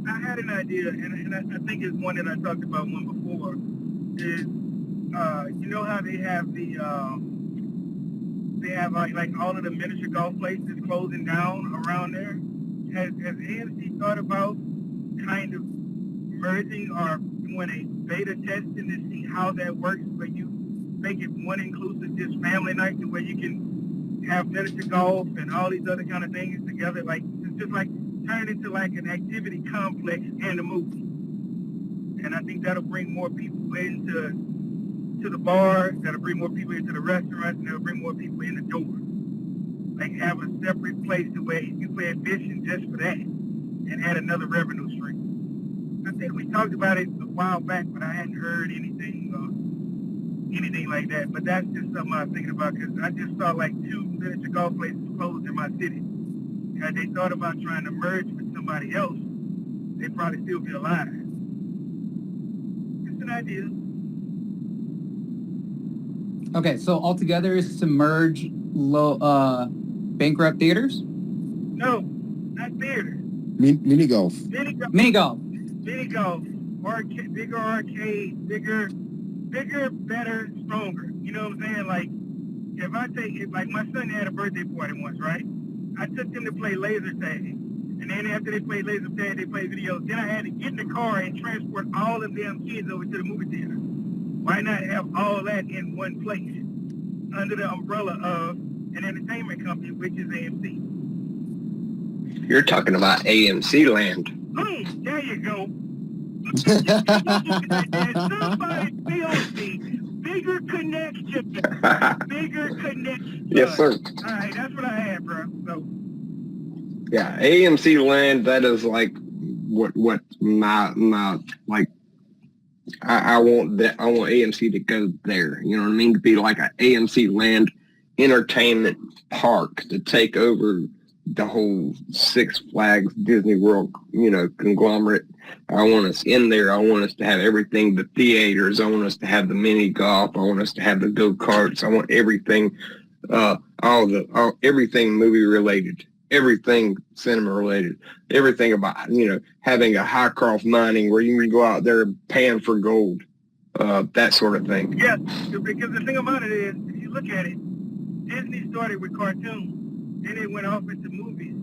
I had an idea, and I think it's one that I talked about one before. Is you know how they have like all of the miniature golf places closing down around there? Has AMC thought about kind of merging or doing a beta testing to see how that works, where you make it one inclusive just family night to where you can have miniature golf and all these other kind of things together, like it's just like turn into like an activity complex and a movie. And I think that'll bring more people into the bar, that'll bring more people into the restaurants, and that'll bring more people in the door. Like have a separate place to where you pay admission just for that and add another revenue stream. I think we talked about it a while back, but I hadn't heard anything anything like that. But that's just something I was thinking about because I just saw like 2 miniature golf places closed in my city. Had they thought about trying to merge with somebody else, they'd probably still be alive. It's an idea. Okay, so altogether is to merge bankrupt theaters? No, not theater. Mini golf. Mini golf. Mini golf. Mini golf. Bigger arcade, bigger, better, stronger. You know what I'm saying? Like, if I take it, like my son had a birthday party once, right? I took them to play laser tag. And then after they played laser tag, they played videos. Then I had to get in the car and transport all of them kids over to the movie theater. Why not have all that in one place under the umbrella of an entertainment company, which is AMC? You're talking about AMC land. Boom! There you go. Somebody build me. Bigger connection. Bigger connection. Yes, sir. All right, that's what I had, bro. So. Yeah, AMC land. That is like what my like. I want that. I want AMC to go there. You know what I mean? To be like an AMC land entertainment park to take over the whole Six Flags Disney World, conglomerate. I want us in there. I want us to have everything, the theaters. I want us to have the mini golf. I want us to have the go-karts. I want everything, everything movie related, everything cinema related, everything about, having a Highcroft mining where you can go out there pan for gold, that sort of thing. Yeah, because the thing about it is, if you look at it, Disney started with cartoons. Then it went off into movies.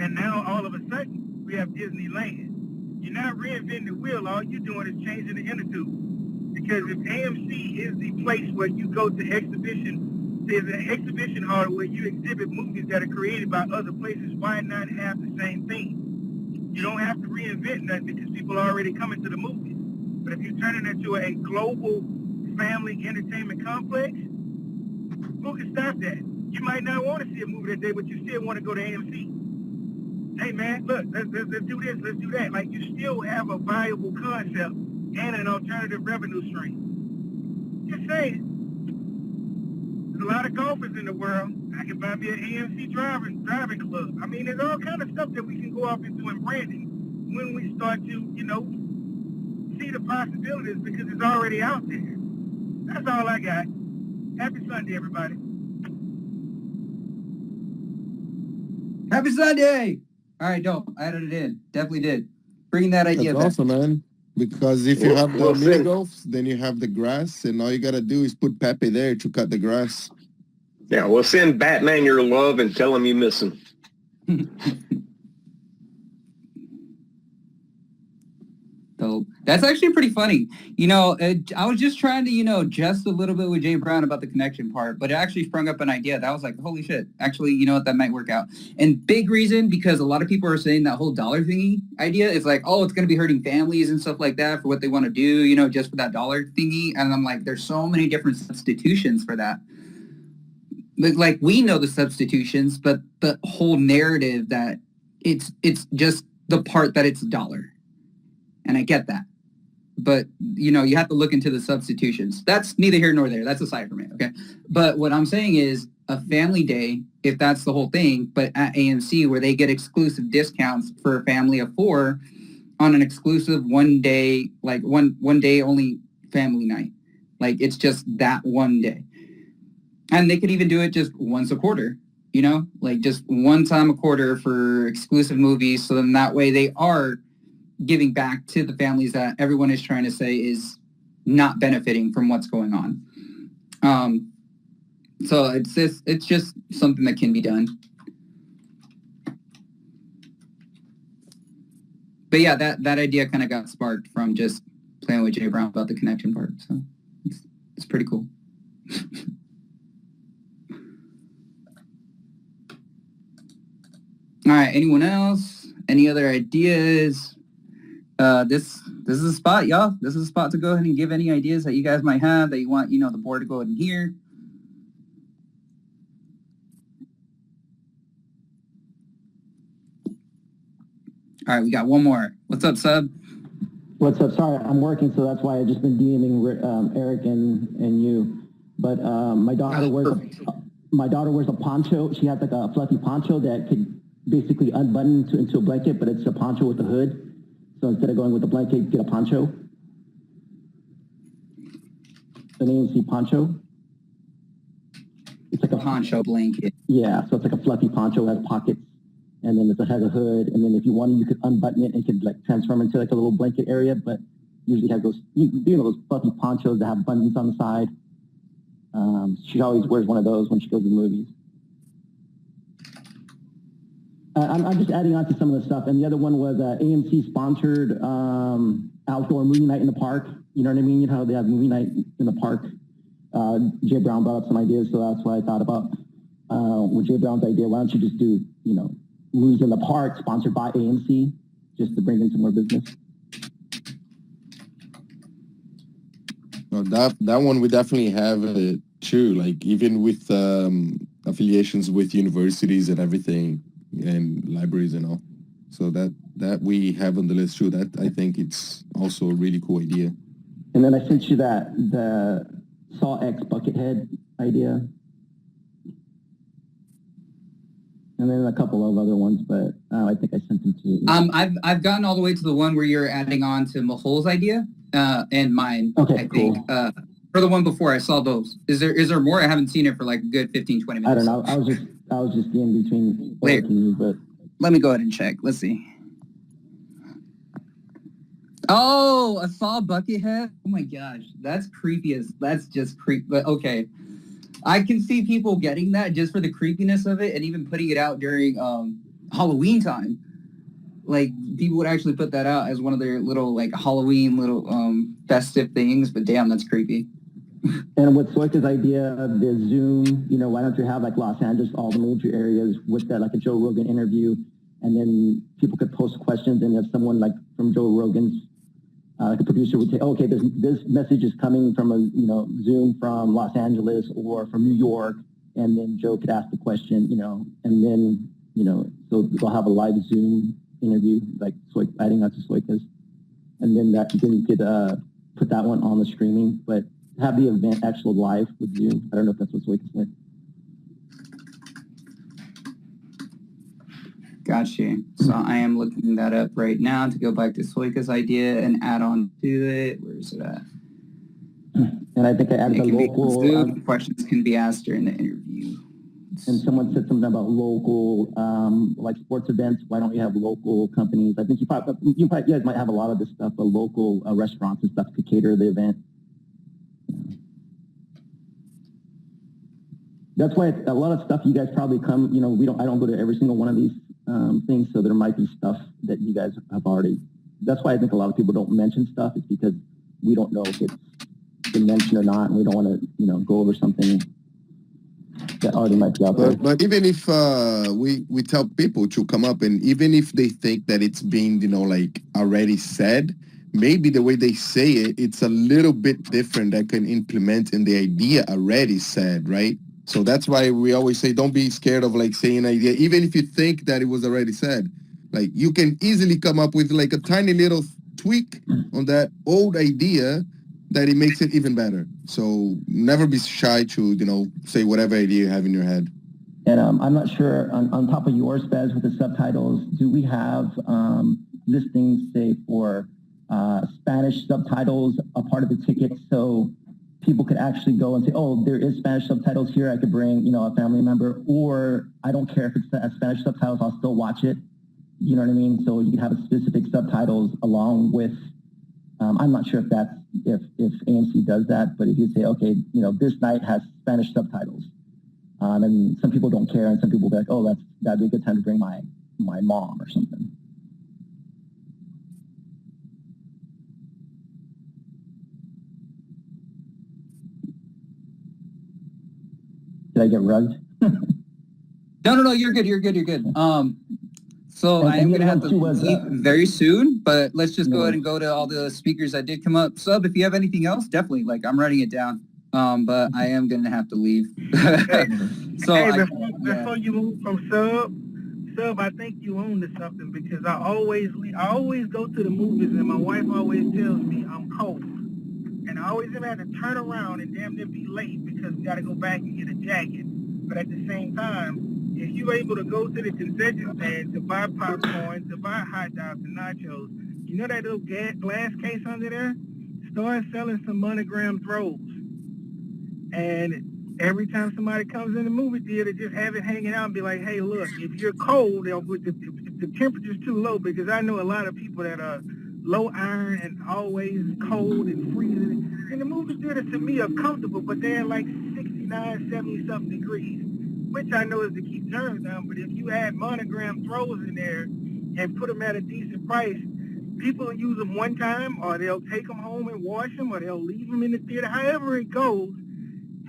And now all of a sudden, we have Disneyland. You're not reinventing the wheel. All you're doing is changing the inner tube. Because if AMC is the place where you go to exhibition, there's an exhibition hall where you exhibit movies that are created by other places, why not have the same thing? You don't have to reinvent nothing because people are already coming to the movies. But if you turn it into a global family entertainment complex, who can stop that? You might not want to see a movie that day, but you still want to go to AMC. Hey, man, look, let's do this, let's do that. Like, you still have a viable concept and an alternative revenue stream. Just saying. There's a lot of golfers in the world. I can buy me an AMC driving club. I mean, there's all kind of stuff that we can go off into in branding when we start to, see the possibilities because it's already out there. That's all I got. Happy Sunday, everybody. Happy Sunday! All right, dope. I added it in. Definitely did. Bringing that idea That's back. awesome, man. Because if you have the Well mini said. golfs, then you have the grass, and all you gotta do is put Pepe there to cut the grass. Yeah, well, send Batman your love and tell him you miss him. Dope. That's actually pretty funny. I was just trying to, jest a little bit with Jay Brown about the connection part, but it actually sprung up an idea that I was like, holy shit, actually, you know what, that might work out. And big reason, because a lot of people are saying that whole dollar thingy idea is like, oh, it's going to be hurting families and stuff like that for what they want to do, just for that dollar thingy. And I'm like, there's so many different substitutions for that. But like, we know the substitutions, but the whole narrative that it's just the part that it's a dollar. And I get that. But, you have to look into the substitutions. That's neither here nor there. That's aside from it, okay? But what I'm saying is a family day, if that's the whole thing, but at AMC where they get exclusive discounts for a family of 4 on an exclusive one day, like one day only family night. Like, it's just that one day. And they could even do it just once a quarter, like just one time a quarter for exclusive movies. So then that way they are giving back to the families that everyone is trying to say is not benefiting from what's going on. So it's just something that can be done. But yeah, that idea kind of got sparked from just playing with Jay Brown about the connection part. So it's pretty cool. All right, anyone else? Any other ideas? This is a spot, y'all. This is a spot to go ahead and give any ideas that you guys might have that you want, the board to go ahead and hear. All right, we got one more. What's up, Sub? What's up? Sorry, I'm working, so that's why I've just been DMing Eric and you. But my daughter wears a poncho. She has like a fluffy poncho that could basically unbutton into a blanket, but it's a poncho with a hood. So instead of going with a blanket, get a poncho. An AMC poncho. It's like a poncho blanket. Yeah, so it's like a fluffy poncho, has pockets, and then it has a hood, and then if you wanted, you could unbutton it and could like transform into like a little blanket area, but usually has those, you know, those fluffy ponchos that have buttons on the side. She always wears one of those when she goes to the movies. I'm just adding on to some of the stuff, and the other one was AMC sponsored outdoor movie night in the park. You know what I mean? You know how they have movie night in the park. Jay Brown brought up some ideas, so that's what I thought about with Jay Brown's idea. Why don't you just do, you know, movies in the park sponsored by AMC, just to bring in some more business? Well, that one we definitely have too. Like even with affiliations with universities and everything, and libraries and all. So that we have on the list too. That I think it's also a really cool idea. And then I sent you the Saw X Buckethead idea. And then a couple of other ones, but I think I sent them to you. I've gotten all the way to the one where you're adding on to Mahol's idea and mine. Okay, I think. cool. For the one before, I saw those. Is there more? I haven't seen it for like a good 15, 20 minutes. I don't know. I was just in between. Wait, but let me go ahead and check. Let's see. Oh, a Saw Buckethead? Oh my gosh, that's creepy as, that's just creep. But okay, I can see people getting that just for the creepiness of it, and even putting it out during Halloween time. Like people would actually put that out as one of their little like Halloween little festive things. But damn, that's creepy. And with Soika's idea of the Zoom, you know, why don't you have like Los Angeles, all the major areas with that, like a Joe Rogan interview, and then people could post questions, and if someone like from Joe Rogan's, like a producer would say, oh, okay, this message is coming from a, you know, Zoom from Los Angeles or from New York, and then Joe could ask the question, you know, and then, you know, so they'll have a live Zoom interview, like adding on to Soika's, and then you could put that one on the streaming, but have the event actual live with Zoom. I don't know if that's what Soika said. Gotcha. So I am looking that up right now to go back to Soika's idea and add on to it. Where is it at? And I think I added the local questions can be asked during the interview. And someone said something about local, like sports events. Why don't you have local companies? I think you guys might have a lot of this stuff, but local restaurants and stuff to cater the event. That's why a lot of stuff you guys probably come, you know, I don't go to every single one of these things, so there might be stuff that you guys have already. That's why I think a lot of people don't mention stuff, is because we don't know if it's been mentioned or not, and we don't want to, you know, go over something that already might be out there. But even if we tell people to come up, and even if they think that it's being, you know, like already said, maybe the way they say it, it's a little bit different that can implement in the idea already said, right? So that's why we always say don't be scared of like saying an idea, even if you think that it was already said. Like you can easily come up with like a tiny little tweak on that old idea that it makes it even better. So never be shy to, you know, say whatever idea you have in your head. And I'm not sure, on top of yours, Bez, with the subtitles, do we have listings, say, for Spanish subtitles a part of the ticket, so people could actually go and say, oh, there is Spanish subtitles here, I could bring, you know, a family member, or I don't care if it's Spanish subtitles, I'll still watch it. You know what I mean? So you can have specific subtitles along with, I'm not sure if AMC does that, but if you say, okay, you know, this night has Spanish subtitles, and some people don't care, and some people will be like, oh, that'd be a good time to bring my mom or something. Did I get rugged? No, you're good. So I am going to have to leave very soon, but let's just go ahead and go to all the speakers that did come up. Sub, if you have anything else, definitely, like, I'm writing it down, but I am going to have to leave. Before you move from Sub, Sub, I think you own to something because I always go to the movies and my wife always tells me I'm cold. And I always have had to turn around and damn near be late because we got to go back and get a jacket. But at the same time, if you're able to go to the concession stand to buy popcorn, to buy hot dogs and nachos, you know that little glass case under there? Start selling some monogram throws. And every time somebody comes in the movie theater, just have it hanging out and be like, hey, look, if you're cold, if the temperature's too low, because I know a lot of people that are low iron and always cold and freezing. And the movie theaters to me are comfortable, but they're like 69, 70 something degrees, which I know is to keep germs down. But if you add monogram throws in there and put them at a decent price, people will use them one time, or they'll take them home and wash them, or they'll leave them in the theater. However it goes,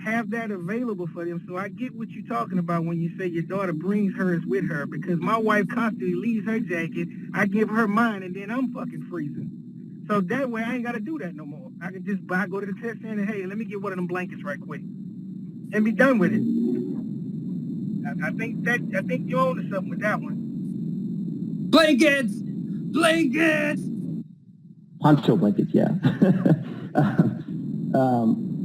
have that available for them. So I get what you're talking about when you say your daughter brings hers with her, because my wife constantly leaves her jacket, I give her mine, and then I'm fucking freezing. So that way I ain't got to do that no more. I can just go to the test stand and, hey, let me get one of them blankets right quick and be done with it. I think you own something with that one. Blankets! Blankets! Poncho blankets, yeah.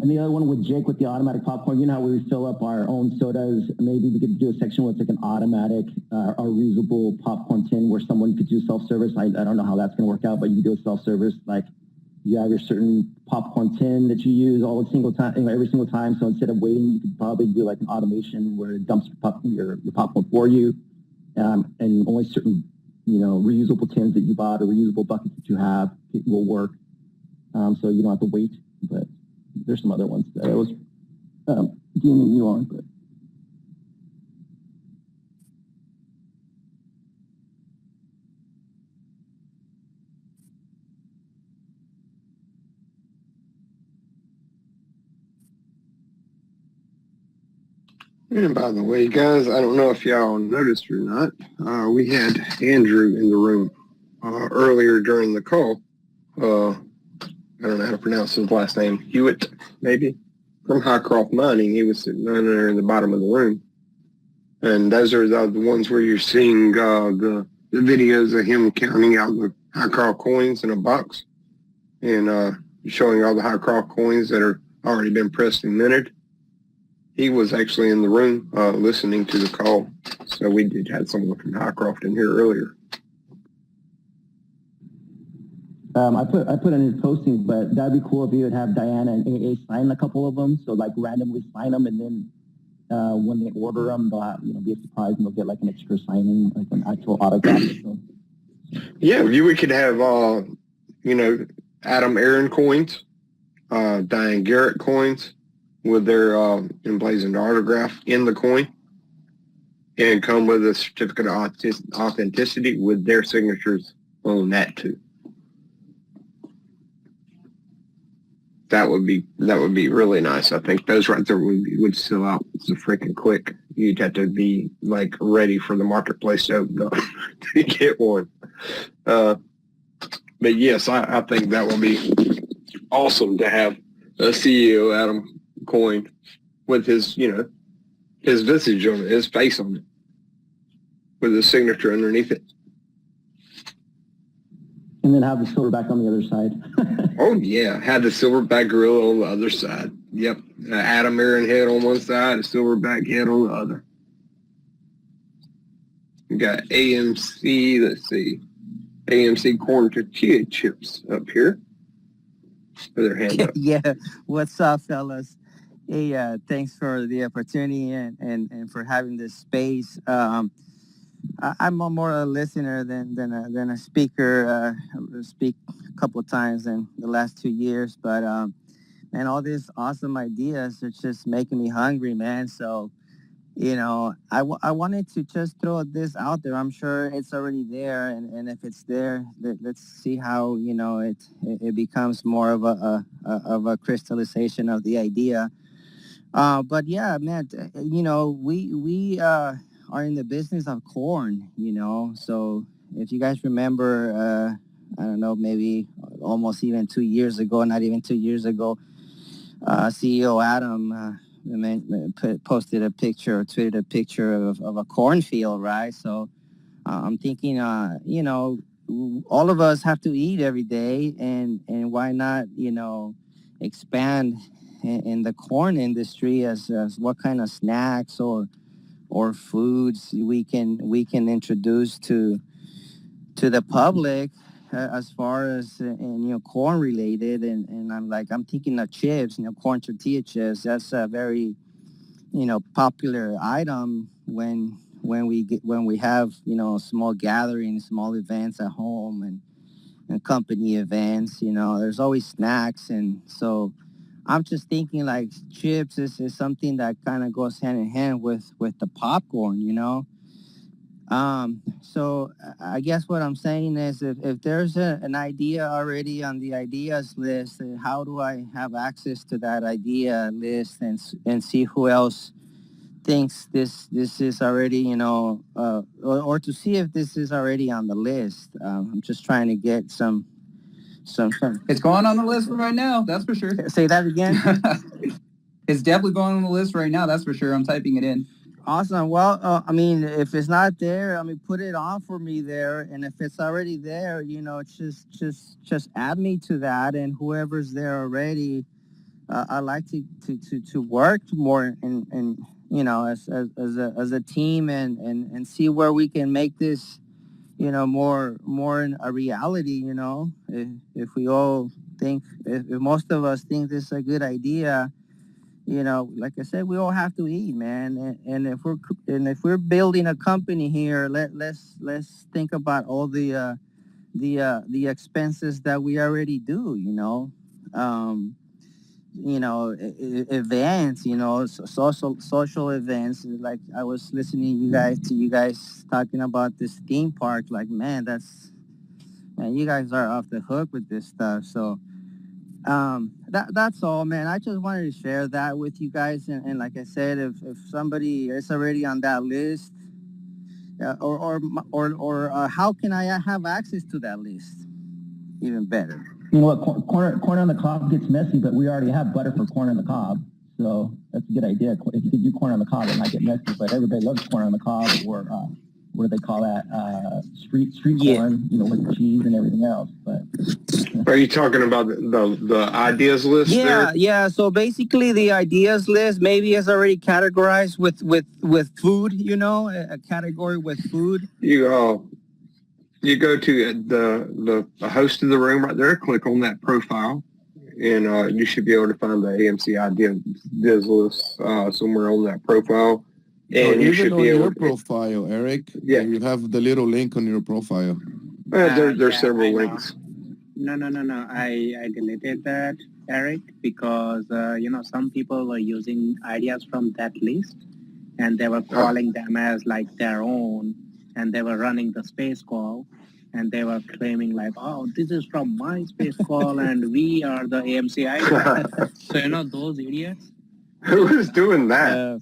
And the other one with Jake with the automatic popcorn, you know how we fill up our own sodas? Maybe we could do a section where it's like an automatic or reusable popcorn tin where someone could do self-service. I don't know how that's going to work out, but you can do a self-service. Like you have your certain popcorn tin that you use every single time. So instead of waiting, you could probably do like an automation where it dumps your popcorn for you. And only certain, reusable tins that you bought or reusable buckets that you have will work. So you don't have to wait, but there's some other ones that I was gaming you on, but. And by the way, guys, I don't know if y'all noticed or not, we had Andrew in the room earlier during the call. I don't know how to pronounce his last name. Hewitt, maybe, from Highcroft Mining. He was sitting down there in the bottom of the room. And those are the ones where you're seeing the videos of him counting out the Highcroft coins in a box and showing all the Highcroft coins that are already been pressed and minted. He was actually in the room listening to the call. So we did have someone from Highcroft in here earlier. I put in his posting, but that'd be cool if you would have Diana and AA sign a couple of them. So like randomly sign them, and then when they order them, they'll be surprised and they'll get like an extra signing, like an actual autograph. So. Yeah, we could have Adam Aaron coins, Diane Garrett coins with their emblazoned autograph in the coin, and come with a certificate of authenticity with their signatures on that too. That would be really nice. I think those right there would sell out so freaking quick. You'd have to be like ready for the marketplace to open up to get one. But yes, I think that would be awesome to have a CEO Adam coin with his his visage on it, his face on it, with his signature underneath it. And then have the silverback on the other side. Oh, yeah. Had the silverback gorilla on the other side. Yep. Adam Aaron head on one side, a silverback head on the other. We got AMC, let's see. AMC corn tortilla chips up here. With their hand up. Yeah. What's up, fellas? Hey, thanks for the opportunity and for having this space. I'm more a listener than a speaker. Speak a couple of times in the last 2 years, but and all these awesome ideas are just making me hungry, man. So, I wanted to just throw this out there. I'm sure it's already there, and if it's there, let's see how it becomes more of a crystallization of the idea. But yeah, man, we are in the business of corn, so if you guys remember, I don't know, maybe almost even 2 years ago, not even 2 years ago, CEO Adam posted a picture or tweeted a picture of a cornfield, right? So I'm thinking, all of us have to eat every day, and why not, expand in the corn industry as what kind of snacks or foods we can introduce to the public, as far as corn related, and I'm thinking of chips, corn tortilla chips. That's a very popular item when we have small gatherings, small events at home, and company events. There's always snacks, and so I'm just thinking like chips is something that kind of goes hand in hand with the popcorn. So I guess what I'm saying is, if there's an idea already on the ideas list, how do I have access to that idea list and see who else thinks this is already, or to see if this is already on the list. I'm just trying to get some. It's going on the list right now, that's for sure. Say that again. It's definitely going on the list right now, that's for sure. I'm typing it in. Awesome. Well, if it's not there, put it on for me there, and if it's already there, just add me to that, and whoever's there already, I like to work more and as a team, and see where we can make this more in a reality. If we all think, if most of us think this is a good idea, like I said, we all have to eat, man. And if we're building a company here, let's think about all the expenses that we already do. Events, social events. Like I was listening to you guys talking about this theme park. Like, man, you guys are off the hook with this stuff. So that's all, man. I just wanted to share that with you guys, and like I said, if somebody is already on that list, or how can I have access to that list? Even better. You know what? Corn on the cob gets messy, but we already have butter for corn on the cob, so that's a good idea. If you could do corn on the cob, it might get messy, but everybody loves corn on the cob, or what do they call that? Street corn, with cheese and everything else. But are you talking about the ideas list? Yeah. So basically, the ideas list maybe is already categorized with food. A category with food. You go to the host of the room right there, click on that profile, and you should be able to find the AMC ideas list somewhere on that profile. And you even should on be able your to, profile, Eric, Yeah. you have the little link on your profile. there's several links. No. I deleted that, Eric, because some people were using ideas from that list, and they were calling them as like their own, and they were running the space call, and they were claiming like, oh, this is from my space call, and we are the AMC ideas. So those idiots. Who is doing that?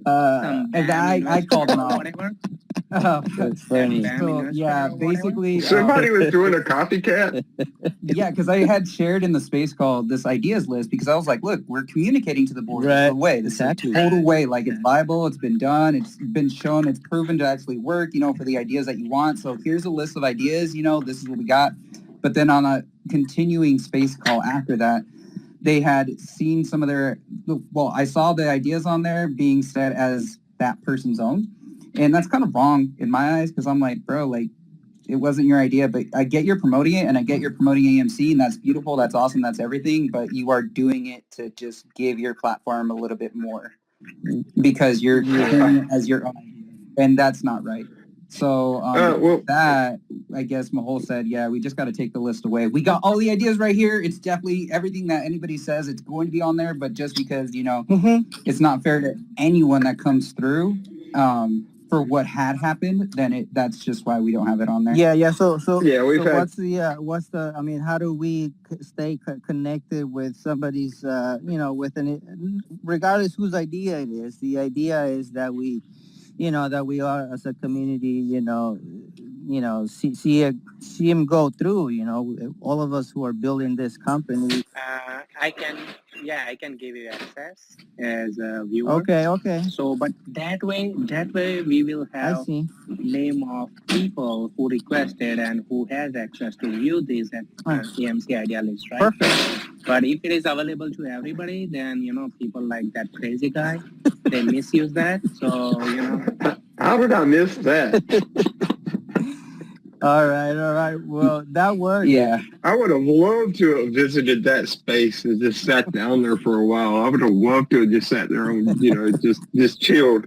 I called them out. Whatever. That's funny. So yeah, basically, Somebody was doing a copycat. Yeah, because I had shared in the space call this ideas list, because I was like, look, we're communicating to the board Right. in a way. This Exactly. is a total way. Like, it's viable, it's been done, it's been shown, it's proven to actually work, for the ideas that you want. So here's a list of ideas, this is what we got. But then on a continuing space call after that, they had seen some of I saw the ideas on there being said as that person's own. And that's kind of wrong in my eyes, because I'm like, bro, like, it wasn't your idea, but I get you're promoting it, and I get you're promoting AMC, and that's beautiful, that's awesome, that's everything, but you are doing it to just give your platform a little bit more, because you're doing it as your own idea, and that's not right. So that, I guess Mahol said, yeah, we just got to take the list away. We got all the ideas right here. It's definitely everything that anybody says, it's going to be on there, but just because, it's not fair to anyone that comes through, for what had happened, then that's just why we don't have it on there. Yeah. So we've had. what's the how do we stay connected with somebody's regardless whose idea it is? The idea is that we are as a community, see him go through. All of us who are building this company. I can yeah, I can give you access as a viewer. Okay. So, but that way we will I have see. name of people who requested and who has access to view these AMC idea list, right? Perfect. But if it is available to everybody, then people like that crazy guy, they misuse that. So How did I miss that? All right. Well, that works. Yeah. I would have loved to have visited that space and just sat down there for a while. I would have loved to have just sat there and, just chilled.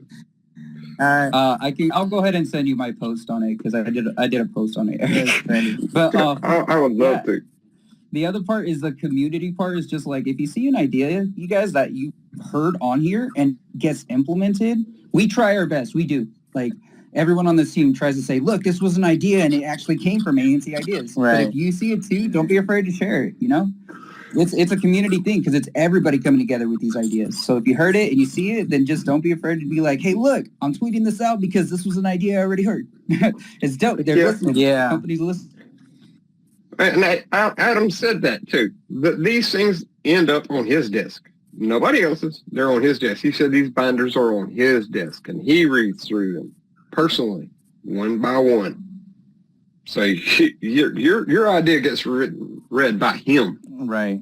All right. I'll go ahead and send you my post on it because I did a post on it. That's funny. But I would love to. the other part is the community part is just like if you see an idea, you guys that you heard on here and gets implemented, we try our best. We do. Like everyone on this team tries to say, look, this was an idea and it actually came from AMC Ideas. Right. But if you see it too, don't be afraid to share it, It's a community thing because it's everybody coming together with these ideas. So if you heard it and you see it, then just don't be afraid to be like, hey, look, I'm tweeting this out because this was an idea I already heard. It's dope. They're listening. Yeah. Companies listening. And Adam said that too. These things end up on his desk. Nobody else's. They're on his desk. He said these binders are on his desk, and he reads through them personally, one by one. So your idea gets read by him. Right.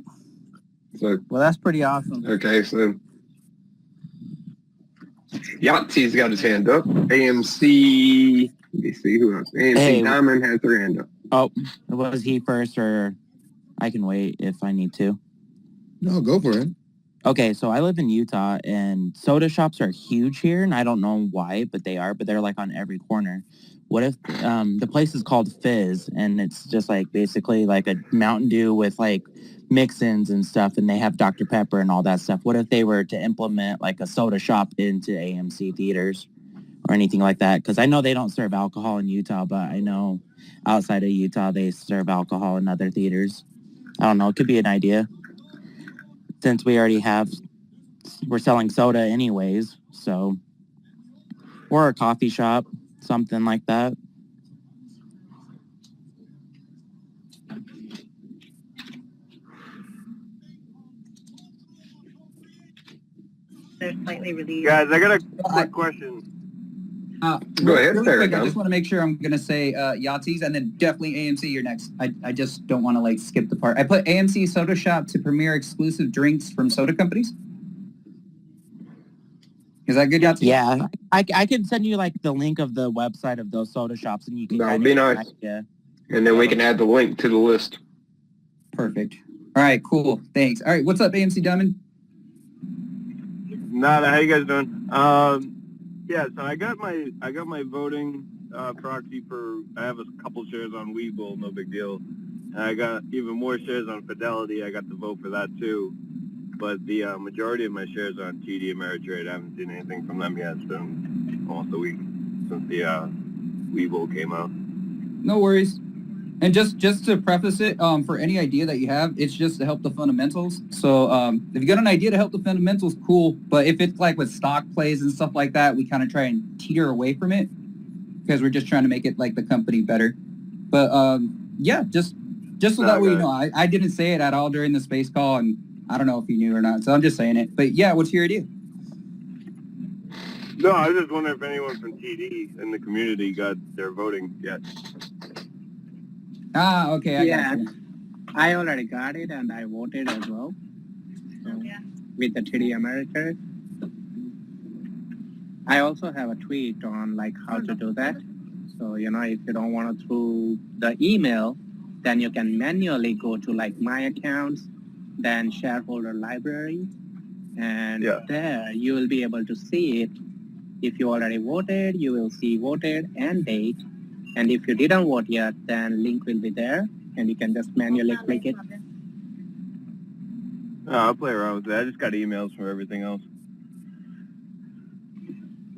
So well, that's pretty awesome. Okay, so Yahtzee's got his hand up. AMC. Let me see who else. AMC Diamond has their hand up. Oh, was he first, or I can wait if I need to? No, go for it. Okay, so I live in Utah, and soda shops are huge here, and I don't know why, but they are. But they're like on every corner. What if the place is called Fizz, and it's just like basically like a Mountain Dew with like mix-ins and stuff, and they have Dr. Pepper and all that stuff. What if they were to implement like a soda shop into AMC theaters or anything like that? Because I know they don't serve alcohol in Utah, but I know outside of Utah they serve alcohol in other theaters. I don't know. It could be an idea since we're selling soda anyways, so or a coffee shop. Something like that. They're slightly relieved. Guys, I got a quick question. Go ahead, really there, quick, I just want to make sure I'm going to say Yahtzee's and then definitely AMC, you're next. I just don't want to like skip the part. I put AMC Soda Shop to premiere exclusive drinks from soda companies. Is that good, Yahtzee? Yeah, I can send you like the link of the website of those soda shops, and you can. That would be nice. Yeah. And then we can add the link to the list. Perfect. All right, cool. Thanks. All right, what's up, AMC Diamond? Nada, how you guys doing? Yeah, so I got my voting proxy for. I have a couple shares on Webull, no big deal. And I got even more shares on Fidelity. I got to vote for that too. But the majority of my shares are on TD Ameritrade. I haven't seen anything from them yet. It's been almost a week since the Webull came out. No worries. And just to preface it, for any idea that you have, it's just to help the fundamentals. So if you got an idea to help the fundamentals, cool. But if it's like with stock plays and stuff like that, we kind of try and teeter away from it because we're just trying to make it like the company better. But yeah, just so that way you know, I didn't say it at all during the space call, and I don't know if you knew or not, so I'm just saying it. But yeah, what's your idea? No, I was just wondering if anyone from TD in the community got their voting yet. Ah, okay, I got you. I already got it, and I voted as well. So, with the TD America. I also have a tweet on like how to do that. So, if you don't want to through the email, then you can manually go to like my accounts, then shareholder library, and there you will be able to see it. If you already voted, you will see voted and date. And if you didn't vote yet, then link will be there, and you can just manually click it. I'll play around with that. I just got emails for everything else.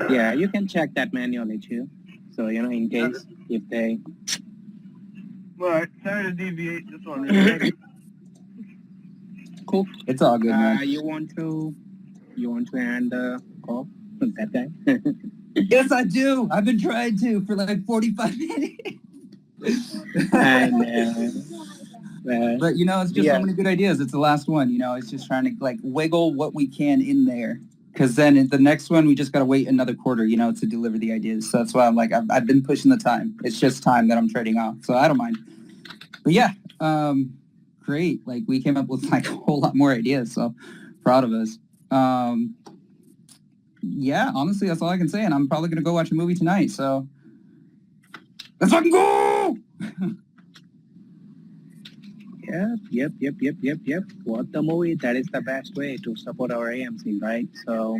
Yeah, you can check that manually too. So, in case if they... All right, sorry to deviate. Just wanted Cool. It's all good, man. You want to end the call with that guy? Yes, I do. I've been trying to for like 45 minutes. And But it's just so many good ideas. It's the last one. It's just trying to like wiggle what we can in there. Because then in the next one, we just got to wait another quarter, to deliver the ideas. So that's why I'm like, I've been pushing the time. It's just time that I'm trading off. So I don't mind. But yeah, great. Like we came up with like a whole lot more ideas. So proud of us. Yeah, honestly, that's all I can say. And I'm probably going to go watch a movie tonight. So let's fucking go! Yep. Watch the movie. That is the best way to support our AMC, right? So,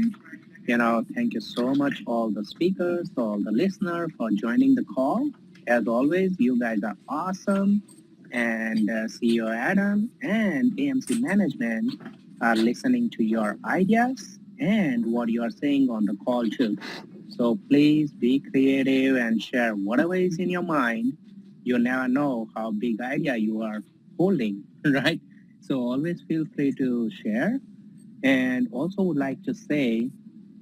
thank you so much, all the speakers, all the listeners for joining the call. As always, you guys are awesome. And CEO Adam and AMC management are listening to your ideas and what you are saying on the call too. So please be creative and share whatever is in your mind. You never know how big idea you are holding, right? So always feel free to share. And also would like to say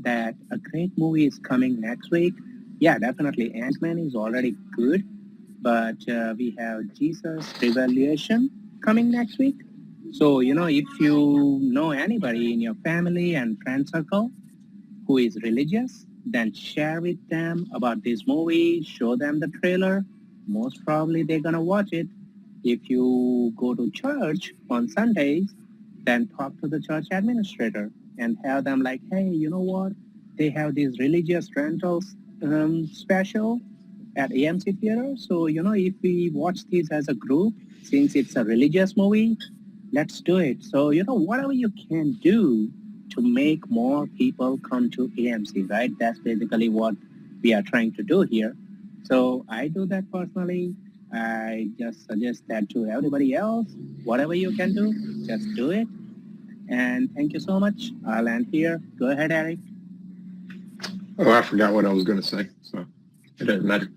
that a great movie is coming next week. Yeah, definitely. Ant-Man is already good, but we have Jesus Revelation coming next week. So, if you know anybody in your family and friend circle who is religious, then share with them about this movie, show them the trailer. Most probably they're going to watch it. If you go to church on Sundays, then talk to the church administrator and have them like, hey, you know what? They have these religious rentals special at AMC Theater. So, if we watch this as a group, since it's a religious movie, let's do it. So, whatever you can do to make more people come to AMC, right? That's basically what we are trying to do here. So I do that personally. I just suggest that to everybody else. Whatever you can do, just do it. And thank you so much. I'll end here. Go ahead, Eric. Oh, I forgot what I was going to say, so it doesn't matter.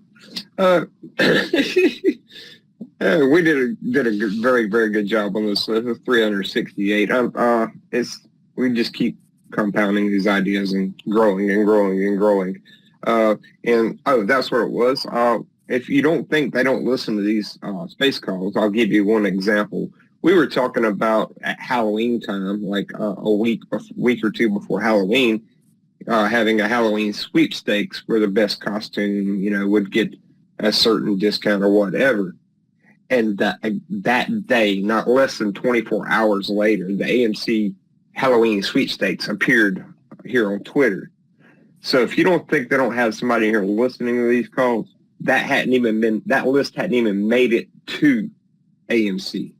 We did a very, very good job on this list. 368. We just keep compounding these ideas and growing and growing and growing. That's what it was. If you don't think they don't listen to these space calls, I'll give you one example. We were talking about at Halloween time, like a week or two before Halloween, having a Halloween sweepstakes where the best costume, would get a certain discount or whatever. And that day, not less than 24 hours later, the AMC Halloween sweepstakes appeared here on Twitter. So if you don't think they don't have somebody here listening to these calls, that list hadn't even made it to AMC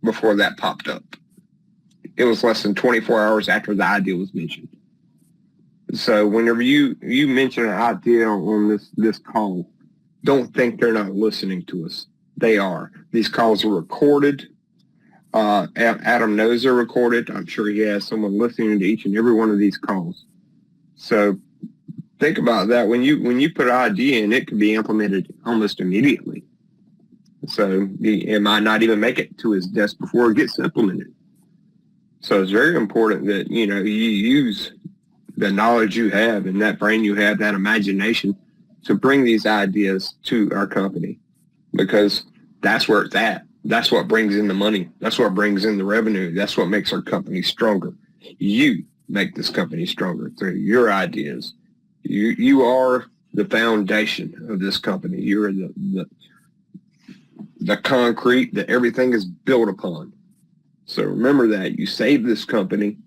before that popped up. It was less than 24 hours after the idea was mentioned. So whenever you mention an idea on this call, don't think they're not listening to us. They are. These calls are recorded. Adam knows they're recorded. I'm sure he has someone listening to each and every one of these calls. So think about that. When you put an idea in, it can be implemented almost immediately. So it might not even make it to his desk before it gets implemented. So it's very important that you use the knowledge you have and that brain you have, that imagination, to bring these ideas to our company, because that's where it's at. That's what brings in the money. That's what brings in the revenue. That's what makes our company stronger. You make this company stronger through your ideas. You are the foundation of this company. You're the concrete that everything is built upon. So remember that. You save this company,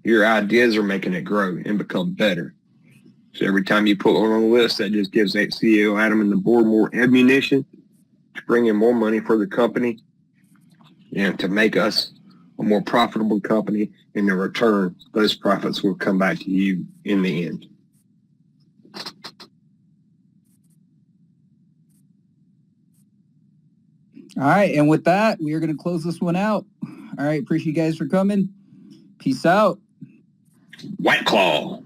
your ideas are making it grow and become better. So every time you put one on the list, that just gives CEO Adam and the board more ammunition to bring in more money for the company and to make us a more profitable company. In the return, those profits will come back to you in the end. All right. And with that, we are going to close this one out. All right. Appreciate you guys for coming. Peace out. White Claw.